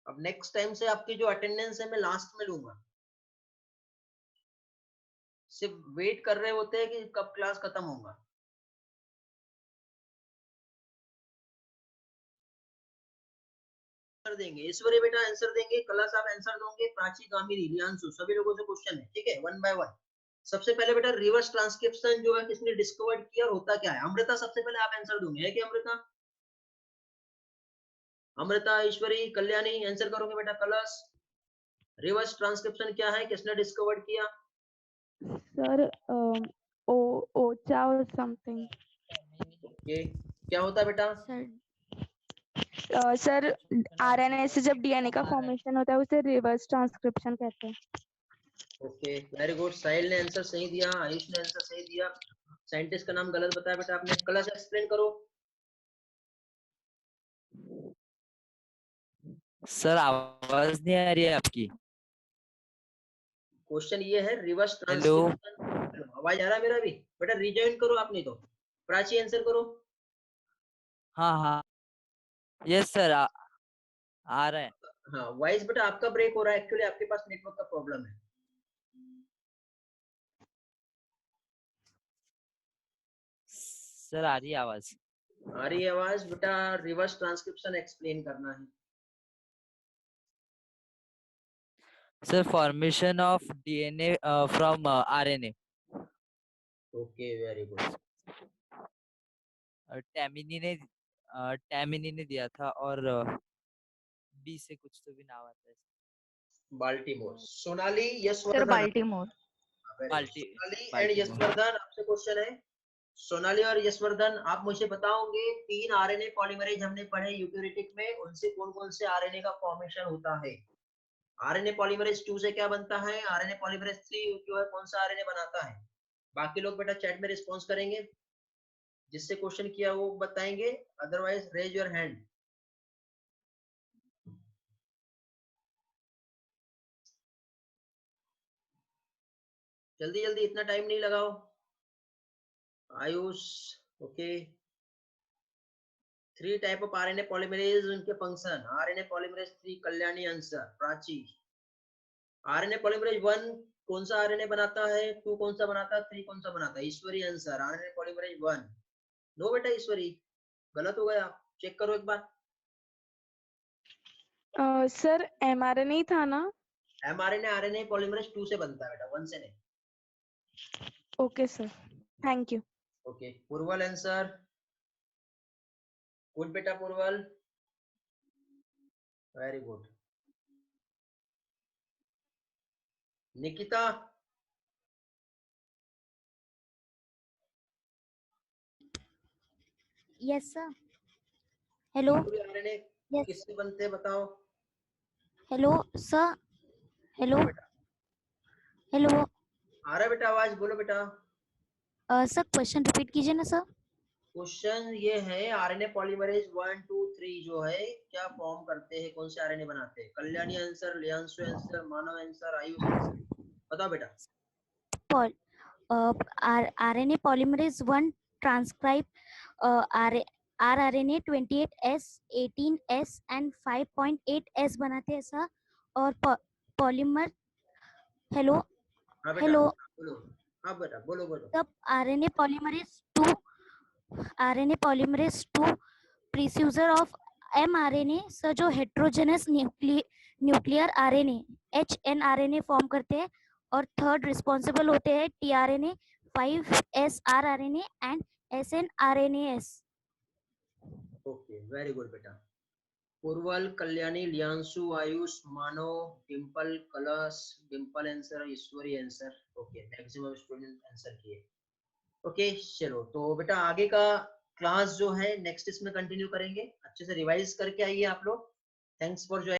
अब नेक्स्ट टाइम से आपकी जो अटेंडेंस है मैं लास्ट में लूंगा, सिर्फ वेट कर रहे होते हैं कि कब क्लास खत्म होगा। आंसर देंगे ईश्वरी बेटा, आंसर देंगे, कला साहब आंसर दोगे, प्राची, गामिनी, रियांशु, सभी लोगों से क्वेश्चन है, ठीक है, वन बाय वन। सबसे पहले बेटा रिवर्स ट्रांसक्रिप्शन जो है किसने डिस्कवर्ड किया और होता क्या है? अमृता, सबसे पहले आप आंसर दोगे, है कि अमृता? अमृता, ईश्वरी, कल्याणी, आंसर करोगे बेटा? कलश, रिवर्स ट्रांसक्रिप्शन क्या है, किसने डिस्कवर्ड किया? सर ओ ओचा और समथिंग। ये क्या होता है बेटा? सर आरएनए से जब डीएनए का फॉर्मेशन होता है उसे रिवर्स ट्रांसक्रिप्शन कहते हैं। ओके वेरी गुड, साहिल ने आंसर सही दिया, आयुष ने आंसर सही दिया, साइंटिस्ट का नाम गलत बताया बेटा आपने। कलश एक्सप्लेन करो। सर आवाज नहीं आ रही है आपकी। क्वेश्चन ये है रिवर्स हेलो। ट्रांसक्रिप्शन। आवाज आ रहा है मेरा भी बेटा? रिजॉइन करो आप, नहीं तो प्राची आंसर करो। हाँ हाँ यस सर आ रहा है। हाँ वॉइस बेटा आपका ब्रेक हो रहा है, एक्चुअली आपके पास नेटवर्क का प्रॉब्लम है। सर आ रही है आवाज। आ रही है आवाज बेटा, रिवर्स ट्रांसक्रिप्शन एक्सप्लेन करना है। Sir formation of DNA from RNA. Okay very good. टैमिनी ने दिया था और बी से कुछ तो भी नाम आता है। Baltimore. Sonali, sir Yashvardhan. Baltimore. Sonali and Baltimore. Yashvardhan, आपसे क्वेश्चन है। सोनाली और यशवर्धन, आप मुझे बताओगे 3 आरएनए पॉलीमरेज हमने पढ़े यूकेरियोटिक में, उनसे कौन कौन से आरएनए का फॉर्मेशन होता है? आरएनए पॉलीमरेज 2 से क्या बनता है, आरएनए पॉलीमरेज 3 जो है कौन सा आरएनए बनाता है? बाकी लोग बेटा चैट में रिस्पॉन्स करेंगे, जिससे क्वेश्चन किया वो बताएंगे, अदरवाइज रेज योर हैंड। जल्दी जल्दी, इतना टाइम नहीं लगाओ। Ayush, okay, 3 type of RNA polymerase, उनके function. RNA polymerase 3 Kalyani answer Prachi. RNA polymerase 1 कौन सा आरएनए बनाता है, 2 कौन सा बनाता है, 3 कौन सा बनाता है? ईश्वरी आंसर आरएनए पॉलीमरेज 1। नो बेटा ईश्वरी गलत हो गया, चेक करो एक बार। सर mRNA था ना? एमआरएनए आरएनए पॉलीमरेज 2 से बनता है बेटा, 1 से नहीं। Okay sir, thank you. Okay Purval answer. Good बेटा Purval, very good. Nikita yes sir. Hello. RNA yes. किससे बनते हैं बताओ? Hello sir. हेलो। हेलो। आ रहा है बेटा आवाज, बोलो बेटा। सर क्वेश्चन रिपीट कीजिए ना सर। क्वेश्चन ये है आरएनए पॉलीमरेज 1 2 3 जो है क्या फॉर्म करते हैं, कौन से आरएनए बनाते हैं? कल्याणी आंसर, लियांशु आंसर, मानव आंसर, आयुष आंसर, बताओ बेटा। RNA polymerase 1 transcribe rRNA 28S, 18S and 5.8S बनाते हैं सर। और पॉलीमर हेलो हाँ बेटा हेलो बोलो। हाँ बेटा बोलो बोलो। तब RNA polymerase 2 producer of mRNA sir, जो heterogenous nuclear RNA hnRNA form करते हैं। और थर्ड रिस्पॉन्सिबल होते हैं tRNA, 5S rRNA and snRNAs। Okay very good बेटा। पूर्वल, कल्याणी, लियांशु, Ayush, Manav, Dimple, Kalash, Dimple answer, Ishwari answer. Okay maximum student answer किए। ओके चलो तो बेटा आगे का क्लास जो है नेक्स्ट इसमें कंटिन्यू करेंगे। अच्छे से रिवाइज करके आइए आप लोग। Thanks for